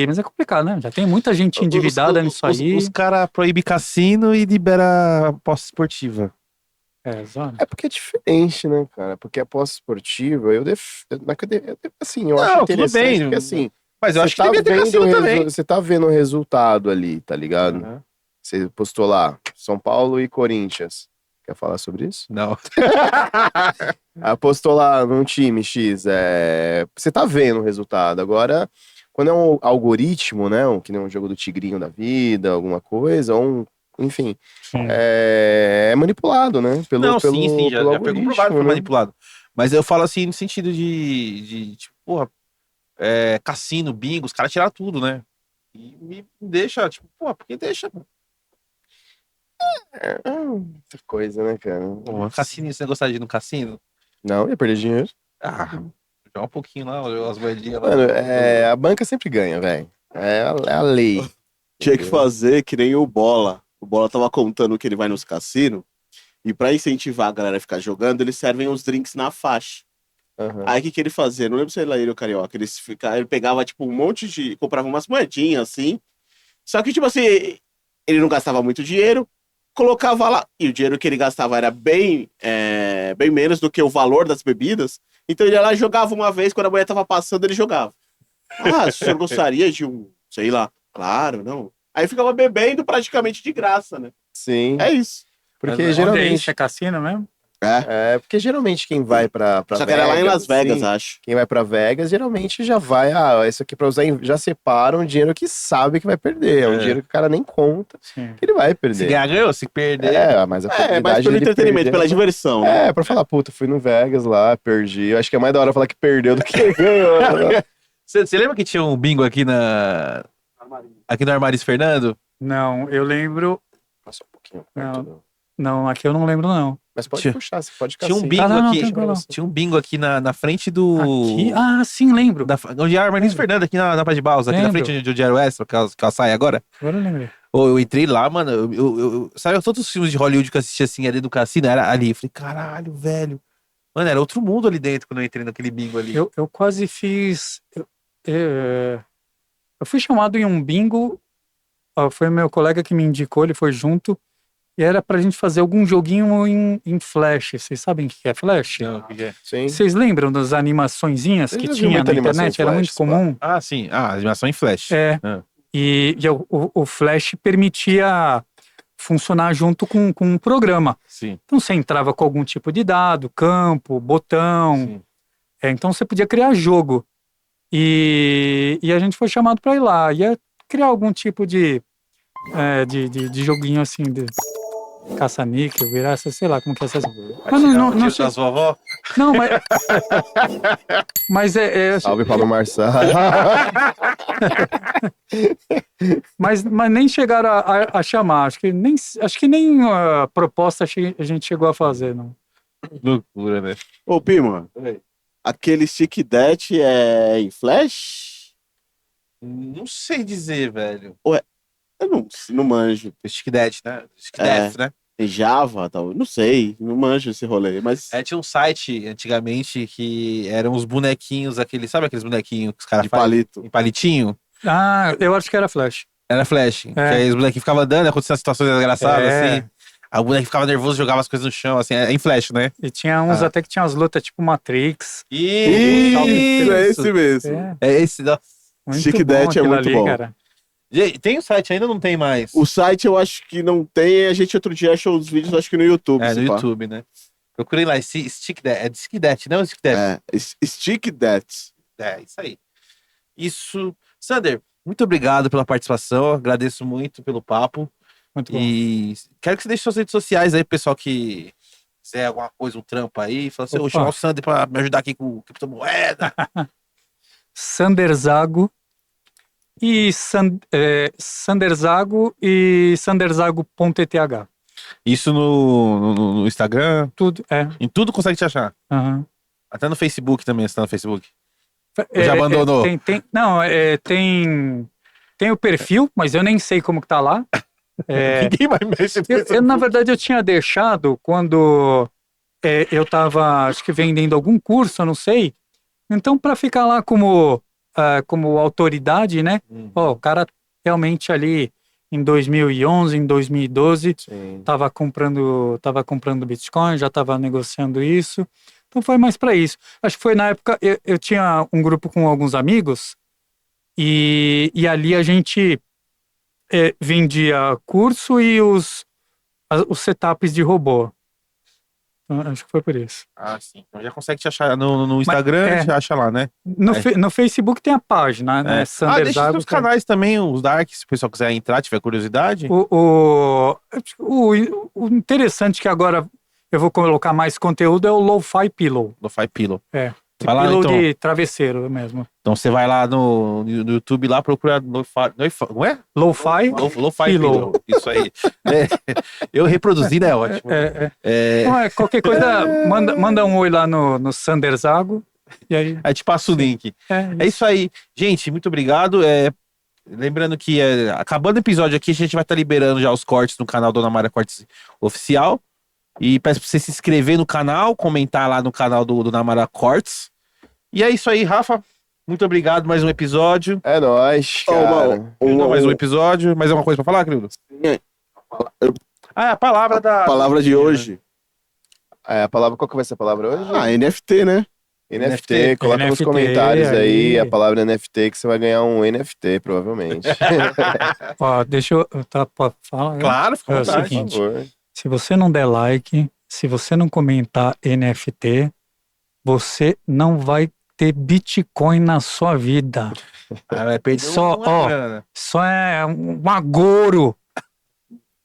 Mas é complicado, né? Já tem muita gente endividada nisso aí. Os caras proíbem cassino e libera aposta esportiva. Exato. É porque é diferente, né, cara? Porque a aposta esportiva, eu acho Tudo interessante, bem, porque assim... Mas eu acho que devia ter cassino também. Você tá vendo o resultado ali, tá ligado? Uhum. Você postou lá, São Paulo e Corinthians. Quer falar sobre isso? Não. Apostou lá num time X. Você tá vendo o resultado. Agora, quando é um algoritmo, né? Que nem um jogo do Tigrinho da vida, alguma coisa, enfim. É manipulado, né? Sim, já foi comprovado que foi né? manipulado. Mas eu falo assim, no sentido de tipo, porra, cassino, bingo, os caras tiraram tudo, né? E me deixa, tipo, porra, por que deixa? Muita coisa, né, cara? Porra, cassino, você gostaria de ir no cassino? Não, ia perder dinheiro. Joga um pouquinho lá, as moedinhas lá. Mano, a banca sempre ganha, velho. É a lei. Tinha que fazer que nem o Bola. O Bola tava contando que ele vai nos cassinos e pra incentivar a galera a ficar jogando, eles servem os drinks na faixa. Uhum. Aí o que ele fazia? Não lembro se ele ou Carioca. Ele pegava, tipo, um monte de... Comprava umas moedinhas, assim. Só que, tipo assim, ele não gastava muito dinheiro, colocava lá. E o dinheiro que ele gastava era bem menos do que o valor das bebidas. Então ele ia lá e jogava uma vez, quando a mulher tava passando, ele jogava. O senhor gostaria de um... Sei lá. Claro, não. Aí ficava bebendo praticamente de graça, né? Sim. É isso. Porque geralmente... Isso é cassino mesmo? Porque geralmente quem vai pra Só que Vegas, era lá em Las Vegas, sim, acho. quem vai pra Vegas geralmente já vai, isso aqui pra usar, já separa um dinheiro que sabe que vai perder. É um dinheiro que o cara nem conta que ele vai perder. Se ganhar, ganhou. Se perder... Mas a mais probabilidade pelo dele entretenimento, perder, pela diversão, né? pra falar, puta, fui no Vegas lá, perdi. Eu acho que é mais da hora falar que perdeu do que ganhou. Né? Você lembra que tinha um bingo aqui no Armaris Fernando? Não, eu lembro... Passa um pouquinho perto. Não, aqui eu não lembro, não. Mas pode puxar, você pode ficar Tinha um assim. bingo não, aqui. tem problema. Tinha um bingo aqui na frente do... Aqui? Sim, lembro. Onde é a Armaris Fernando, aqui na Paz de Baus, aqui na Lembro. frente onde o Diário Extra, que ela sai agora. Agora eu lembrei. Eu entrei lá, mano, sabe, todos os filmes de Hollywood que eu assisti assim, ali do cassino, era ali. Eu falei, caralho, velho. Mano, era outro mundo ali dentro quando eu entrei naquele bingo ali. Eu quase fiz... Eu fui chamado em um bingo, foi meu colega que me indicou, ele foi junto, e era pra gente fazer algum joguinho em Flash. Vocês sabem o que é Flash? Não, o que é? Sim. Vocês lembram das animaçõezinhas Eu que já vi tinha muita na animação em internet? Era Flash, muito comum. Sim. Animação em Flash. E o Flash permitia funcionar junto com um programa. Sim. Então você entrava com algum tipo de dado, campo, botão. Sim. Então você podia criar jogo. E a gente foi chamado para ir lá. Ia criar algum tipo de joguinho assim, de caça-níquel, virar, sei lá como que é essas. Mas não sei. Das vovó? Não, mas Salve Pablo Marçal. mas nem chegaram a chamar. Acho que nem a proposta a gente chegou a fazer, não. Loucura, né? Ô, Pima, aquele Stick That é em Flash? Não sei dizer, velho. Eu não manjo. Stick Death, né? Stick É. Death, né? Em Java, tal. Não sei, não manjo esse rolê, mas Tinha um site antigamente que eram os bonequinhos, sabe aqueles bonequinhos que os caras de fazem palito. em palitinho? Ah, eu acho que era Flash. Era Flash. Que aí os bonequinhos ficavam andando, aconteciam situações engraçadas, É. assim. Aí o boneco ficava nervoso, jogava as coisas no chão, assim, em Flash, né? E tinha uns até que tinha as lutas tipo Matrix. Isso, é esse mesmo. É, É esse, nossa. muito Stick bom That é aquilo muito ali, bom. cara. Gente, tem o site ainda ou não tem mais? O site eu acho que não tem, a gente outro dia achou os vídeos, acho que no YouTube. No se pá. YouTube, né? Procurei lá, esse Stick Death. É de Stick Death, não? Stick Death. Stick That. Isso aí. Isso. Sander, muito obrigado pela participação. Agradeço muito pelo papo. Muito bom. E quero que você deixe suas redes sociais aí, pessoal que quiser alguma coisa, um trampo aí. Fala assim, eu vou Opa. chamar o Sander pra me ajudar aqui com criptomoeda. Sander Zago e Sander Zago e sanderzago.eth. Isso no Instagram, Tudo, em tudo consegue te achar. aham. Até no Facebook também, você tá no Facebook. Ou já abandonou? Não, tem o perfil, mas eu nem sei como que tá lá. Ninguém vai mexer no Facebook. Na verdade, eu tinha deixado quando eu tava, acho que vendendo algum curso, eu não sei. Então, para ficar lá como autoridade, né? Ó, o cara realmente ali em 2011, em 2012, Sim. tava comprando Bitcoin, já tava negociando isso. Então foi mais para isso. Acho que foi na época, eu tinha um grupo com alguns amigos e ali a gente vendia curso e os setups de robô. Então, acho que foi por isso. Ah, sim. Então já consegue te achar no Instagram, te acha lá, né? No Facebook tem a página, né? Sander Deixa Zago, os canais também, os Darks, se o pessoal quiser entrar, tiver curiosidade. O interessante que agora eu vou colocar mais conteúdo é o Lo-Fi Pillow. Lo-Fi Pillow. De Vai lá, pillow então. de travesseiro mesmo. Então você vai lá no YouTube lá, procura Lo-Fi. Não é? Lo-Fi Lo-Fi Pillow. Pillow. Isso aí. Eu reproduzindo é ótimo. Então, qualquer coisa, manda um oi lá no Sander Zago. E aí. Aí te passo o link. É isso aí. Gente, muito obrigado. Lembrando que acabando o episódio aqui, a gente vai estar liberando já os cortes no canal Dona Mara Cortes Oficial. E peço pra você se inscrever no canal, comentar lá no canal do Dona Mara Cortes. E é isso aí, Rafa. Muito obrigado, mais um episódio. É nóis, cara. Mais um episódio. Mais alguma coisa pra falar, querido? A palavra da... Palavra de hoje. A palavra, qual que vai ser a palavra hoje? NFT, né? NFT, coloca nos NFT, comentários aí aí. a palavra NFT que você vai ganhar um NFT, provavelmente. Ó, deixa eu. Pode falar? Claro, fica à É o vontade. seguinte. Por favor. Se você não der like, se você não comentar NFT, você não vai ter Bitcoin na sua vida. Vai perder Só, uma ó, grana. Só é um agouro.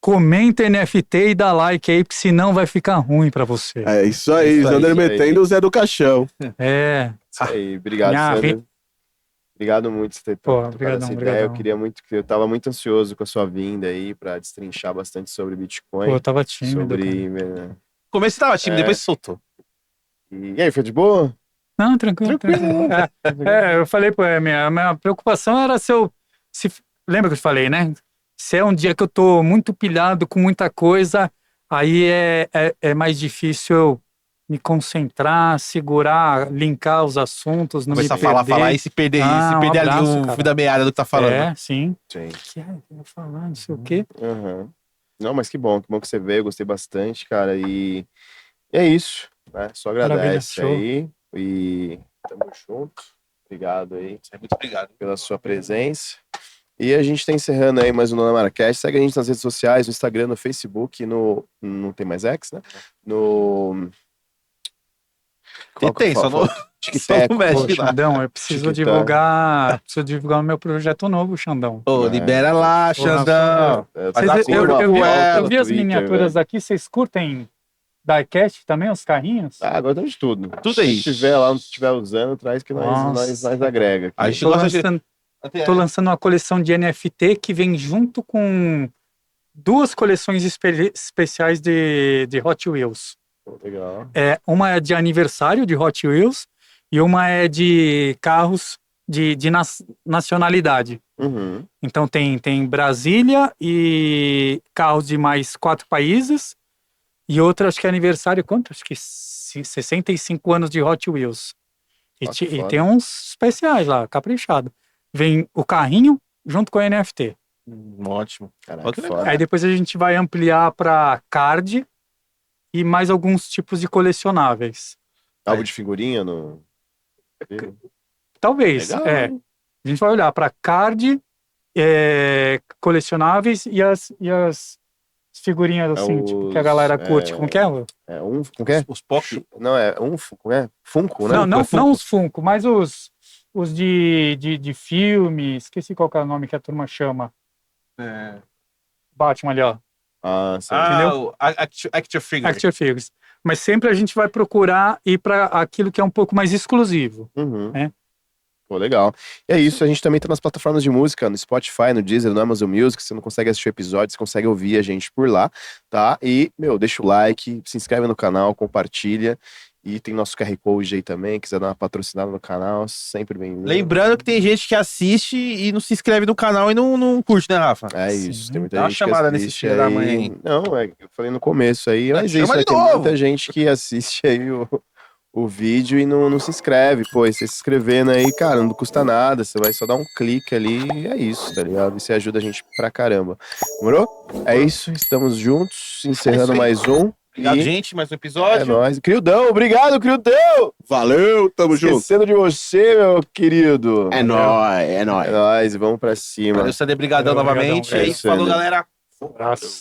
Comenta NFT e dá like aí, porque senão vai ficar ruim pra você. É isso aí, Isso aí, Zander isso aí. metendo o Zé do Caixão. Isso aí, obrigado, Minha Sander. Obrigado muito por ter Pô, trocado obrigadão, essa ideia. Eu obrigadão. queria muito, eu tava muito ansioso com a sua vinda aí pra destrinchar bastante sobre Bitcoin. Pô, eu tava tímido, cara. sobre. No começo você tava tímido, depois você soltou. E aí, foi de boa? Não, tranquilo. Eu falei, pô, a minha preocupação era lembra que eu te falei, né? Se é um dia que eu tô muito pilhado com muita coisa, aí é mais difícil eu me concentrar, segurar, linkar os assuntos, não Começar a me perder. falar e se perder, Ah, ali abraço, o cara. fio da meada do que tá falando. É, sim. Sim. Que eu ia falar, não sei o quê. Aham. Não, mas que bom que você veio, gostei bastante, cara. E é isso, né? Só agradece Maravilha, show. aí. E tamo junto. Obrigado aí Muito obrigado. pela sua presença. E a gente tá encerrando aí mais um Dona Maracast. Segue a gente nas redes sociais, no Instagram, no Facebook, no... Não tem mais X, né? No... E tem, só no TikTok. não mexe Pô, lá. Xandão, eu preciso TikTok. divulgar o meu projeto novo, Xandão. Ô, libera lá, Xandão. Faz a Vocês- curva, eu vi as Twitter, miniaturas aqui, vocês curtem diecast também, os carrinhos? Ah, agora temos tudo. Tudo aí. Se tiver lá, não estiver usando, traz que nós agrega. Aqui. A gente Tô gosta de... tô lançando uma coleção de NFT que vem junto com 2 coleções especiais de Hot Wheels. Pô, legal. Uma é de aniversário de Hot Wheels e uma é de carros de nacionalidade. Uhum. Então tem Brasília e carros de mais 4 países. E outra, acho que é aniversário, quanto? Acho que 65 anos de Hot Wheels. E, Ah, que e foda. tem uns especiais lá, caprichado. Vem o carrinho junto com a NFT. Ótimo. Caraca, Olha que foda. legal. Aí depois a gente vai ampliar para card e mais alguns tipos de colecionáveis. Álbum de figurinha no... Talvez, Legal, A hein? gente vai olhar para card, colecionáveis e as figurinhas assim, tipo, que a galera curte. Como que é? Como que é? Os POC. Não, como é? Funko, né? Não os Funko, mas os de filme. Esqueci qual que é o nome que a turma chama. Batman ali, ó. Ah, sim. Entendeu? O Action Figure. Action Figures. Mas sempre a gente vai procurar ir para aquilo que é um pouco mais exclusivo. Uhum. É. Pô, legal. E é isso, a gente também tá nas plataformas de música, no Spotify, no Deezer, no Amazon Music. Você não consegue assistir o episódio, você consegue ouvir a gente por lá, tá? E, deixa o like, se inscreve no canal, compartilha. E tem nosso QR Code aí também, quiser dar uma patrocinada no canal, sempre bem-vindo. Lembrando que tem gente que assiste e não se inscreve no canal e não curte, né, Rafa? É Sim. isso, tem muita Dá uma gente que chamada nesse assiste filho da aí. mãe aí. Não, eu falei no começo aí, mas Chama isso, de tem novo. muita gente que assiste aí o vídeo e não se inscreve. Pô, e você se inscrevendo aí, cara, não custa nada, você vai só dar um clique ali e é isso, tá ligado? E você ajuda a gente pra caramba. Demorou? É isso, estamos juntos, encerrando aí. mais um. Obrigado, E gente, mais um é episódio. nóis. Criudão, obrigado, Criudão! Valeu, tamo junto. Esquecendo de você, meu querido. É nóis, é nóis. É nóis, vamos pra cima. Valeu, Sandê, brigadão Valeu, novamente. obrigadão, E aí, velho. falou, galera. Abraço.